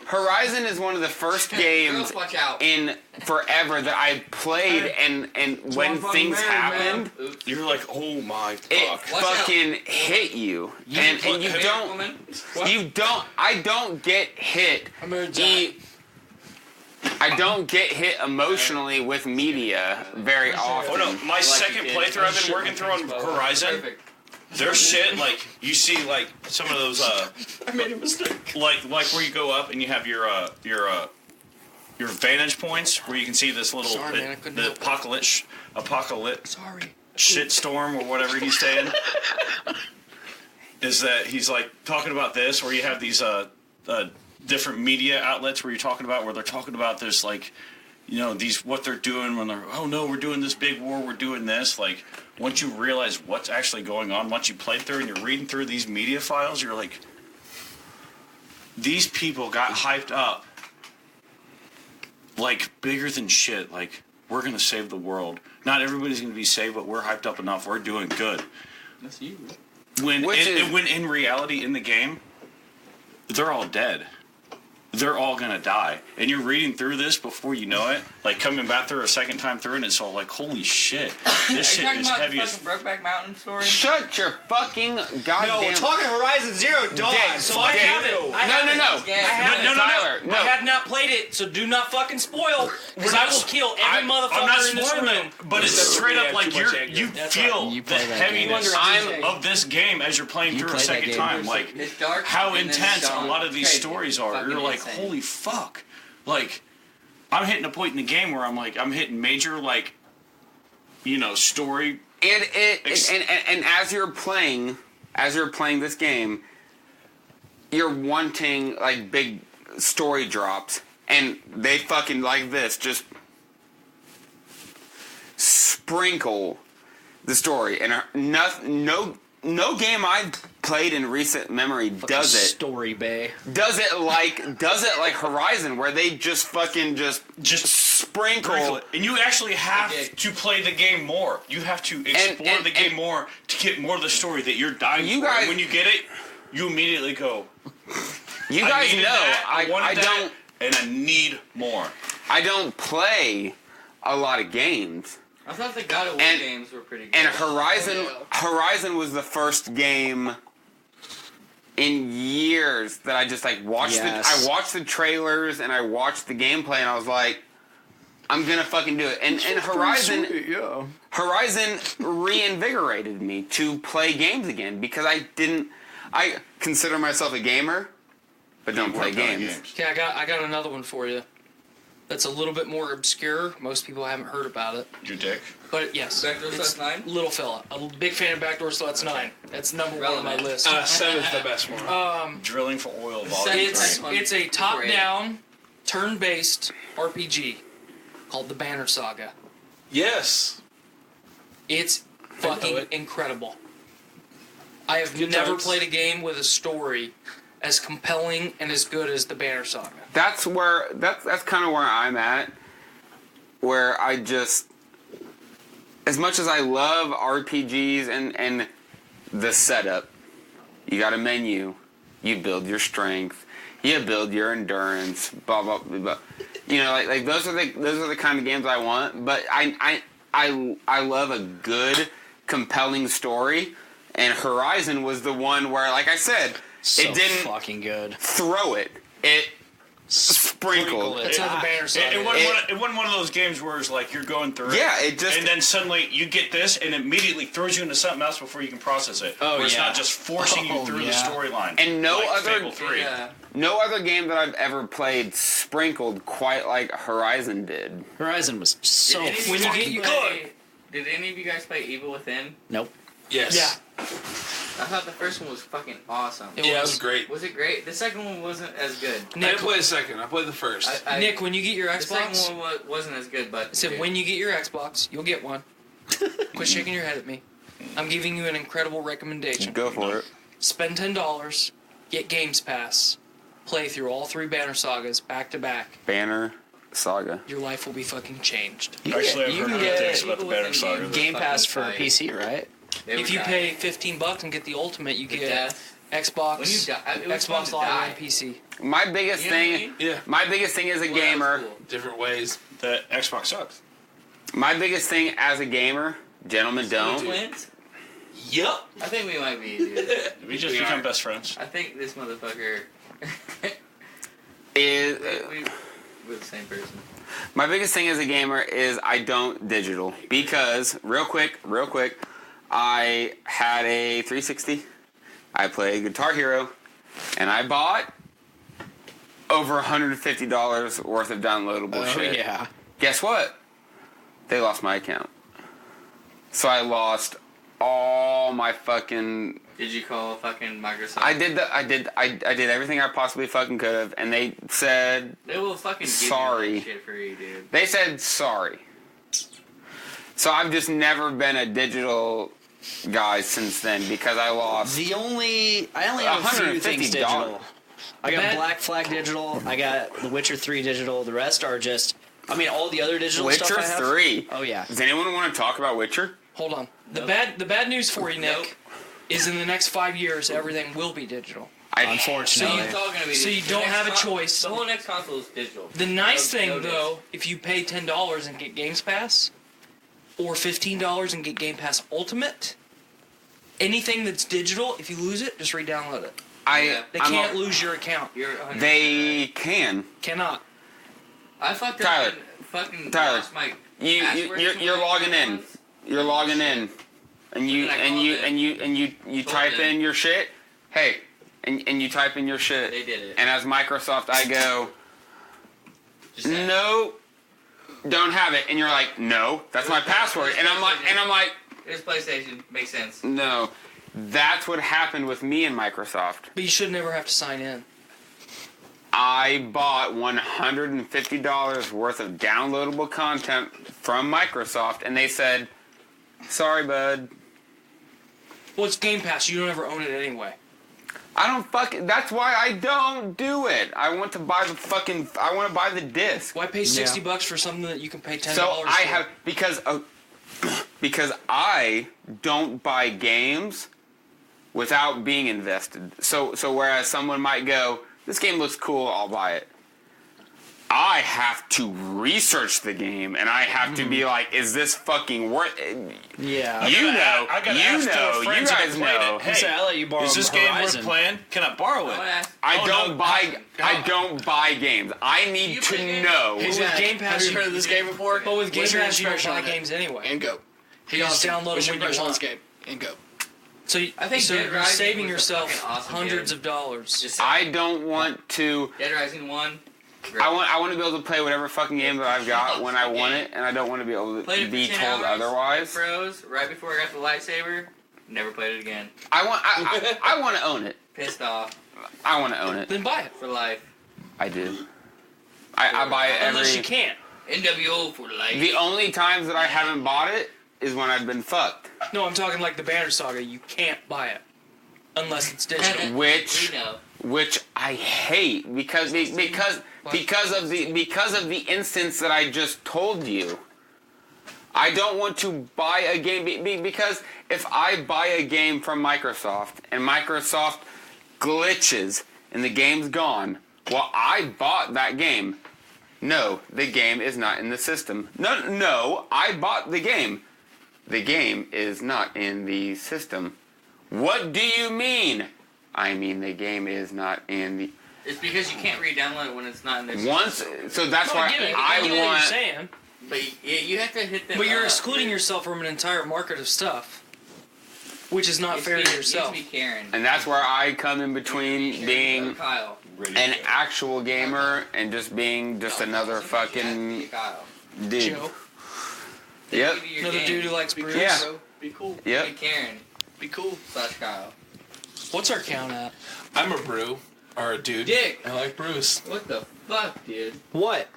Horizon is one of the first games Girls, watch out. in forever that I played, and when things happened, Oops. You're like, oh my it fuck. Watch fucking hit you, and you don't. Woman. I don't get hit. I don't get hit emotionally with media very often. Oh no, my second you did. playthrough I've been working through on Horizon, Perfect. there's shit like you see like some of those I made a mistake. like where you go up and you have your vantage points where you can see this little Sorry, man, I couldn't the help it. apocalypse Sorry. shitstorm or whatever he's saying. Is that he's like talking about this where you have these different media outlets where they're talking about this like, you know, these what they're doing when they're, oh no, we're doing this big war, we're doing this. Like once you realize what's actually going on, once you play through and you're reading through these media files, you're like, these people got hyped up like bigger than shit. Like we're gonna save the world. Not everybody's gonna be saved, but we're hyped up enough. We're doing good. That's you. When in reality in the game, they're all dead. They're all gonna die, and you're reading through this before you know it. Like coming back through a second time through, and it's all like, holy shit, this shit Are you is talking heavy about as. the fucking Brokeback Mountain story? Shut your fucking goddamn. No, we're talking Horizon Zero Dawn. Dick, So I have it. I have it. No. Yeah. I have it. Tyler, no. I have now not played it, so do not fucking spoil, because I will kill every motherfucker in this room. But it's straight up like you That's feel right. You the play that heaviness game. of this game as you're playing through a played that second game. time. Like It's dark, how and then it's intense a dawn. lot of these Crazy. stories are. Fucking You're like, insane. holy fuck. Like, I'm hitting a point in the game where I'm hitting major, like, story. And as you're playing this game, you're wanting like big story drops, and they fucking like this just sprinkle the story, and no game I've played in recent memory does it. Story bay. Does it like Horizon, where they just fucking just sprinkle it. And you actually have to play the game more. You have to explore the game more to get more of the story that you're dying for. guys- And when you get it, you immediately go, You guys know I I don't, don't and I need more. I don't play a lot of games. I thought the God of War And- games were pretty good. And Horizon Oh, Horizon was the first game in years that I just like watched Yes. I watched the trailers and I watched the gameplay and I was like, I'm gonna fucking do it. And Horizon reinvigorated me to play games again because I consider myself a gamer, but don't play games. Okay, I got another one for you. That's a little bit more obscure. Most people haven't heard about it. Your dick. But yes, Backdoor it's Sluts 9? Little fella. I'm a big fan of Backdoor Sluts 9. That's number one on my Relevant. list. 7's the best one. Drilling for oil Second volume. It's a top-down, turn-based RPG called the Banner Saga. Yes. It's know fucking it. incredible. I have Good never times. played a game with a story as compelling and as good as the Banner Saga. That's kind of where I'm at, where I just, as much as I love RPGs and the setup, you got a menu, you build your strength, you build your endurance, blah blah blah. Blah. Like those are the kind of games I want. But I love a good, compelling story, and Horizon was the one where, like I said, So it didn't fucking good. throw it. It sprinkled. That's how the Banner Saga It wasn't one of those games where it's like you're going through Yeah, it, it just- and then suddenly you get this, and it immediately throws you into something else before you can process it. Oh, where it's yeah. not just forcing you through the storyline. And no like other- Fable 3. Yeah. No other game that I've ever played sprinkled quite like Horizon did. Horizon was so Did any of you fucking guys good. play- Did any of you guys play Evil Within? Nope. Yes. Yeah. I thought the first one was fucking awesome. Yeah, it was great. Was it great? The second one wasn't as good. I didn't play the second. I played the first. Nick, when you get your the Xbox, second one wasn't as good, but I said when you get your Xbox, you'll get one. Quit shaking your head at me. I'm giving you an incredible recommendation. Go for it. Spend $10, get Games Pass, play through all 3 Banner Sagas back to back. Banner Saga. Your life will be fucking changed. Actually, I've you heard can good get things about the Evil Banner Within Saga. games. Game Pass for Fucking PC, right? they were If you dying. pay $15 and get the Ultimate, you get death. Xbox, When you die, it was fun Xbox to Live, die. and PC. My biggest You know what I thing. mean? Yeah. My biggest thing as a Well, that was gamer. cool. Different ways. The Xbox sucks. My biggest thing as a gamer. Gentlemen, don't. Twins? Yup. I think we might be, dude. We just We become are. best friends. I think this motherfucker. Is We're the same person. my biggest thing as a gamer is I don't digital because real quick, I had a 360. I played Guitar Hero, and I bought over $150 worth of downloadable shit. yeah. Guess what? They lost my account. So I lost all my fucking. Did you call fucking Microsoft? I did everything I possibly fucking could have, and they said They will fucking give Sorry. you that shit for you, dude. they said sorry. So I've just never been a digital guy since then because I lost. I only have a few things $150. digital. I got Bad- Black Flag digital. I got The Witcher 3 digital. The rest are just. I mean, all the other digital stuff Witcher I have. 3. Oh yeah. Does anyone want to talk about Witcher? Hold on. The bad news for you, Nick, Nope. is in the next 5 years everything will be digital. Unfortunately. It's all gonna be So you digital. don't The have a next choice. The whole next console is digital. The nice No- thing no though, if you pay $10 and get Games Pass, or $15 and get Game Pass Ultimate, anything that's digital, if you lose it, just re-download it. Yeah. They can't lose your account. You're 100% They right. can. Cannot. I fucked Tyler. up and fucking Tyler. lost my You're logging in. You're logging in, and you type in your shit. Hey, and you type in your shit. They did it. And as Microsoft, I go, Just that. no, don't have it. And you're like, no, that's my password. And I'm like, It was PlayStation. Makes sense. no, that's what happened with me and Microsoft. But you should never have to sign in. I bought $150 worth of downloadable content from Microsoft, and they said, sorry, bud. Well, it's Game Pass. You don't ever own it anyway. That's why I don't do it. I want to buy I want to buy the disc. Why pay $60 for something that you can pay $10 So for? I have, because I don't buy games without being invested. So whereas someone might go, this game looks cool, I'll buy it. I have to research the game, and I have to be like, is this fucking worth it? Yeah. You guys played know. it. Hey, I'll let you borrow is this game worth playing? Can I borrow it? I don't buy games. I need You to play games? know. Hey, with Game Pass, Have you heard of this game before? But with Game What's your Pass, you don't impression buy on it? games anyway. And go. You just download What's them your when you impression on want. this game? And go. So, I think so Dead you're Rising saving was a yourself fucking awesome hundreds game. of dollars. Just I don't want to. Dead Rising 1. Great. I want to be able to play whatever fucking game that I've got when I want it, and I don't want to be able Played to it for be 10 told hours, otherwise. Froze right before I got the lightsaber. Never played it again. I want to own it. Pissed off I want to own it. Then buy it. for life. I do. I buy it Unless you every. can't. NWO for life. The only times that I haven't bought it is when I've been fucked. No, I'm talking like the Banner Saga. You can't buy it. Unless it's digital. Which We know. which I hate because of the instance that I just told you. I don't want to buy a game because if I buy a game from Microsoft and Microsoft glitches and the game's gone, well, I bought that game. No, the game is not in the system. No, I bought the game. The game is not in the system. What do you mean? I mean the game is not in the... It's because you can't re-download it when it's not in there. So that's why I get it. I get what you're want... saying. But you have to hit them. But you're excluding yourself from an entire market of stuff, which is not fair to yourself. Be Karen. And that's where I come in between being Kyle. an actual gamer and just being just another fucking Kyle. dude. Joe, Yep. Give you your another game. dude who likes brews. Yeah. Bro, be cool. Be Yep. Karen. Be cool. / Kyle. What's our count at? I'm a brew. Or a dude. Dick. I like brews. What the fuck, dude? What?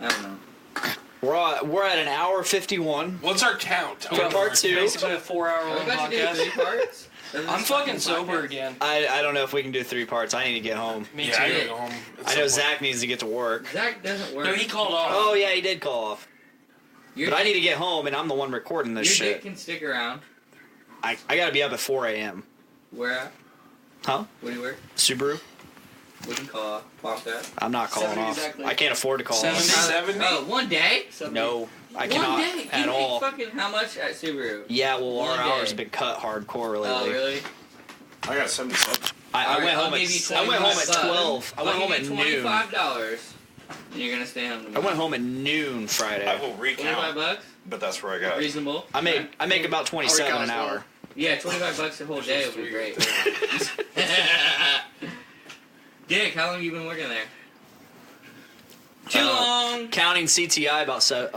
I don't know. We're at an hour 51. What's our count? For part two. Basically a 4-hour Are we long about to do 3 podcast. parts? I'm fucking sober again. I don't know if we can do 3 parts. I need to get home. Me Yeah, I too. gotta go home. at I some know point. Zach needs to get to work. Zach doesn't work. No, he called off. Oh yeah, he did call off. Your But I dick- need to get home, and I'm the one recording this Your dick shit. can stick around. I gotta be up at 4 a.m. Where at? Huh? What do you work? Subaru? We can call off that. I'm not calling 70 off. exactly. I can't afford to call 70? off. 70? Oh, one day? No, I One cannot day? at You all. make fucking how much at Subaru? Yeah, well, our One hours day. have been cut hardcore lately. Oh, really? I got 77. I Alright, went I'll home give you at I went home at 25 12. I went home at noon. $25, and you're gonna stay home I tomorrow. went home at noon I Friday. will 25 recount, bucks? but that's where I got it. Reasonable? I make about 27 an hour. Yeah, 25 bucks a whole day would be great. Dick, how long have you been working there? Too long. Counting CTI about Too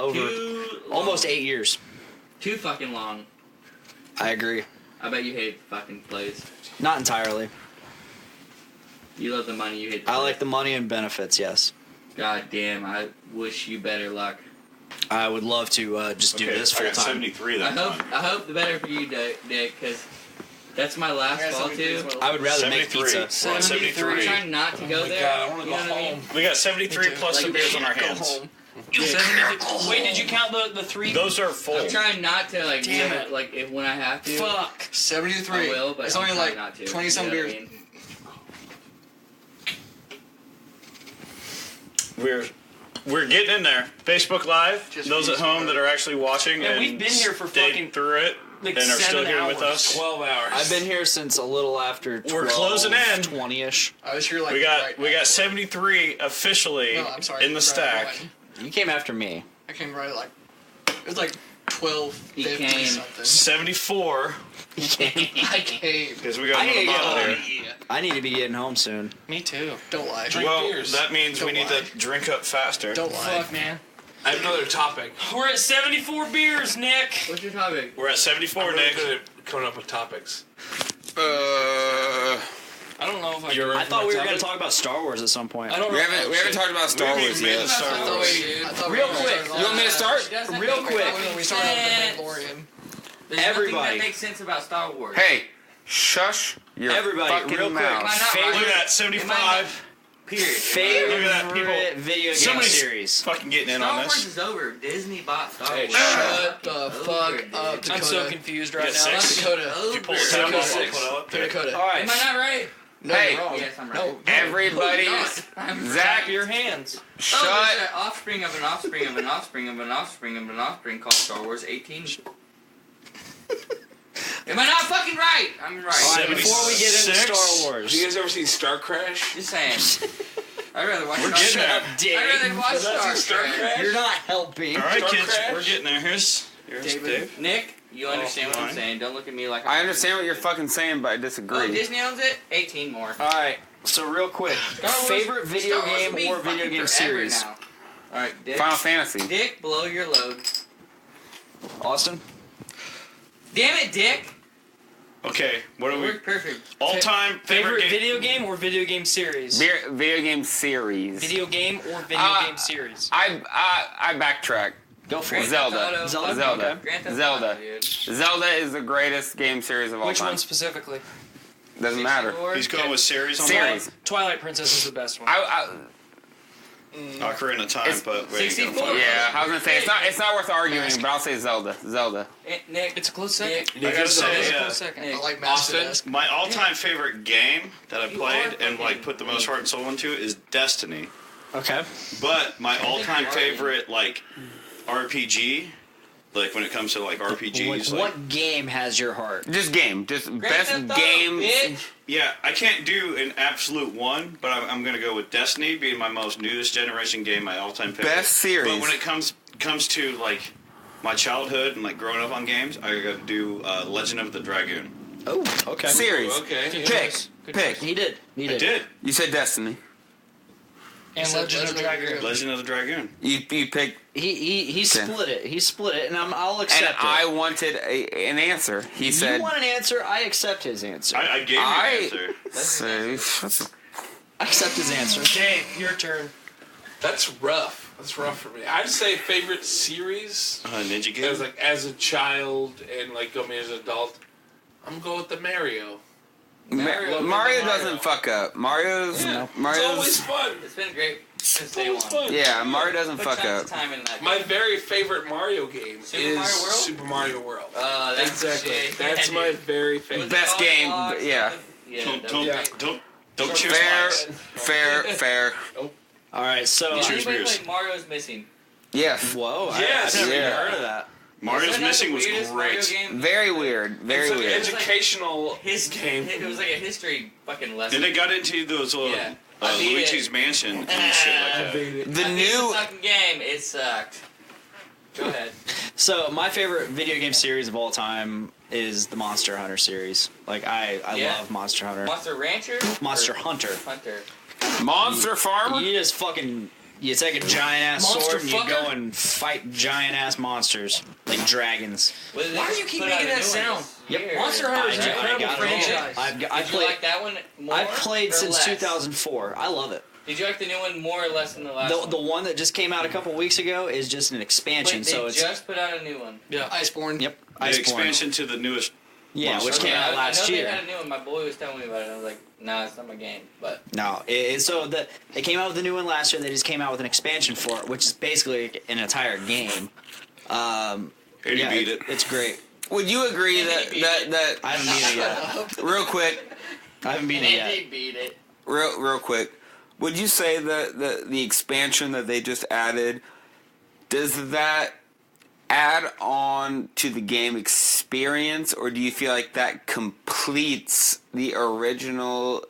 long. almost 8 years. Too fucking long. I agree. I bet you hate fucking place. Not entirely. You love the money, you hate the I place. like the money and benefits. Yes. God damn, I wish you better luck. I would love to just do this I full got time. 73 I that time. hope the better for you, Dick, because that's my last fall too. I would rather make 73. pizza. We're on 73. 73. Trying not to go my there. God, I wanna you go know what I mean? home. We got 73 plus Like, some beers on our go hands. home. 73. Wait, did you count the 3? Those are full. I'm trying not to like Damn do it. like if when I have to. Fuck. 73. I will, but it's I'm only trying like not to. 20 some You know what beers. I mean? We're getting in there. Facebook Live. Just Those at for you, home bro. that are actually watching Man, and we've been here for stayed fucking, through it like, and are still 7 here with hours. us. 12 hours. I've been here since a little after 12. We're closing in. 20ish. I was here like We got right we got 73 officially No, I'm sorry. in the Right, stack. right. You came after me. I came right like it was like 12:50 something. 74. He came. I came. Because we got I need another to get bottle home. here. I need to be getting home soon. Me too. Don't lie. Well, beers. that means we Don't need lie. to drink up faster. Don't lie. Fuck, man. I have another topic. We're at 74 beers, Nick. What's your topic? We're at 74, I'm really Nick. good at coming up with topics. I don't know if I You're can. I thought we were going to talk about Star Wars at some point. I don't We know. haven't talked about Star We Wars haven't made yet. the Star I thought Wars. I thought Real were quick. starting You want me to off- start? Real quick. When we started off with Mandalorian. There's Everybody. nothing that makes sense about Star Wars. Hey, shush your Everybody, fucking real quick. mouth. Am I not Favorite- right? Look at that, Am I 75. Period. Favorite Look at that, people. video game Somebody's series. fucking getting in Star on Wars this. is over. Disney bought Star Hey, Wars. Shut the Over, fuck dude. up, Dakota. I'm so confused right You now. got 6? Dakota. If you pull the Over. tab off, Dakota. I'll put it up there. Dakota. All right. Am I not right? No, Hey. you're wrong. Yes, I'm right. No. Everybody's I'm Zach, Clap your hands. Oh, shut. there's an offspring of an offspring of an offspring of an offspring of an offspring called Star Wars 18. Am I not fucking right? I'm right. All right, before we get into 76? Star Have Wars. you guys ever seen Star Crash? Just saying. I'd rather watch We're getting there. I'd rather watch Star Trek. You're not helping. All right, Star kids, Crash? we're getting there. Here's Dave. Nick, you understand what I'm fine. saying. Don't look at me like I understand what you're fucking saying, but I Oh, disagree. Disney owns it? 18 more. All right. So real quick, Star Wars- favorite video Star Wars game will be or video fucking game forever series? now. Alright, Dick. Final Fantasy. Dick, blow your load. Austin. Damn it, Dick! Okay, what are we? Worked perfect. All-time Favorite game? video game or video game series? Video game series. Video game or video game series? I backtrack. Go for Grand it. Zelda. Theft Auto. Zelda. Zelda. Okay. Grand Theft Zelda. Auto, dude. Zelda is the greatest game series of all Which time. one specifically? Doesn't matter. 64. He's going with series. Series. Twilight Princess is the best one. Ocarina of Time, It's but wait, 64. Yeah, I was gonna say it's not worth arguing, but I'll say Zelda. Zelda. Nick, It's a close second. Nick, I gotta It's say, a close second. Nick. I like Master Austin? Desk. my all-time favorite game that I You played are and like fucking- put the most heart and soul into is Destiny. Okay. But my all-time you are. favorite like RPG, like when it comes to like RPGs, like What game has your heart? Just best Theft Auto, game. bitch. yeah, I can't do an absolute one, but I'm gonna go with Destiny being my most newest generation game, my all-time favorite. Best series. But when it comes to like my childhood and like growing up on games, I gotta do Legend of the Dragoon. Oh, okay. Series. Okay. Good Pick. choice. Good Pick. choice. He did. He I did. did You said Destiny. And said Legend of Legend of Dragoon. Legend of the Dragoon. You picked, He split it. He split it, and I'll accept and it. I wanted an answer. He You said. want an answer? I accept his answer. I gave you an answer. I accept his answer. Dave, your turn. That's rough. That's rough for me. I'd say favorite series Ninja as game. like as a child and like going as an adult. I'm gonna go with the Mario. Mario Mario. doesn't fuck up. Mario's It's always Mario's fun. It's been great since It's day always one. fun. yeah. Mario doesn't Put fuck tons up. of time in that. My very favorite Mario game Super is Mario World? Super Mario World. That's Exactly. shit. That's Yeah, my dude. very Was favorite. it Best all game, blocks? yeah. Yeah. Don't that don't was Yeah. great. don't choose Fair, lies. fair. All right, so You choose Anybody beers. play Mario's Missing? Yes. whoa, Yes. I've never even Yeah. heard of that. Mario's Isn't that Missing the was weirdest Mario great. game? Very weird. Very It's like weird. an educational game. It was like a history fucking lesson. Then they got into those little Yeah. I beat Luigi's it. Mansion and shit like that. The I beat new. the fucking game. It sucked. Go ahead. So my favorite video game series of all time is the Monster Hunter series. Like I Yeah. love Monster Hunter. Monster Rancher? Monster Or Hunter. Hunter. Monster Farmer? You just fucking you take a giant ass Monster sword and you fucker? go and fight giant ass monsters like dragons. Why Why do you keep making that sound? Yep. Monster Hunter is an I incredible got it all. franchise. I Did you played. like that one more? I've played or since less? 2004. I love it. Did you like the new one more or less than the last one? The one that just came out a couple weeks ago is just an expansion. Wait, they So it's just put out a new one. Yeah. Iceborne. yep. The Iceborne. expansion to the newest. Yeah, which came Okay, out I last know year. they had a new one. My boy was telling me about it. I was like, nah, it's not my game. But No, they came out with a new one last year. They just came out with an expansion for it, which is basically an entire game. Eddie Yeah, beat it. It's great. Would you agree that I haven't beat it yet. real quick, I haven't beat it yet. Andy beat it. real quick, would you say that the expansion that they just added, does that add on to the game experience, or do you feel like that completes the original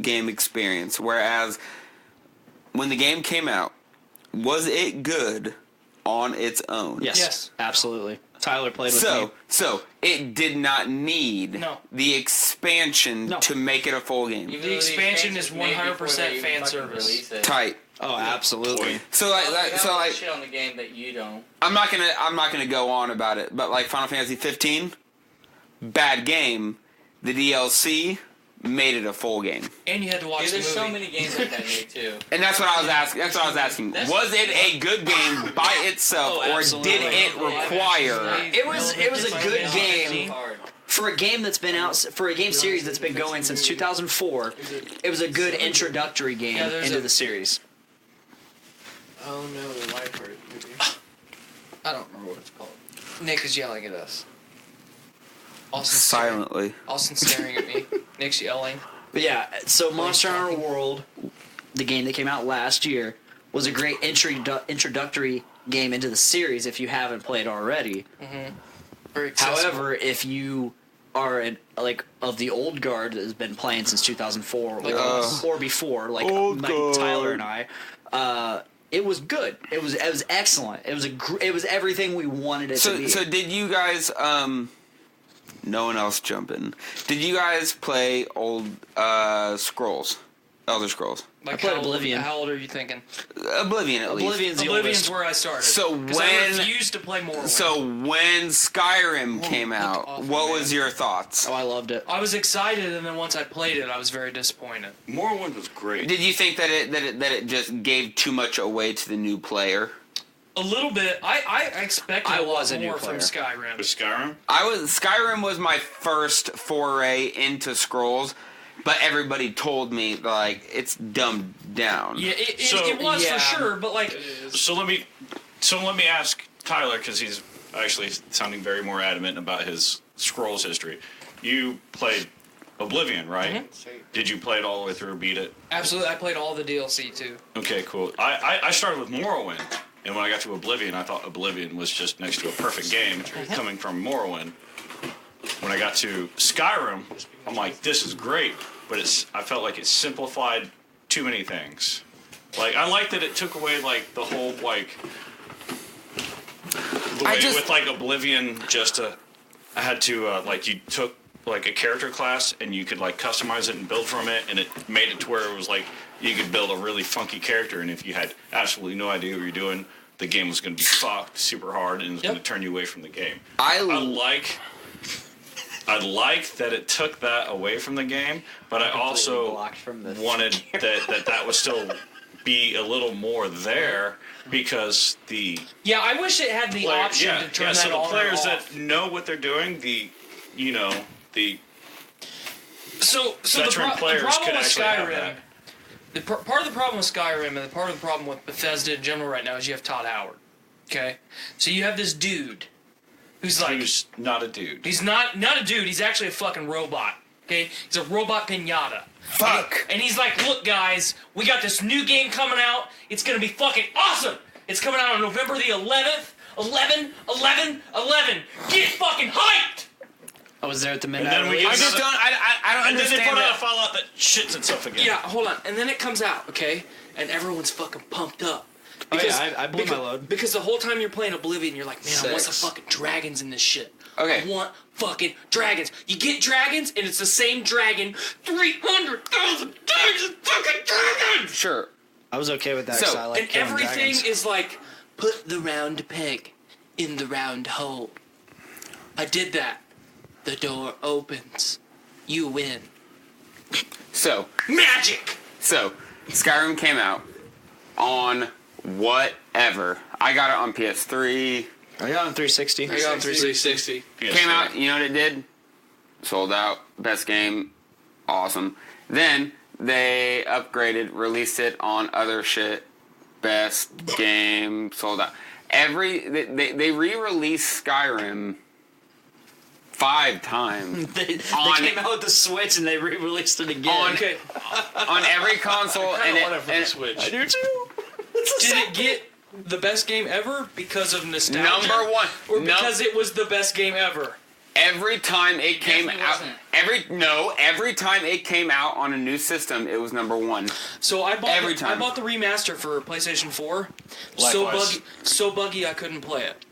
game experience? Whereas when the game came out, was it good on its own? Yes. Absolutely. Tyler played with me. So it did not need No. the expansion No. to make it a full game. Even The though expansion is expansion's made before 100% they even fan fucking service. release it. Tight. Oh, absolutely. So like, They so got like, shit on the game that you don't. I'm not gonna go on about it, but like Final Fantasy 15, bad game. The DLC made it a full game, And you had to watch Dude, the movie. there's so many games like that, Nick, too. and that's what I was asking. Was it a good game by itself, or absolutely. did it require? It was a good game. Hard. For a game that's been out, for a game series that's been going since 2004, it was a good introductory game into the series. Oh no, the library. I don't remember what it's called. Nick is yelling at us. Silently. Austin's staring at me. Nick's yelling. But yeah, so Monster Hunter World, the game that came out last year, was a great introductory game into the series if you haven't played already. Very accessible. However, if you are of the old guard that has been playing since 2004 or before, like Tyler and I, it was good. It was excellent. It was everything we wanted it to be. So did you guys? No one else jump in. Did you guys play old Scrolls, Elder Scrolls? Like I played Oblivion. How old are you thinking? Oblivion at least. Oblivion's the Oblivion's oldest. where I started. So 'Cause I refused to play Morrowind. So when Skyrim came out, awful, what man. was your thoughts? Oh, I loved it. I was excited, and then once I played it, I was very disappointed. Morrowind was great. Did you think that it just gave too much away to the new player? A little bit. I expected I a lot was a new more from player. Skyrim. Was Skyrim? Skyrim was my first foray into Scrolls, but everybody told me like it's dumbed down. Yeah, it So- was yeah. for sure, but like, So let me ask Tyler, because he's actually sounding very more adamant about his Scrolls history. You played Oblivion, right? Did you play it all the way through, beat it? absolutely, I played all the DLC too. Okay, cool. I started with Morrowind, and when I got to Oblivion, I thought Oblivion was just next to a perfect game coming from Morrowind. When I got to Skyrim, I'm like, this is great, but I felt like it simplified too many things. Like, I liked that it took away like the whole like the way with like Oblivion. I had to like you took like a character class and you could like customize it and build from it, and it made it to where it was like you could build a really funky character, and if you had absolutely no idea what you're doing, the game was going to be fucked super hard and it was going to turn you away from the game. I like that it took that away from the game, but I also wanted that would still be a little more there, because Yeah, I wish it had the option to turn that so the on players or off. that know what they're doing, So veteran the players problem could with actually have Skyrim, part of the problem with Skyrim and the part of the problem with Bethesda in general right now is you have Todd Howard. Okay, so you have this dude who's not a dude. He's not a dude. He's actually a fucking robot. Okay, he's a robot pinata. Fuck. And he's like, look, guys, we got this new game coming out. It's gonna be fucking awesome. It's coming out on November the 11th. 11. Get fucking hyped. I was there at the And midnight then we release. get I don't and then they understand put out a that. Fallout that shits itself again. Yeah, hold on. And then it comes out, okay? And everyone's fucking pumped up. Oh, yeah, I blew my load. Because the whole time you're playing Oblivion, you're like, man, I want some 6. fucking dragons in this shit. Okay. I want fucking dragons. You get dragons, and it's the same dragon 300,000 times as fucking dragons! Sure. I was okay with that. So- 'cause I like And killing everything dragons. is like, put the round peg in the round hole. I did that. The door opens. You win. So Magic! Skyrim came out on whatever. I got it on PS3. I got on 360. I got on 360. Came out, you know what it did? Sold out. Best game. Awesome. Then they upgraded, released it on other shit. Best game. Sold out. They re-released Skyrim 5 times. They came out with the Switch and they re-released it again. On every console. I want it for the Switch. I do too. Did it get the best game ever because of nostalgia? Number one. Or because it was the best game ever? Every time it came Definitely out, wasn't. every time it came out on a new system, it was number one. So I bought Every time. I bought the remaster for PlayStation 4. Likewise. So buggy I couldn't play it.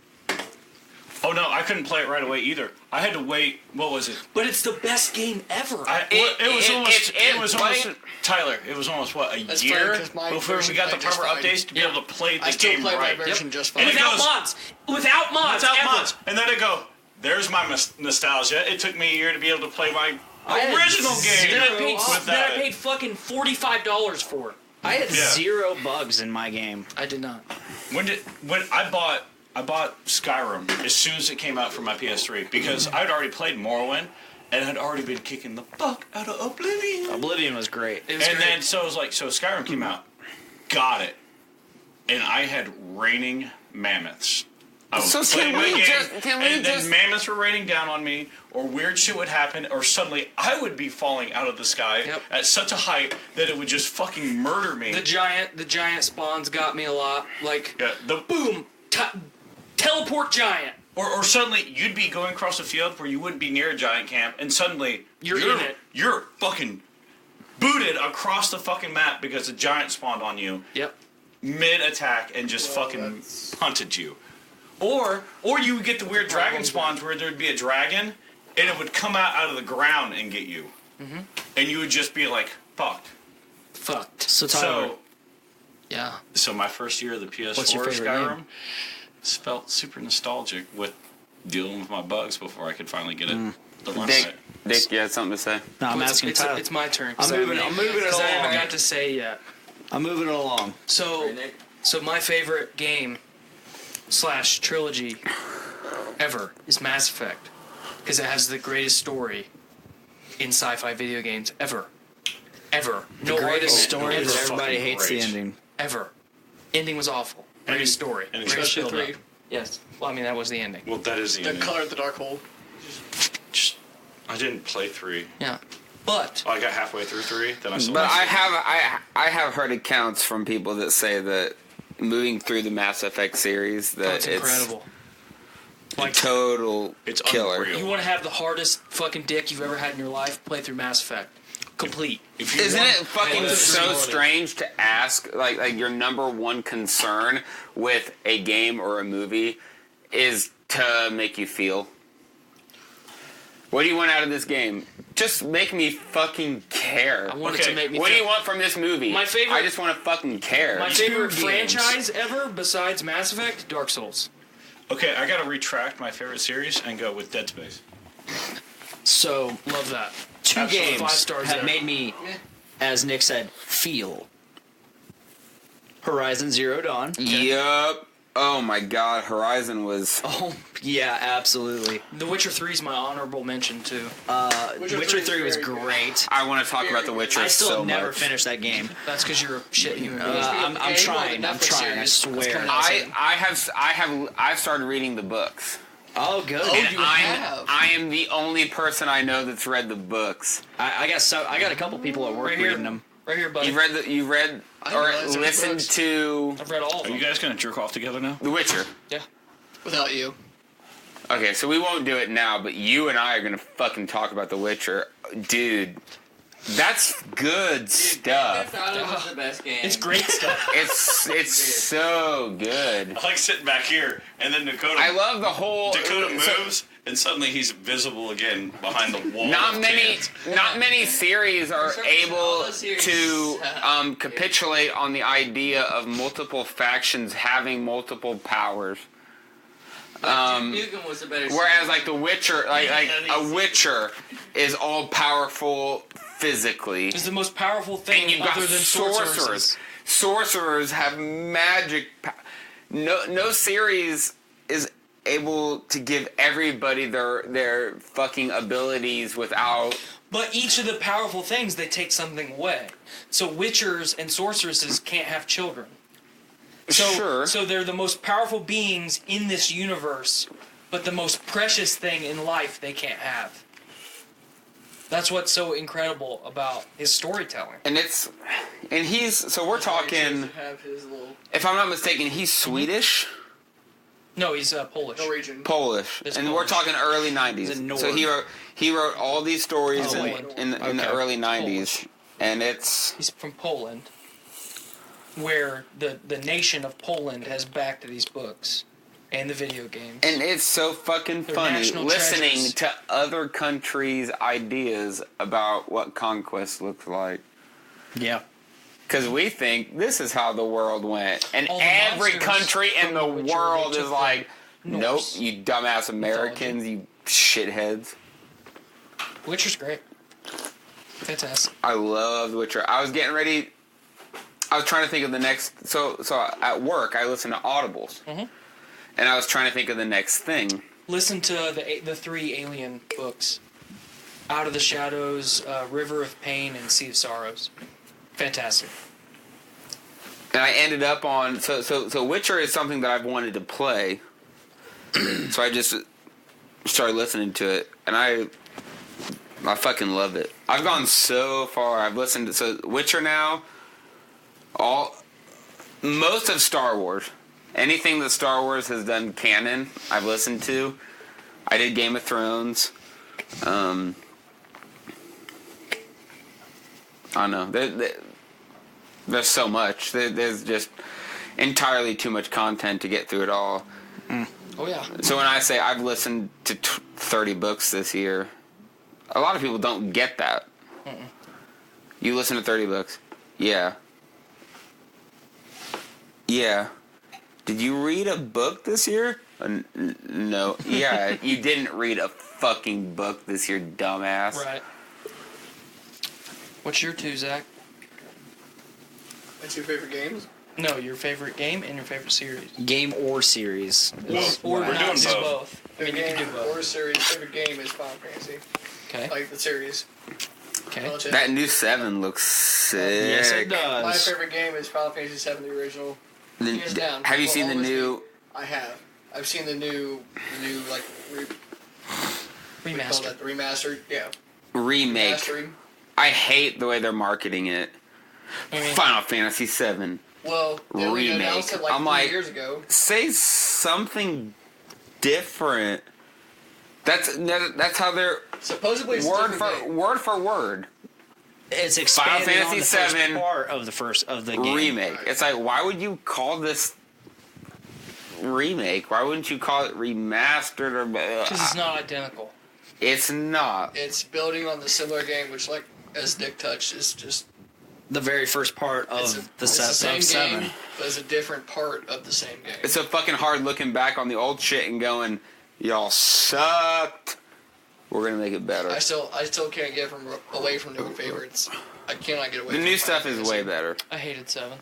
Oh no, I couldn't play it right away either. I had to wait. What was it? But it's the best game ever. It was almost Tyler. It was almost what That's year funny, 'cause my before we version got the played just proper fine. updates to be able to play the I still game play right. my version just And fine. it Without goes- mods. Without mods. Without ever. mods. And then I go, there's my nostalgia. It took me a year to be able to play my had original game. Then I paid, without then I it. paid fucking $45 for it. I had Yeah. 0 bugs in my game. I did not. When I bought Skyrim as soon as it came out for my PS3 because I'd already played Morrowind and had already been kicking the fuck out of Oblivion. Oblivion was great. It was And great. then so it was like, so Skyrim came out, got it, and I had raining mammoths. I was So playing can my we game, just- can we and then just- mammoths were raining down on me, or weird shit would happen, or suddenly I would be falling out of the sky Yep. at such a height that it would just fucking murder me. the giant spawns got me a lot. Like, Yeah, boom, teleport giant. Or suddenly you'd be going across a field where you wouldn't be near a giant camp, and suddenly You're in it. You're fucking booted across the fucking map because a giant spawned on you Yep. mid attack and just fucking hunted you. Or you would get the weird dragon spawns where there'd be a dragon and it would come out of the ground and get you, and you would just be like fucked. Fucked. So Tyler, Yeah. So my first year of the PS4 What's your favorite Skyrim game? felt super nostalgic with dealing with my bugs before I could finally get it to run Dick, right. Dick, you had something to say? no, I'm It's- asking it's, Tyler. it's my turn. I'm moving it I haven't along. got to say yet. I'm moving it along. So my favorite game / trilogy ever is Mass Effect because it has the greatest story in sci-fi video games ever. No Greatest argument. story Ever. is everybody fucking hates the great. ending. Ever. Ending was awful. Greatest story. and Greatest Especially build-up. 3. Yes. Well, I mean that was the ending. Well, that is the The ending. color of the dark hole. I didn't play 3. Yeah. But Oh, I got halfway through 3. Then I sold But it. I have heard accounts from people that say that moving through the Mass Effect series that that's it's incredible. a total It's killer. unreal. You want to have the hardest fucking dick you've ever had in your life? Play through Mass Effect. Complete. If you Isn't want- it fucking Yeah, so that's strange to ask like your number one concern with a game or a movie is to make you feel? What do you want out of this game? Just make me fucking care. I want it to make me What do feel- you want from this movie? My favorite- I just want to fucking care. My favorite Two games. franchise ever besides Mass Effect, Dark Souls. Okay, I gotta retract my favorite series and go with Dead Space. So Love that. 2 Absolutely. games 5 stars have there. made me, as Nick said, feel. Horizon Zero Dawn. Yup. Oh my god, Horizon was... Oh yeah, absolutely. The Witcher 3 is my honorable mention too. Witcher 3 was great. I want to talk about The Witcher I still so have never much. finised that game. That's because you're a shit human being. I'm Yeah, you trying. know, the I'm Netflix trying. I series that's swear. coming out. I've started reading the books. Oh, good. Oh, And you have. I am the only person I know that's read the books. I got a couple people at work Right here. reading them. Right here, buddy. You've read I didn't or realize there were listened books. to I've read all of Are them. you guys gonna jerk off together now? The Witcher. Yeah. Without you. Okay, so we won't do it now, but you and I are gonna fucking talk about The Witcher, dude. That's good stuff. I thought it was the best game. It's great stuff. It's so good. I like sitting back here, and then Dakota. I love the whole Dakota so- moves, and suddenly he's visible again behind the wall. Not of many, cans. not many series are All able the series. to capitulate on the idea of multiple factions having multiple powers. Nukem was a better Whereas, series. like The Witcher, like a Witcher is all powerful physically, It's the most powerful and thing you've got other than sorcerers. Sorcerers have magic. No series is able to give everybody their fucking abilities without. But each of the powerful things, they take something away. So witchers and sorceresses can't have children. So, Sure. So they're the most powerful beings in this universe, but the most precious thing in life they can't have. That's what's so incredible about his storytelling. And he's so we're talking. Have his little. If I'm not mistaken, he's Swedish. No, he's Polish. Norwegian. Polish, It's and Polish. we're talking early '90s. He's a So he wrote all these stories Poland. in the Okay. early '90s, Polish. and it's He's from Poland, where the nation of Poland has backed these books and the video games. and it's so fucking They're funny national listening treasures. to other countries' ideas about what conquest looks like. Yeah. Because we think this is how the world went, and All the every monsters country in from the The Witcher, world they is took like, the nope, Norse you dumbass Americans, you shitheads. Witcher's great. Fantastic. I love The Witcher. I was getting ready. I was trying to think of the next. So at work, I listen to audibles, Mhm. and I was trying to think of the next thing. Listen to the 3 Alien books: Out of the Shadows, River of Pain, and Sea of Sorrows. Fantastic. And I ended up on so Witcher is something that I've wanted to play. So I just started listening to it, and I fucking love it. I've gone so far. I've listened to Witcher now. Most of Star Wars, anything that Star Wars has done canon, I've listened to. I did Game of Thrones. I don't know. There's so much. There's just entirely too much content to get through it all. Oh yeah. So when I say I've listened to 30 books this year, a lot of people don't get that. You listen to 30 books? Yeah. Yeah. Did you read a book this year? No. Yeah, you didn't read a fucking book this year, dumbass. Right. What's your 2, Zach? What's your favorite games? No, your favorite game and your favorite series. Game or series. Or we're not doing do both. both. I mean, you Favorite can do game or both. series. Favorite game is Final Fantasy. Okay. Like the series. Okay. Legit. That new 7 looks sick. Yes, it My does. favorite game is Final Fantasy VII, the original. The- Hands down. Have you Will seen the always new... I have. I've seen the new like we call Remastered. that the remastered. Yeah. remake? Remastering. I hate the way they're marketing it. I mean, Final Fantasy VII. Well, they only Remake. announced it like I'm 3 like- years ago. Say something different. That's how they're Supposedly it's a word different for game. word for word It's expanding Fantasy on the first VII part of the game. remake. It's like, why would you call this remake? Why wouldn't you call it remastered or? because it's not identical. It's not. It's building on the similar game, which, like, as Nick touched, is just The very first part it's of the same seven. game, but it's a different part of the same game. It's so fucking hard looking back on the old shit and going, y'all sucked. We're gonna make it better. I still can't get away from new favorites. I cannot get away. The from new Final stuff is Fantasy. way better. I hated 7.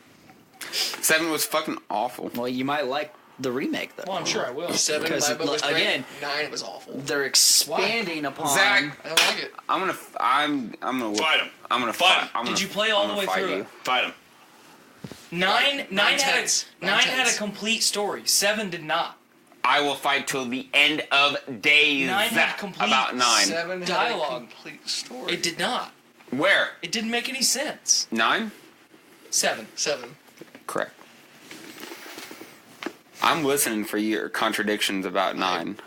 7 was fucking awful. Well, you might like the remake though. Well, I'm sure I will. 7 Because, my book was great. again, 9 was awful. They're expanding upon. Zach, I don't like it. I'm gonna Fight 'em. I'm gonna Fight fight. 'em. I'm Did gonna- you play all I'm the gonna way fight through you. it? Fight him. 9 had tenths. a 9 9 had a tenths. complete story. 7 did not. I will fight till the end of days. 9 had complete about 9. 7 had Dialogue. a complete story. It did not. Where? It didn't make any sense. 9? 7. 7. Correct. I'm listening for your contradictions about 9.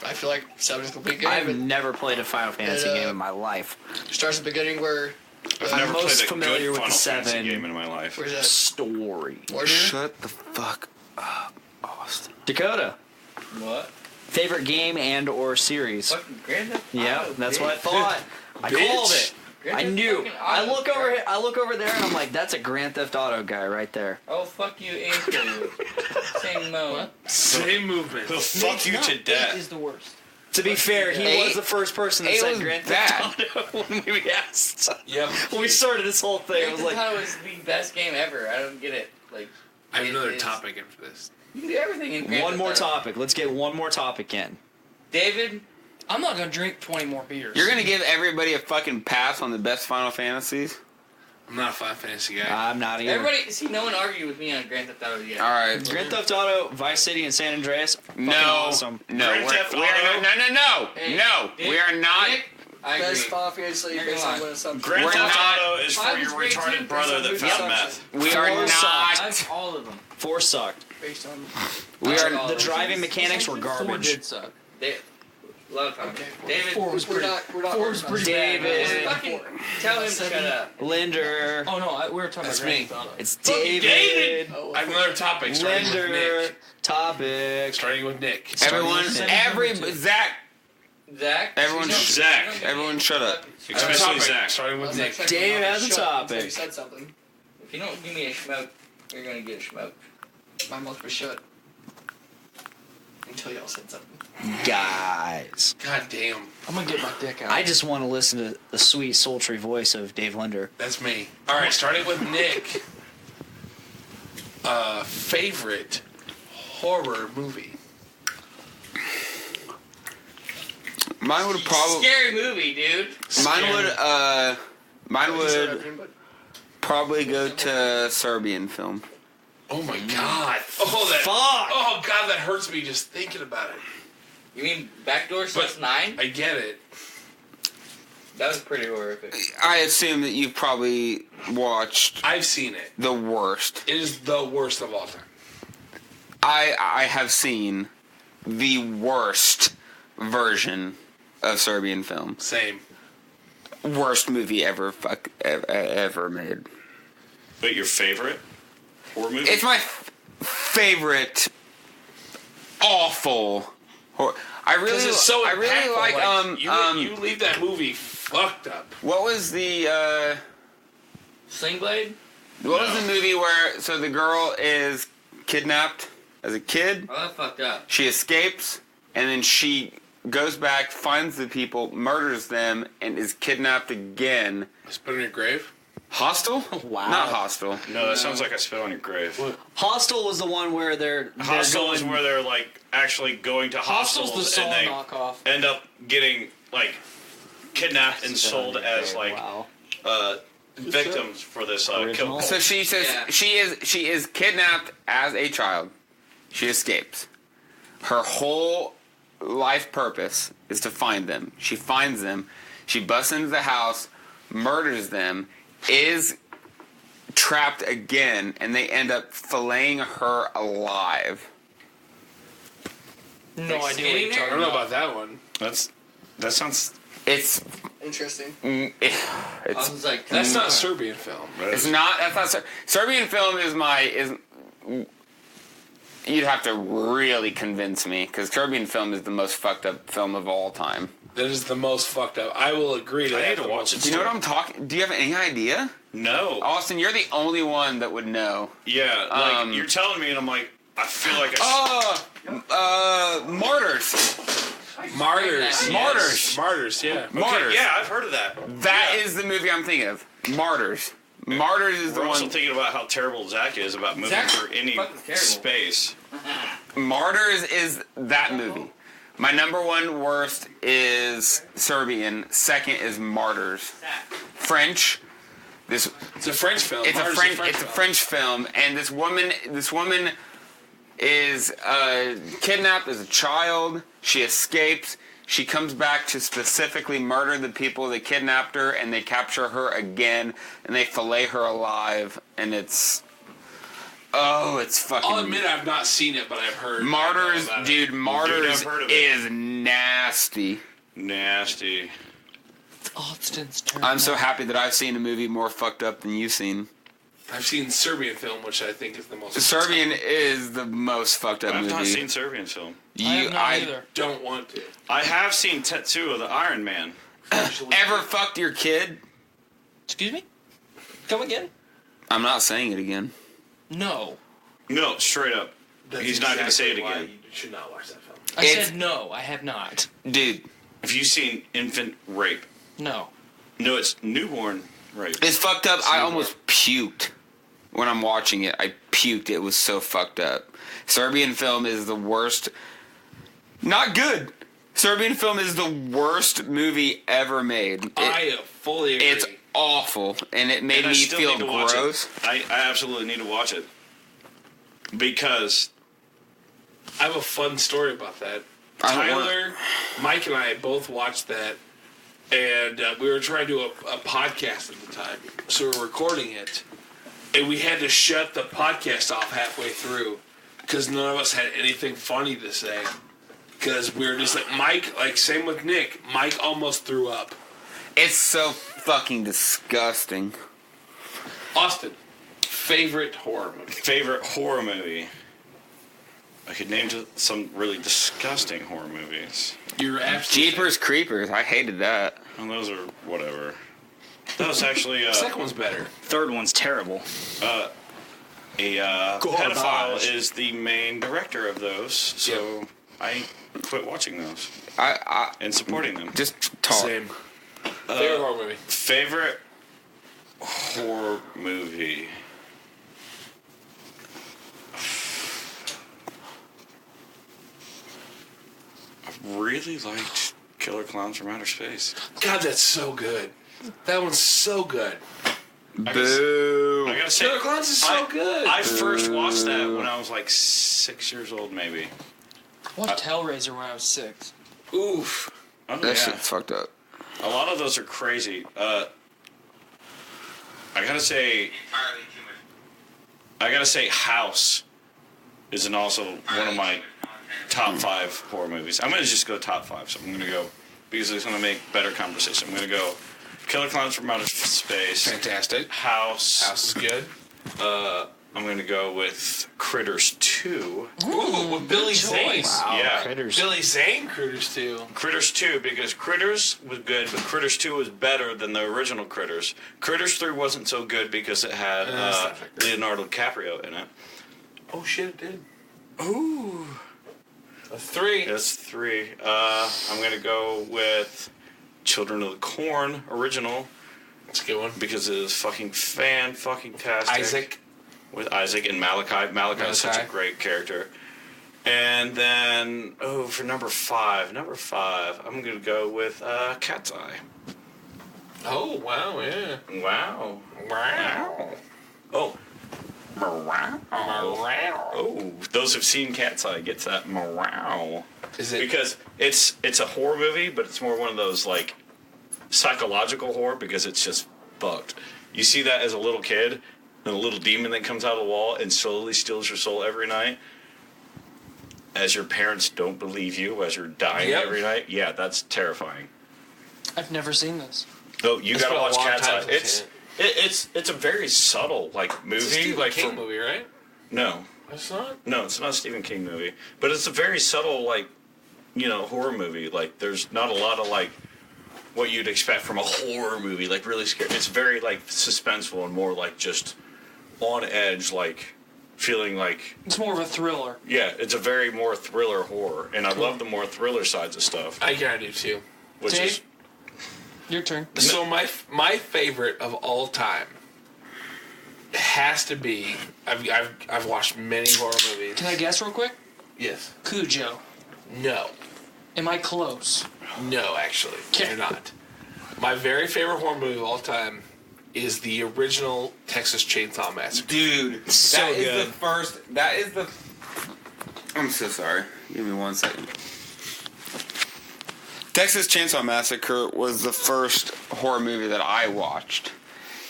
I feel like 7 is a complete game. I've It never played a Final Fantasy game in my life. starts at the beginning where. I've I'm never most played a familiar good with Final the Fantasy 7. game in my life. Where's that? Story. Order? Shut the fuck up, Austin. Dakota, What? favorite game and or series? Fucking Grand Theft Yeah, Auto, that's bitch. what I thought. I called it. Grand I Theft knew. fucking I Auto, look over bro. here. I look over there, and I'm like, "That's a Grand Theft Auto guy right there." Oh, fuck you and kill you. Same mode. Same movement. He'll fuck you to 8 death. is the worst. To be fair, he 8 was the first person that 8 said was Grand bad. Theft Auto when we asked. Yep. When we started this whole thing, I Grand was Theft like, Auto is the best game ever. I don't get it. Like, I have it another is- topic after this. You can do everything in Grand "One Theft more Auto. topic. Let's get one more topic in." David, I'm not going to drink 20 more beers. You're gonna give everybody a fucking pass on the best Final Fantasies? I'm not a Final Fantasy guy. I'm not either. everybody, see, no one argued with me on Grand Theft Auto yet. Alright. Grand Theft Auto, Vice City, and San Andreas. Fucking No. awesome. No. Grand we're- Theft we are Auto. no. Hey, No. Nick, We are not. Nick, I agree. Best Final Fantasy You're based gonna on lie. what assumption. Grand We're Theft not- Auto is for Five your is great, too, retarded brother that based on found movie meth. We are Four not. I've all of them. 4 sucked. Based on. We are. The driving mechanics were 4 garbage. did suck. They, a lot of times. Okay. David, 4 was We're pretty. not. We're not. 4 was pretty bad. David. fucking tell him to shut up. Linder. Oh no, we were talking That's about me. Grand Theft Auto. It's David. David. Oh, I have another topic starting with Linder. Nick. Topic. Starting with Nick. Everyone, Zach, Zach. Everyone- Zach. everyone shut up. I have a Especially topic Zach. starting with Nick. Dave has a Shut up until topic. You said something. If you don't give me a smoke, you're gonna get a smoke. My mouth was shut. Until y'all said something. Guys. God damn, I'm gonna get my dick out. I just want to listen to the sweet, sultry voice of Dave Linder. that's me. All right, starting with Nick. Favorite horror movie? Mine would probably. Scary movie, dude. Mine would probably go to Serbian film. Oh my god! Oh that! Fuck! Oh god, that hurts me just thinking about it. You mean Backdoor Sluts 9? I get it. That was pretty horrific. I assume that you've probably watched I've seen it. the worst. It is the worst of all time. I have seen the worst version of Serbian film. Same. Worst movie ever ever made. But your favorite horror movie? It's my favorite awful horror. I really It's so I really impactful, like you leave that movie fucked up. what was the Sling Blade? what was the movie where so the girl is kidnapped as a kid, Oh, that fucked up. she escapes, and then she goes back, finds the people, murders them, and is kidnapped again. Let's put it in your grave. Hostel? Wow. Not Hostel. No, that sounds like I spit on your grave. Hostel was the one where they're Hostel is going, where they're like actually going to Hostel's hostels the and Saw they knockoff. end up getting like kidnapped and sold as like wow. victims for this kill Original? cult. So she says Yeah. she is kidnapped as a child. She escapes. Her whole life purpose is to find them. She finds them. She busts into the house, murders them, is trapped again, and they end up filleting her alive. No idea what skating you're there? I talking don't know about. about that one. That sounds. It's Interesting. I it's was like, That's not a Serbian film. it's not that's not Serbian film is you'd have to really convince me because Serbian film is the most fucked up film of all time. That is the most fucked up. I will agree to I that. need to the watch most- it. Do you know what I'm talking? Do you have any idea? No. Austin, you're the only one that would know. Yeah, like you're telling me, and I'm like, I feel like Martyrs. Martyrs. Martyrs. Martyrs, yeah. Martyrs. Yeah, I've heard of that. That is the movie I'm thinking of. Martyrs. Martyrs is the We're also one. thinking about how terrible Zach is about moving Zach's through any fucking terrible. space. Martyrs is that movie. My number one worst is Serbian. Second is Martyrs. French. This It's a French film. it's a Martyrs French is a it's a film. French film, and this woman is kidnapped as a child. She escapes. She comes back to specifically murder the people that kidnapped her, and they capture her again, and they fillet her alive, and it's fucking. I'll admit I've not seen it, but I've heard. Martyrs, about it. dude, Martyrs I've heard of it. is nasty. Nasty. Austin's turn. I'm so happy that I've seen a movie more fucked up than you've seen. I've seen Serbian film, which I think is the most. Serbian is the most fucked up I've movie. not seen Serbian film. I have not either. Don't want to. I have seen Tattoo of the Iron Man. Ever fucked your kid? Excuse me? Come again? I'm not saying it again. No. No, straight up. That's He's not gonna say it exactly why again. You should not watch that film. I It's- said no, I have not. Dude, Have you seen infant rape? No. No, it's newborn rape. it's fucked up. I almost puked when I'm watching it. I puked. It was so fucked up. Serbian film is the worst. Not good. Serbian film is the worst movie ever made. I fully agree. It's awful, and it made And I me still feel need to watch gross. it. I absolutely need to watch it. Because I have a fun story about that. I don't wanna- Tyler, Mike, and I both watched that and we were trying to do a podcast at the time, so we were recording it, and we had to shut the podcast off halfway through because none of us had anything funny to say. Because we were just like, Mike, like, same with Nick, Mike almost threw up. It's so fucking disgusting. Austin, favorite horror movie? Favorite horror movie? I could name some really disgusting horror movies. You're absolutely... Jeepers Creepers, I hated that. And those are whatever. That was actually... The second one's better. Third one's terrible. Pedophile is the main director of those, so I quit watching those. And supporting them. Just talk. Same. Favorite horror movie? Favorite horror movie? I really liked Killer Clowns from Outer Space. God, that's so good. That one's so good. Boo. I gotta say, Killer Clowns is so good. I first watched that when I was like 6 years old, maybe. I watched Hellraiser when I was 6. Oof. Oh, That yeah. shit's fucked up. A lot of those are crazy. I gotta say, House is also one of my top 5 horror movies. I'm gonna just go top 5. So I'm gonna go because it's gonna make better conversation. I'm gonna go Killer Clowns from Outer Space. Fantastic. House. House is good. I'm gonna go with Critters 2. Ooh, with Billy Zane. Wow, Yeah. Critters. Billy Zane, Critters 2. Critters 2, because Critters was good, but Critters 2 was better than the original Critters. Critters 3 wasn't so good because it had Leonardo DiCaprio in it. Oh shit, it did. Ooh. A 3. That's 3. I'm going to go with Children of the Corn original That's a good one. because it is fucking fan-fucking-tastic. Isaac. With Isaac and Malachi. Malachi is such a Malachi. great character. And then, for number 5, I'm going to go with Cat's Eye. Oh, wow, yeah. Wow. Wow. Oh. Morale. Oh, those who've seen Cat's Eye gets that morale. Is it... Because it's a horror movie, but it's more one of those, like, psychological horror because it's just fucked. You see that as a little kid, and a little demon that comes out of the wall and slowly steals your soul every night. As your parents don't believe you, as you're dying every night. Yeah, that's terrifying. I've never seen this. Oh, you It's gotta been a watch long Cat's time Eye. since It's a very subtle movie. It's a Stephen like King movie, right? No, It's not? no, it's not a Stephen King movie. But it's a very subtle horror movie. Like there's not a lot of what you'd expect from a horror movie. Like really scary. It's very suspenseful and more just on edge. Feeling It's more of a thriller. yeah, it's a very more thriller horror, and I love the more thriller sides of stuff. I kind of do too. Which Dave? is Your turn. So my favorite of all time has to be... I've watched many horror movies. Can I guess real quick? Yes. Cujo. No. Am I close? No, actually. Okay. You're not. My very favorite horror movie of all time is the original Texas Chainsaw Massacre. Dude, So that is good. the first. That is the. I'm so sorry. Give me 1 second. Texas Chainsaw Massacre was the first horror movie that I watched,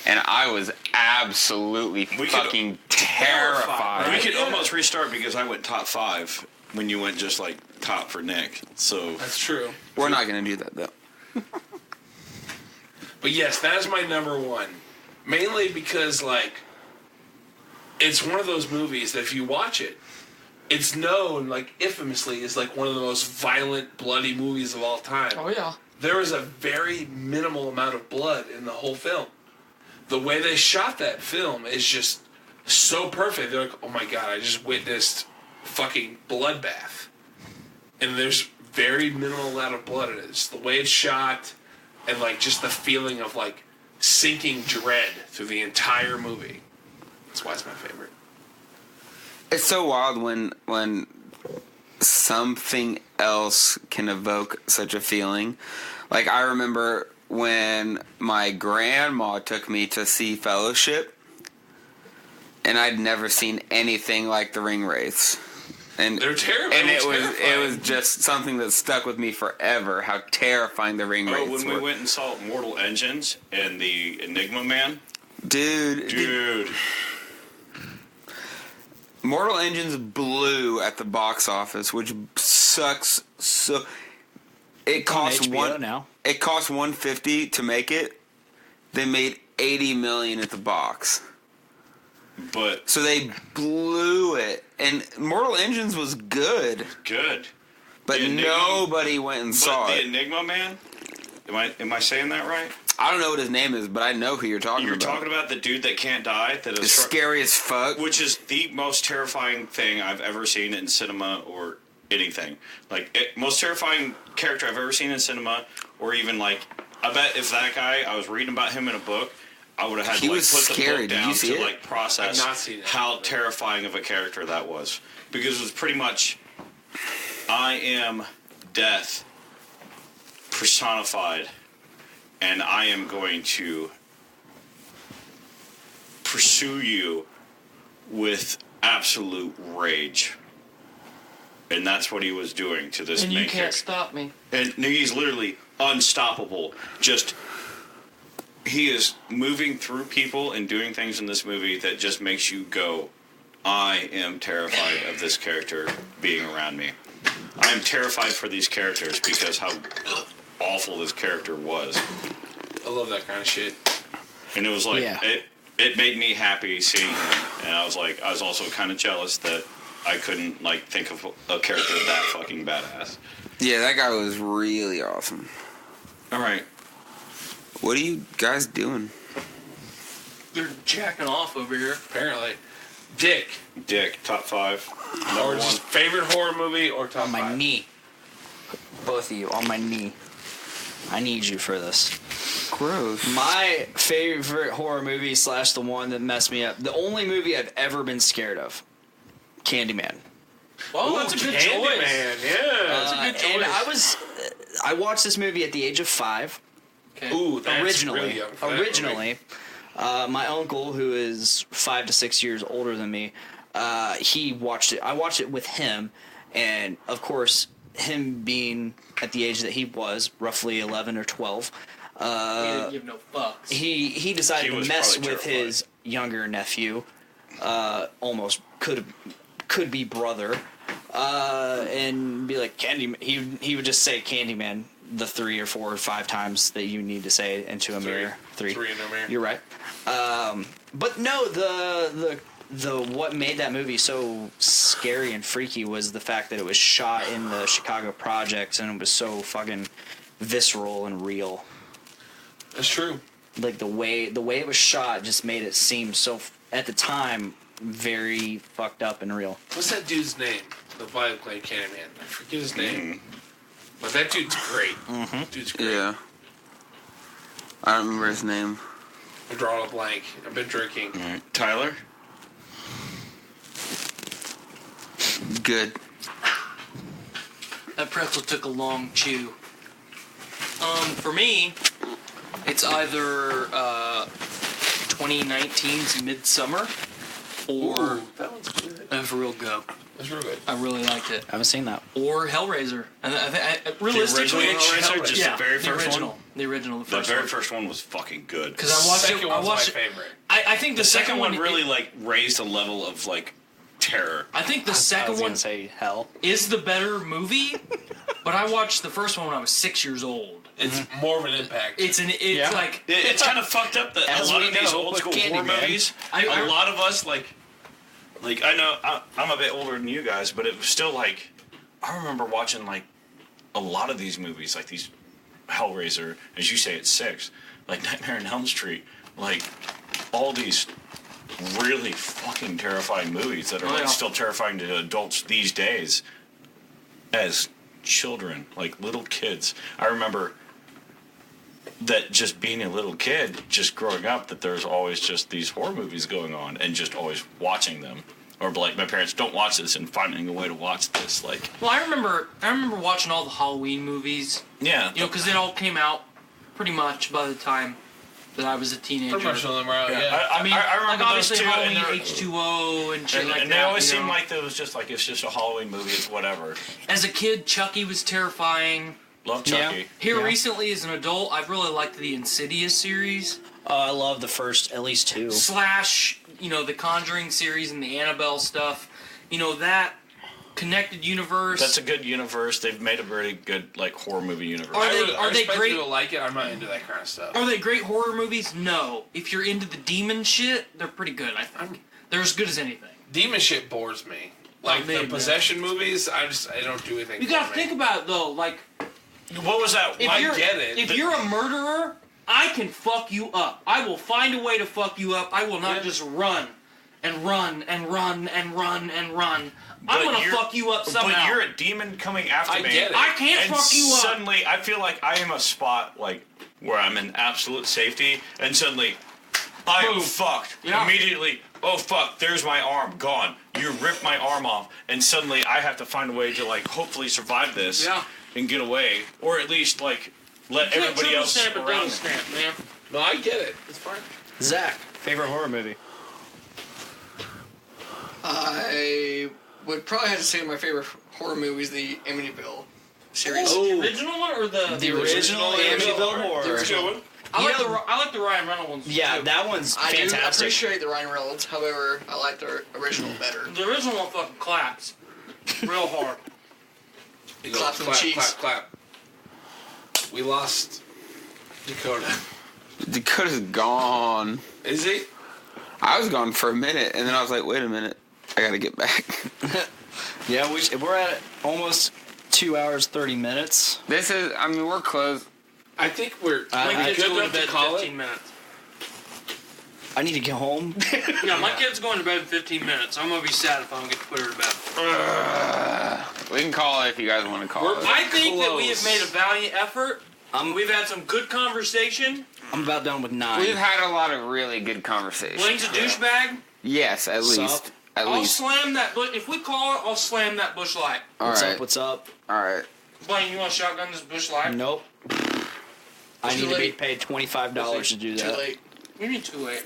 and I was absolutely fucking terrified. We could almost restart because I went top 5 when you went just top for Nick. So That's true. We're not gonna do that though. But yes, that is my number one. Mainly because, it's one of those movies that if you watch it, it's known, infamously, as, one of the most violent, bloody movies of all time. Oh, yeah. There is a very minimal amount of blood in the whole film. The way they shot that film is just so perfect. They're like, oh my god, I just witnessed fucking bloodbath. And there's very minimal amount of blood in it. It's the way it's shot, and just the feeling of sinking dread through the entire movie. That's why it's my favorite. It's so wild when something else can evoke such a feeling. I remember when my grandma took me to see Fellowship, and I'd never seen anything like the Ring Wraiths. And they're terrible. And it was just something that stuck with me forever. How terrifying the ring rates when were. we went and saw Mortal Engines and the Enigma Man, dude. Mortal Engines blew at the box office, which sucks. So it cost now. It cost $150 to make it. They made $80 million at the box. But so they blew it, and Mortal Engines was good. Good. But nobody went and saw it. The Enigma Man? Am I saying that right? I don't know what his name is, but I know who you're talking about. You're talking about the dude that can't die? That is scary as fuck. Which is the most terrifying thing I've ever seen in cinema or anything. Most terrifying character I've ever seen in cinema, or even I bet if that guy, I was reading about him in a book, I would have had to put the book down to process how terrifying of a character that was. Because it was pretty much, I am death personified, and I am going to pursue you with absolute rage. And that's what he was doing to this main character. And you can't stop me. And he's literally unstoppable. He is moving through people and doing things in this movie that just makes you go, I am terrified of this character being around me. I am terrified for these characters because how awful this character was. I love that kind of shit. And it was it made me happy seeing him. And I was also kind of jealous that I couldn't think of a character that fucking badass. Yeah, that guy was really awesome. All right. What are you guys doing? They're jacking off over here. Apparently. Dick, top 5. Number or just one. Favorite horror movie or top 5? On my knee. Both of you, on my knee. I need you for this. Gross. My favorite horror movie / the one that messed me up. The only movie I've ever been scared of. Candyman. Well, that's a good choice. Candyman, yeah. That's a good choice. And I watched this movie at the age of 5. Okay. Ooh, that's Originally, really young for that movie. my uncle, who is 5 to 6 years older than me, he watched it. I watched it with him, and of course, him being at the age that he was, roughly 11 or 12, he didn't give no fucks. he decided to mess with his younger nephew, almost could be brother, and be like Candyman. He would just say Candyman the 3 or 4 or 5 times that you need to say it into a mirror. 3 in a mirror. You're right. But no, the what made that movie so scary and freaky was the fact that it was shot in the Chicago projects, and it was so fucking visceral and real. That's true. Like the way it was shot just made it seem so, at the time, very fucked up and real. What's that dude's name? The guy who played Candyman. I forget his name. But that dude's great. Dude's great. Yeah. I don't remember his name. I'm drawing a blank. I've been drinking. All right. Tyler? Good. That pretzel took a long chew. For me, it's either 2019's Midsummer or Ooh, that one's good. That's real go. That's real good. I really liked it. I haven't seen that. Or Hellraiser. I realistically, The original Hellraiser? Just the very first original. one? The original, the The first very one. first one was fucking good. Because I watched Second it. I one's watched my it. favorite. I think the second one really raised a level of terror. I think the I second was one gonna say hell. is the better movie, but I watched the first one when I was 6 years old. It's more of an impact. It's like It's kind of fucked up that As a lot we of these know old with school horror Candyman. movies, a lot of us I know I'm a bit older than you guys, but it was still I remember watching a lot of these movies, like these Hellraiser, as you say, it's 6, Nightmare on Elm Street, all these really fucking terrifying movies that are still terrifying to adults these days as children, little kids. I remember that just being a little kid, just growing up, that there's always just these horror movies going on and just always watching them. Or my parents, don't watch this, and finding a way to watch this. Well, I remember watching all the Halloween movies. Yeah. Because it all came out pretty much by the time that I was a teenager. Pretty much all them are out, yeah. I mean, I remember like those obviously two, Halloween, and H2O, and shit like that. And they always you know? seem like it was just like it's just a Halloween movie. It's whatever. As a kid, Chucky was terrifying. Love Chucky. Here recently, as an adult, I've really liked the Insidious series. I love the first, at least 2. Slash, the Conjuring series and the Annabelle stuff. That connected universe. That's a good universe. They've made a very good horror movie universe. Are they great? People like it. I'm not into that kind of stuff. Are they great horror movies? No. If you're into the demon shit, they're pretty good, I think. They're as good as anything. Demon shit bores me. The possession movies, I don't do anything. You gotta think about it, though. Like, what was that? I get it. If you're a murderer, I can fuck you up. I will find a way to fuck you up. I will not just run and run and run and run and run. I'm gonna fuck you up somehow. But you're a demon coming after me. Get it. I can't fuck you up. Suddenly, I feel like I am a spot where I'm in absolute safety, and suddenly, I am fucked. Yeah. Immediately, oh fuck, there's my arm gone. You ripped my arm off, and suddenly I have to find a way to hopefully survive this and get away, or at least let everybody else around me. Man. No, I get it. It's fine. Zach, favorite horror movie? I would probably have to say my favorite horror movie is the Amityville series. The original one or the original Amityville horror. The original one. I like the Ryan Reynolds ones. Yeah, too. that one's I fantastic. appreciate the Ryan Reynolds. However, I like the original better. The original one fucking claps real hard. You Clap go, some cheeks. clap. We lost Dakota. Dakota's gone. Is he? I was gone for a minute, and then I was like, wait a minute. I gotta get back. Yeah, we're at almost 2 hours, 30 minutes. We're close. I think we're My kid's good going to enough bed to in call 15 it. minutes. I need to get home. Yeah, my kid's going to bed in 15 minutes. I'm going to be sad if I don't get to put her to bed. We can call it if you guys want to call it. I think that we have made a valiant effort. We've had some good conversation. I'm about done with 9. We've had a lot of really good conversations. Blaine's a douchebag. Yes, at least. I'll slam that bush. If we call it, I'll slam that bush light. What's up? All right. Blaine, you want to shotgun this bush light? Nope. I need to be paid $25 to do that. Too late. What do you mean too late?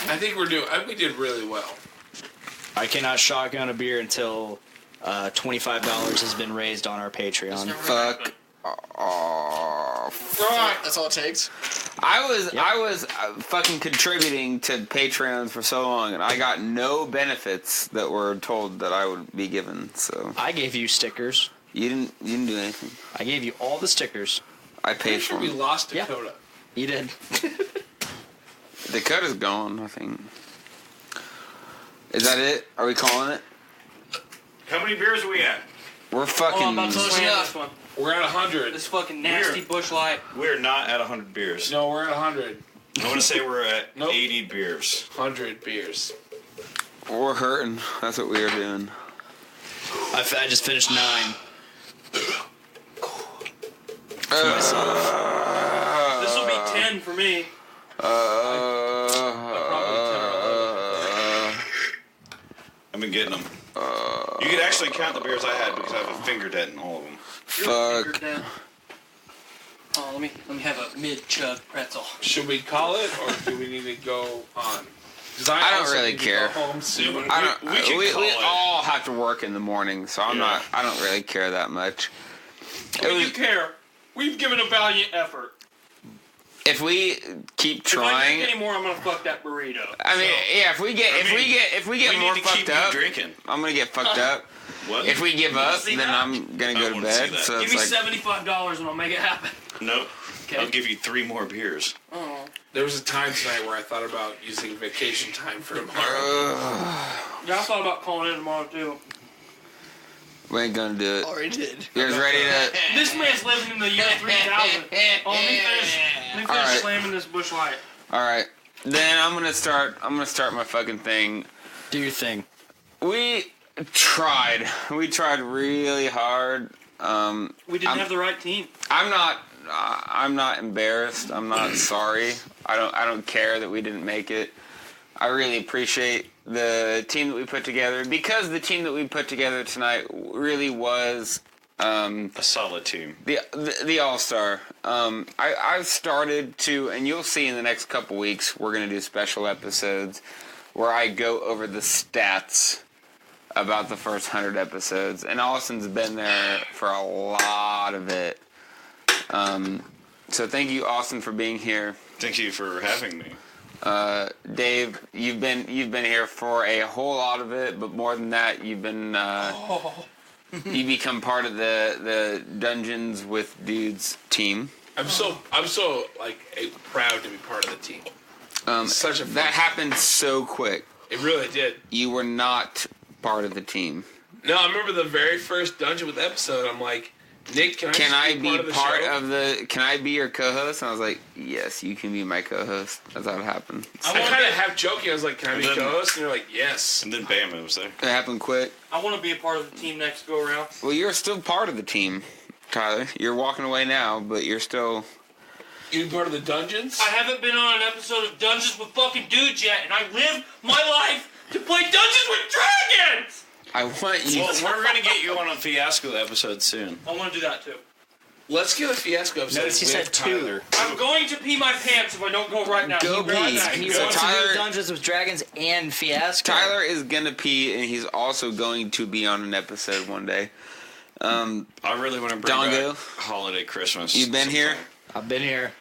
I think we did really well. I cannot shotgun a beer until $25 has been raised on our Patreon. Fuck. That's all it takes. I was fucking contributing to Patreon for so long, and I got no benefits that were told that I would be given. So I gave you stickers. you didn't do anything. I gave you all the stickers. I paid for We them. lost Dakota. You did. Dakota's gone, I think. Is that it? Are we calling it? How many beers are we at? We're fucking. I'm about to slam this one. We're at 100. This fucking nasty bush light. We're not at 100 beers. No, we're at 100. I want to say we're at Nope. 80 beers. 100 beers. We're hurting. That's what we are doing. I just finished 9. This will be 10 for me. I've been getting them. You could actually count the beers I had because I have a finger dent in all of them. Fuck. Oh, let me have a mid-chug pretzel. Should we call it, or do we need to go on? 'Cause I don't also really need to care. go home soon. I don't. We can We call it. all have to work in the morning, so I'm not. I don't really care that much. We do care. We've given a valiant effort. If we keep If I trying, drink anymore, I'm gonna fuck that burrito. I mean, yeah. If we get we more need to keep fucked up, drinking. I'm gonna get fucked up. What? If we give up, see then that? I'm gonna I go to wanna see bed. that. So Give it's me like, $75 and I'll make it happen. Nope. Okay. I'll give you 3 more beers. Oh. There was a time tonight where I thought about using vacation time for tomorrow. Yeah, I thought about calling in tomorrow too. we ain't gonna do it. Already did. You guys ready to? This man's living in the year 3000. Oh, let me finish Alright. slamming this bush light. All right. Then I'm gonna start my fucking thing. Do your thing. We tried really hard. We didn't have the right team. I'm not embarrassed. I'm not sorry. I don't care that we didn't make it. I really appreciate the team that we put together, because the team that we put together tonight really was A solid team. The All-Star. I've started to, and you'll see in the next couple weeks, we're going to do special episodes where I go over the stats about the first 100 episodes. And Austin's been there for a lot of it. So thank you, Austin, for being here. Thank you for having me. Dave, you've been here for a whole lot of it, but more than that, you've been you become part of the Dungeons with Dudes team. I'm so like proud to be part of the team. Such a fun that happened so quick. It really did. You were not part of the team. No, I remember the very first Dungeon with episode. I'm like, Nick, can I be part of the Can I be your co-host? And I was like, yes, you can be my co-host. That's how it happened. I kind of half joking. I was like, can I be co-host? And you're like, yes. And then bam, it was there. It happened quick. I want to be a part of the team next go around. Well, you're still part of the team, Tyler. You're walking away now, but you're still... You part of the Dungeons? I haven't been on an episode of Dungeons with fucking Dudes yet, and I live my life to play Dungeons with Dragons! I want you... Well, we're going to get you on a Fiasco episode soon. I want to do that too. Let's get a Fiasco episode. Notice he said two. I'm going to pee my pants if I don't go right now. Go pee. He So wants to Tyler- do Dungeons with Dragons and Fiasco. Tyler is gonna pee, and he's also going to be on an episode one day. I really want to bring Dongo? back Holiday Christmas. You've been here? I've been here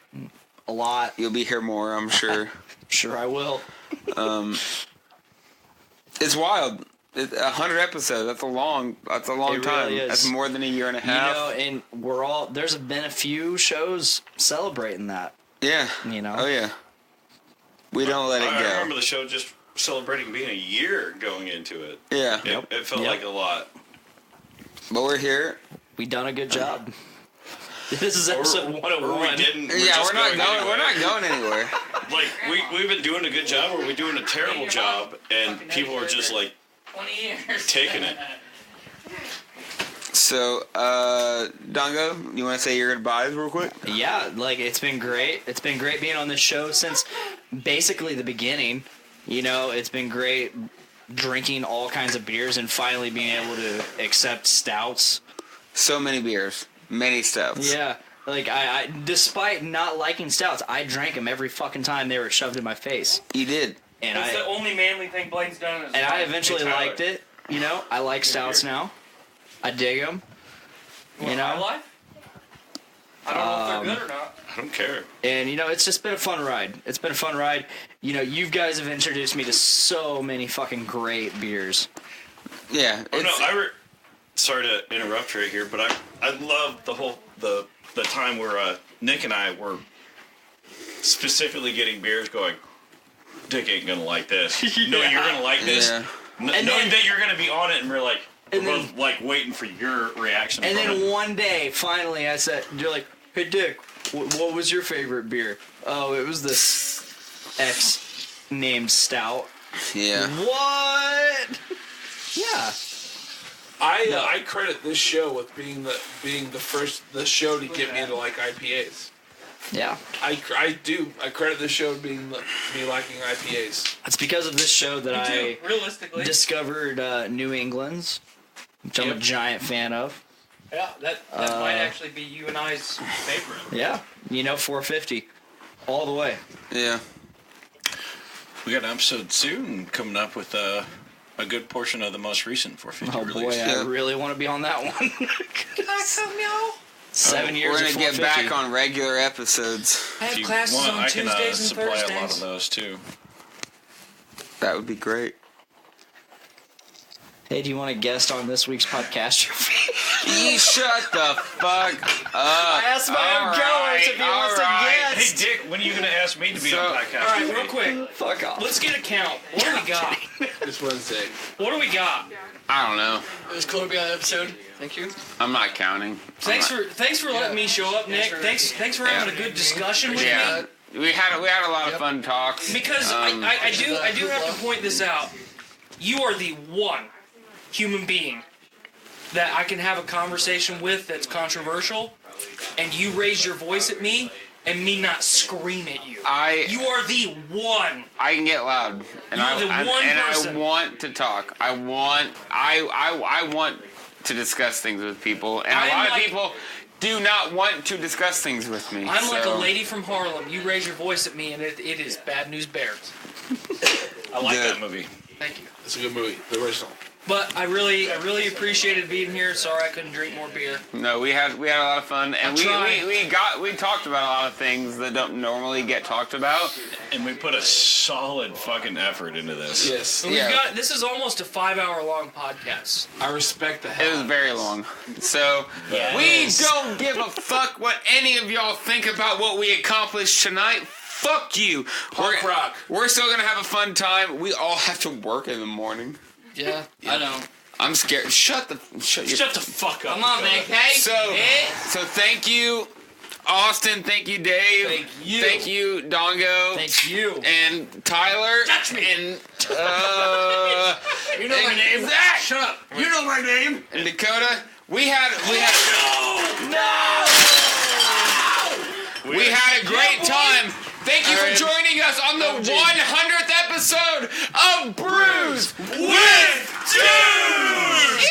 a lot. You'll be here more, I'm sure. Sure I will. It's wild. 100 episodes. That's a long It time. really is. That's more than a year and a half. And there's been a few shows celebrating that. Yeah. Oh yeah. We don't let it I go. remember the show just celebrating being a year going into it. Yeah. It felt like a lot. But we're here. We done a good job. This is episode 101. Or we didn't. Yeah, we're not going. anywhere. We're not going anywhere. Like we've been doing a good job, or we're doing a terrible job, and people are just like 20 years. taking it. So, Dongo, you want to say your goodbyes real quick? Yeah, it's been great. It's been great being on this show since basically the beginning. It's been great drinking all kinds of beers and finally being able to accept stouts. So many beers, many stouts. Yeah, I despite not liking stouts, I drank them every fucking time they were shoved in my face. You did. And That's the only manly thing Blaine's done. And I eventually liked it. I like stouts now. I dig them. My life? I don't know if they're good or not. I don't care. And it's just been a fun ride. It's been a fun ride. You guys have introduced me to so many fucking great beers. Yeah. Sorry to interrupt right here, but I love the time where Nick and I were specifically getting beers going, Dick ain't gonna like this. No, you're gonna like this. Yeah. Knowing that you're gonna be on it, and we're both waiting for your reaction. And from then it. one day, finally, I said, you're like, hey, Dick, what was your favorite beer? Oh, it was this X named stout. Yeah. What? Yeah. I credit this show with being the show to get me into like IPAs. Yeah. I do. I credit this show with me liking IPAs. It's because of this show that I realistically discovered New England's, which I'm a giant fan of. Yeah, that might actually be you and I's favorite. Yeah. 450. All the way. Yeah. We got an episode soon coming up with a good portion of the most recent 450 Oh release. boy, I really want to be on that one. 7 years We're of going to get 450. back on regular episodes. I have If you classes want, on I can Tuesdays and supply Thursdays. a lot of those too. That would be great. Hey, do you want to guest on this week's podcast? You shut the fuck up. I asked my own co-host if he wants to Hey, guest. Dick, when are you going to ask me to be on the podcast? All right, real quick. Fuck off. Let's get a count. What do we got? This Wednesday. What do we got? I don't know. It was cool to be on the episode. Thank you. I'm not counting. Thanks for letting me show up, Nick. Thanks for having a good discussion with me. Yeah. We had a lot of fun talks. Because I do have to point this out. You are the one human being that I can have a conversation with that's controversial, and you raise your voice at me, and me not scream at you. You are the one. I can get loud, and You're the one person. I want to talk. I want to discuss things with people, and a lot of people do not want to discuss things with me. I'm like a lady from Harlem. You raise your voice at me, and it is Bad News Bears. I like that movie. Thank you. It's a good movie, the original. But I really appreciated being here. Sorry I couldn't drink more beer. No, we had a lot of fun, and we talked about a lot of things that don't normally get talked about, and we put a solid fucking effort into this. Yes, this is almost a 5-hour-long podcast. I respect the hell. It was very long, so we don't give a fuck what any of y'all think about what we accomplished tonight. Fuck you. We're still gonna have a fun time. We all have to work in the morning. Yeah, I know. I'm scared. Shut the fuck up. Come on, man. Hey. So thank you, Austin. Thank you, Dave. Thank you. Thank you, Dongo. Thank you. And Tyler. Touch me. And you know my name. Zach. Shut up. You know my name. And Dakota. We had a great time. Thank you for joining us on the 100th episode of Brews with Dudes!